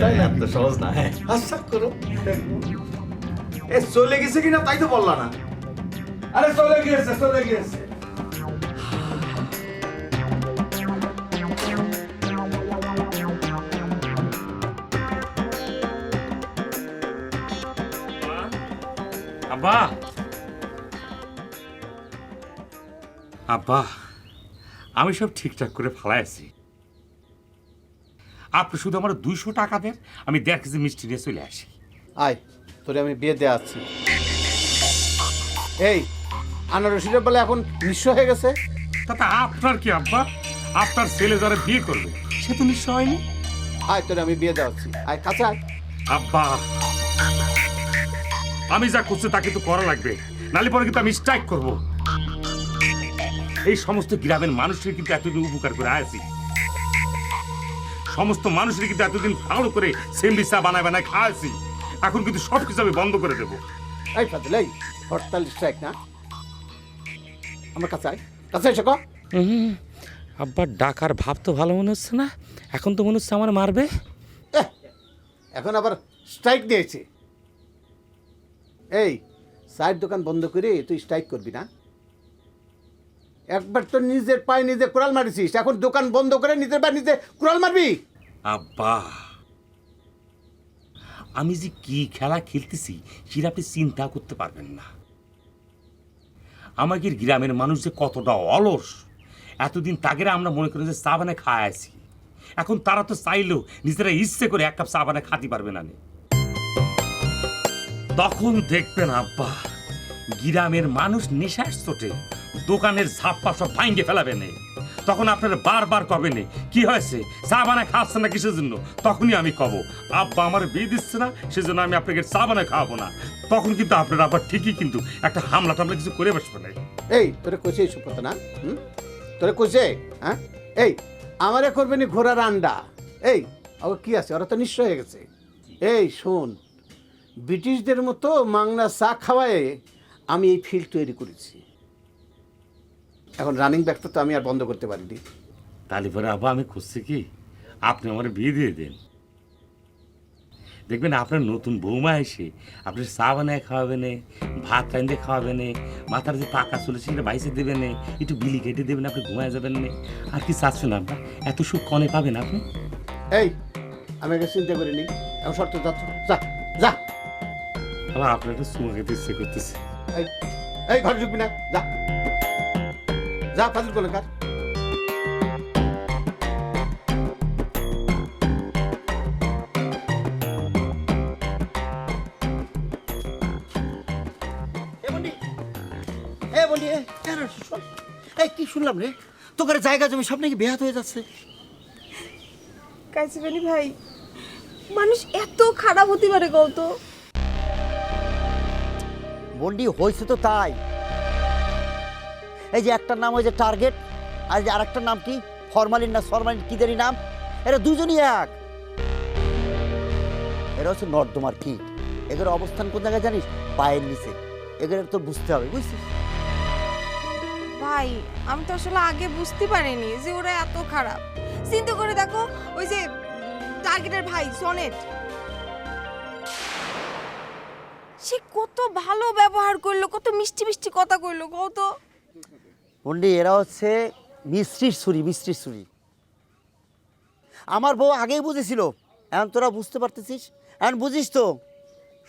তাই না? তো সহজ না। হ্যাঁ, আশা করো দেখবো। এ চলে গেছে কিনা তাই তো বললা না। আরে চলে গিয়েছে, চলে গিয়েছে। আব্বা, আব্বা, আমি সব ঠিকঠাক করে ফেলাই আছি। আপনি শুধু আমার 200 টাকা দেন, আমি 1.5 কেজি মিষ্টি নিয়ে চলে আসি। আয়, তোরে আমি বিয়ে দেওয়া আছি। এই আনারসিটা বলে এখন নিঃস্ব হয়ে গেছে। তাতে আপনার কি আব্বা? আপনার ছেলে যারা বিয়ে করবে সে তো নিশ্চয় হয়নি। আয়, তোরে আমি বিয়ে দেওয়া আছি। আয় কাছে আয়। আব্বা, আমি যা করছি তা কিন্তু করা লাগবে, নালে পরে কিন্তু আমি স্ট্রাইক করব। এই সমস্ত গ্রামের মানুষের কিন্তু এতদিন উপকার করে আছি, সমস্ত মানুষের কিন্তু এতদিন ভালো করে সেমরি চা বানায় বানায় খাওয়াছি। এখন কিন্তু সবকিছু আমি বন্ধ করে দেবো। এই ফাজিল, এই হরতাল স্ট্রাইক না, আমার কাছে আয়, কাছে এসে কর। আব্বা ডাকার ভাব তো ভালো মনে হচ্ছে না, এখন তো মনে হচ্ছে আমার মারবে। এখন আবার স্ট্রাইক দিয়েছে। এই চায়ের দোকান বন্ধ করে তুই স্ট্রাইক করবি না? একবার তো নিজের পায়ে নিজে কুড়াল মারিছিস, এখন দোকান বন্ধ করে নিজের পায়ে নিজে কুড়াল মারবি? আব্বা, আমি যে কি খেলা খেলতেছি সেটা আপনি চিন্তা করতে পারবেন না। আমাদের গ্রামের মানুষ যে কতটা অলস, এতদিন তাগেরা আমরা মনে করি যে চা বানায় খায় আছি, এখন তারা তো চাইলেও নিজেরা ইচ্ছে করে 1 কাপ চা বানায় খাতে পারবে না। তখন দেখবেন আব্বা, গ্রামের মানুষ নেশার চোটে দোকানের ঝাপ্পা সব ভাঙ্গে ফেলাবে না। তখন আপনারা বারবার কবে নে কি হয়েছে, চা বানায় খাওয়াচ্ছে না কিসের জন্য? তখনই আমি কব আব্বা আমার বিয়ে দিচ্ছে না, সেজন্য আমি আপনাকে চা বানায় খাওয়াবো না। তখন কিন্তু আপনারা আবার ঠিকই কিন্তু একটা হামলা টামলা কিছু করে বসবে না। এই তোরে কইছে এইসব কথা না? তোরে কইছে? হ্যাঁ, এই আমারে করবে নি ঘোড়ার আন্ডা। এই আবার কি আছে, ওরা তো নিঃস্ব হয়ে গেছে। এই শোন, ব্রিটিশদের মতো মাংনা চা খাওয়ায় আমি এই ফিল্ড তৈরি করেছি। এখন রানিং ব্যাগটা তো আমি আর বন্ধ করতে পারিনি। তাহলে পরে আব্বা আমি খুঁজছি কি আপনি আমার বিয়ে দিয়ে দেন। দেখবেন আপনার নতুন বৌমা এসে আপনি চা বানায় খাওয়াবেন, ভাত রাঁধে খাওয়াবেন, মাথার যে পাকা চলেছে সেটা বাইসে দেবেন, একটু বিলি কেটে দেবেন, আপনি ঘুমায় যাবেন না। আর কি চাচ্ছেন আপনার? এত সুখ কনে পাবেন আপনি? এই আমি এটা চিন্তা করিনি, এখন শর্ত যাচ্ছ, যা যা। আবার আপনার একটা চুমা খেতে ইচ্ছে করতেছে। এই ঘরে ঢুকবি না, যা যা, ফাজিল করে কাজ। এই কি শুনলাম রে, তোকে জায়গা জমি সব নাকি বেহাত হয়ে যাচ্ছে? কাইসিবানি ভাই, মানুষ এত খারাপ হতে পারে কত? বন্ডি হয়েছে তো তাই। এই যে একটার নাম হয়েছে টার্গেট, আর যে আরেকটার নাম কি ফরমালিন না সরমালিন কি জানি নাম, এরা দুজনই এক। এরা হচ্ছে নর্দমার কীট। এদের অবস্থান কোন জায়গায় জানিস? পায়ের নিচে। এদের তো বুঝতে হবে, বুঝছিস? ভাই আমি তো আসলে আগে বুঝতে পারিনি যে ওরা এত খারাপ। চিন্তা করে দেখো, ওই যে টার্গেটের ভাই সনেট, সে কত ভালো ব্যবহার করলো, কত মিষ্টি মিষ্টি কথা কইলো কত। বন্ডি এরা হচ্ছে মিস্ত্রির ছুরি, মিস্ত্রির ছুরি। আমার বউ আগেই বুঝেছিল, এখন তোরা বুঝতে পারতেছিস, এখন বুঝিস তো।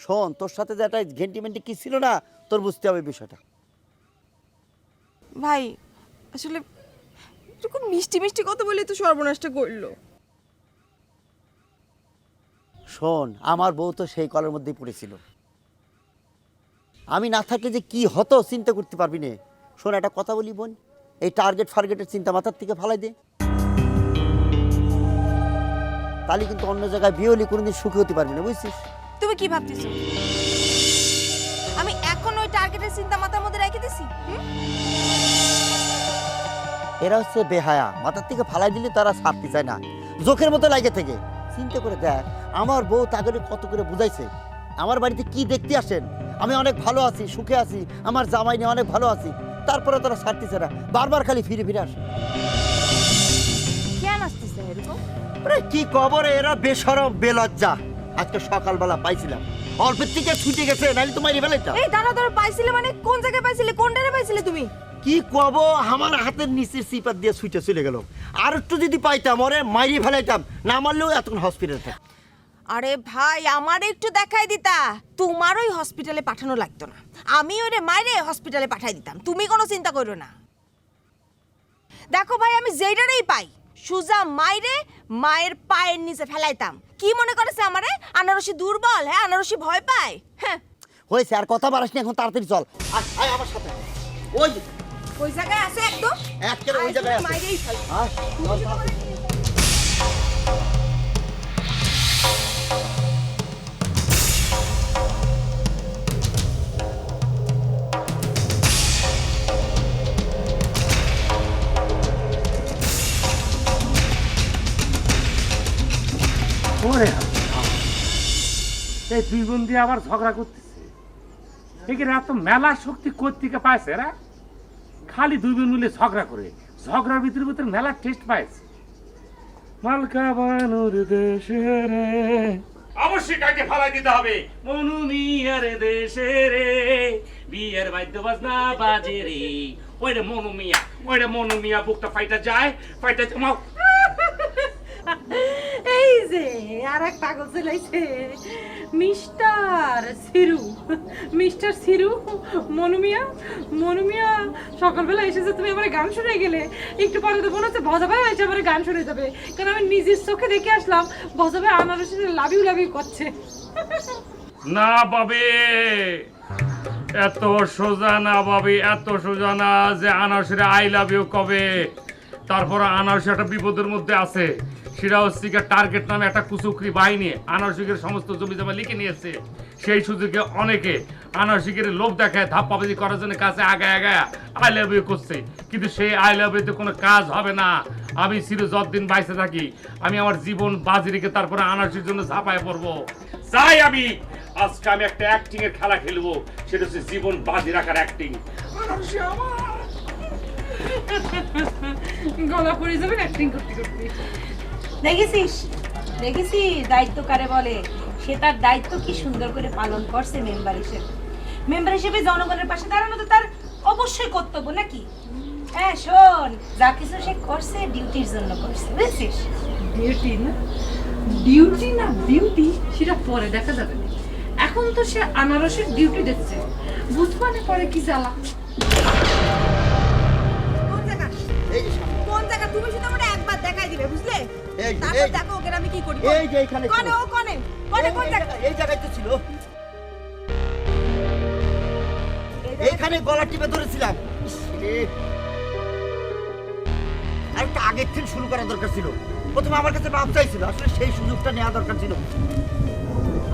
শোন, তোর সাথে যে একটা ঘেন্টিমেন্টি কি ছিল না, তোর বুঝতে হবে বিষয়টা। ভাই আসলে এরকম মিষ্টি মিষ্টি কথা বলে তো সর্বনাশটা করলো। শোন, আমার বউ তো সেই কলের মধ্যেই পড়েছিল। আমি না থাকলে যে কি হতো চিন্তা করতে পারবি না। শোন, একটা কথা বলি বোন, এই টার্গেট ফার্গেটের চিন্তা মাথার থেকে ফালাই দে, তাহলে কিন্তু অন্য জায়গায় বিয়ে হলে কোনোদিন সুখী হতে পারবি না, বুঝছিস? তুমি কি ভাবতেছো আমি এখন ওই টার্গেটের চিন্তা মাথার মধ্যে রেখে দিছি? এরা হচ্ছে বেহায়া, মাথার থেকে ফালাই দিলে তারা ছাড়তে চায় না, জোকের মতো লাগে থেকে। চিন্তা করে দেখ, আমার বউ তাকে কত করে বুঝাইছে আমার বাড়িতে কি দেখতে আসেন, আমি অনেক ভালো আছি, সুখে আছি, আমার জামাই নিয়ে অনেক ভালো আছি, তারপরে তারা ছাড়তেছে না, বারবার খালি ফিরে ফিরে আসে। কেন আসতেছে এরকম? কি কবরে এরা বেশরম বেলজ্জা। আজকে সকালবেলা পাইছিলাম, অল্পের থেকে ছুটে গেছে, নাইলে তোমার রিবেলাইটা। এই দাঁড়া দাঁড়া, পাইছিলে মানে কোন জায়গায় পাইছিলে, কোন ডারে পাইছিলে তুমি? কি কব, আমার হাতের নিচের সিপার দিয়ে ছুটে চলে গেল। আর একটু যদি পাইতাম ওরে মাইরে ফেলাইতাম, না মারলেও এতক্ষণ হসপিটালে থাক। আরে ভাই, আমার একটু দেখাই দিতা, তোমার ওই হসপিটালে পাঠানো লাগতো না, আমি ওরে মাইরে হসপিটালে পাঠাই দিতাম, তুমি কোনো চিন্তা করো না। দেখো ভাই, আমি যেইটারেই পাই সুজা মাইরে মায়ের পায়ের নিচে ফেলাইতাম। কি মনে করেছে আমারে আনারসি দুর্বল? হ্যাঁ, আনারসি ভয় পায়? হ্যাঁ হয়েছে, আর কথা বাড়াস না, এখন তাড়াতাড়ি চল। আয় আমার সাথে। ওই ওই জায়গায় আছে একদম, একেবারে ওই জায়গায় আছে। মাইরেই ফেল। আয়, চল, তাড়াতাড়ি। এই দুই বোন দিয়ে আবার ঝগড়া করতেছে। এখানে এত মেলা শক্তি কোত্থেকে পাইছে এরা? খালি দুই বোন মিলে ঝগড়া করে, ঝগড়ার ভিতরে ভিতরে মেলার টেস্ট পাইছে। মালকা বানুর দেশে রে, অবশ্যই কাকে ফালাই দিতে হবে। মনু মিয়ার দেশে রে, বিয়ের বাদ্য বাজনা বাজে রে। ওইটা মনু মিয়া, ওইটা মনু মিয়া, বুকটা ফাইটা যায়, ফাইটা জমাও। এই যে আর এক পাগল চলাইছে, মিস্টার সিরু, মিস্টার সিরু। মনুমিয়া, মনুমিয়া, সকালবেলা এসেছে তুমি আমার গান শুনে গেলে, একটু পরে তো মনে হচ্ছে ভজা ভাই এসে আমার গান শুনে যাবে, কারণ আমি নিজের চোখে দেখে আসলাম ভজা ভাই আনারসে লাভিউ লাভিউ করছে। না বাবে, এত সোজা না বাবে, এত সোজা না যে আনারসের আই লাভ ইউ কবে। তারপর আনারস একটা বিপদের মধ্যে আছে, সেটা হচ্ছে টার্গেট নামে একটা কুচুকরি বাহিনী আনারসিকের সমস্ত জমি জমা লিখে নিয়েছে। সেই সুযোগে অনেকে আনারসিকের লোভ দেখায়, ধাপ্পাবাজি করার জন্য কাছে আগায় আগায় আই লাভ ইউ করছে, কিন্তু সেই আই লাভ ইউতে কোনো কাজ হবে না। আমি চির যতদিন বাইসে থাকি আমি আমার জীবন বাজি রেখে তারপরে আনারসির জন্য ঝাঁপায় পড়বো। চাই আমি আজকে আমি একটা অ্যাক্টিং এর খেলা খেলবো, সেটা হচ্ছে জীবন বাজি রাখার অ্যাক্টিং। গলা পড়ে যাবেন অ্যাক্টিং করতে করতে। দেখেছিস দেখেছিস দায়িত্ব কারে বলে, সে তার দায়িত্ব কি সুন্দর করে পালন করছে মেম্বার হিসেবে। মেম্বার হিসেবে জনগণের পাশে দাঁড়ানো তো তার অবশ্যই কর্তব্য নাকি? হ্যাঁ শোন, যা কিছু সে করছে ডিউটির জন্য করছে, বুঝছিস? ডিউটি না, ডিউটি না বিউটি সেটা পরে দেখা যাবে না। এখন তো সে আনারসের ডিউটি দিচ্ছে, বুঝবানে পরে কি জ্বালা। কোন জায়গা তুমি শুধু আমারে একবার দেখাই দিবে, বুঝলে? তারপর দেখো ওকে আমি কি করি। এই যে এখানে কোনে ও কোনে কোনে কোন জায়গা? এই জায়গায় তো ছিল, এইখানে গলা টিপে ধরেছিলাম। ইস রে, আরেকটা আগের থেকে শুরু করা দরকার ছিল। প্রথমে আমার কাছে মাপ চাইছিল, আসলে সেই সুযোগটা নেওয়া দরকার ছিল।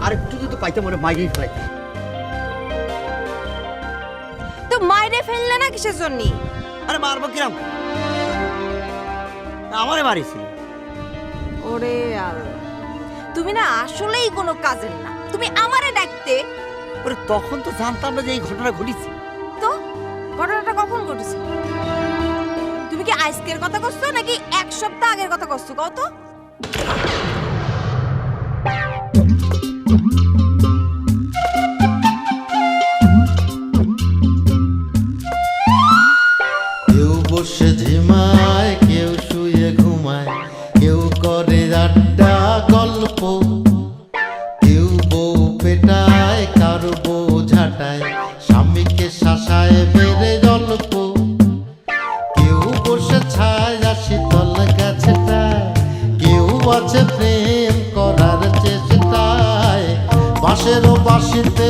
আর একটু যদি পাইতাম ওরে মাইরেই ফেলাইতাম। তো মাইরে ফেললে না কিসের জন্য? আরে মারবো কিরাম, আমারে মারিছিল। ওরে আল্লাহ, তুমি না আসলেই কোনো কাজের না। তুমি আমারে ডাকতে। ওরে তখন তো জানতাম না যে এই ঘটনা ঘটেছে। তো ঘটনাটা কখন ঘটেছে? তুমি কি আজকের কথা করছো নাকি এক সপ্তাহ আগের কথা করছো? কত? কেউ বসে ঝিমায়, কেউ শুয়ে ঘুমায়, কেউ করে আড্ডা গল্প, কেউ বউ পেটায়, কারো বউ ঝাঁটায়, স্বামীকে শাসায় বেড়ে গল্প, কেউ বসে ছায় শীতল গাছটায়, কেউ আছে প্রেম করার চেষ্টায়, বাঁশেরও বাঁশিতে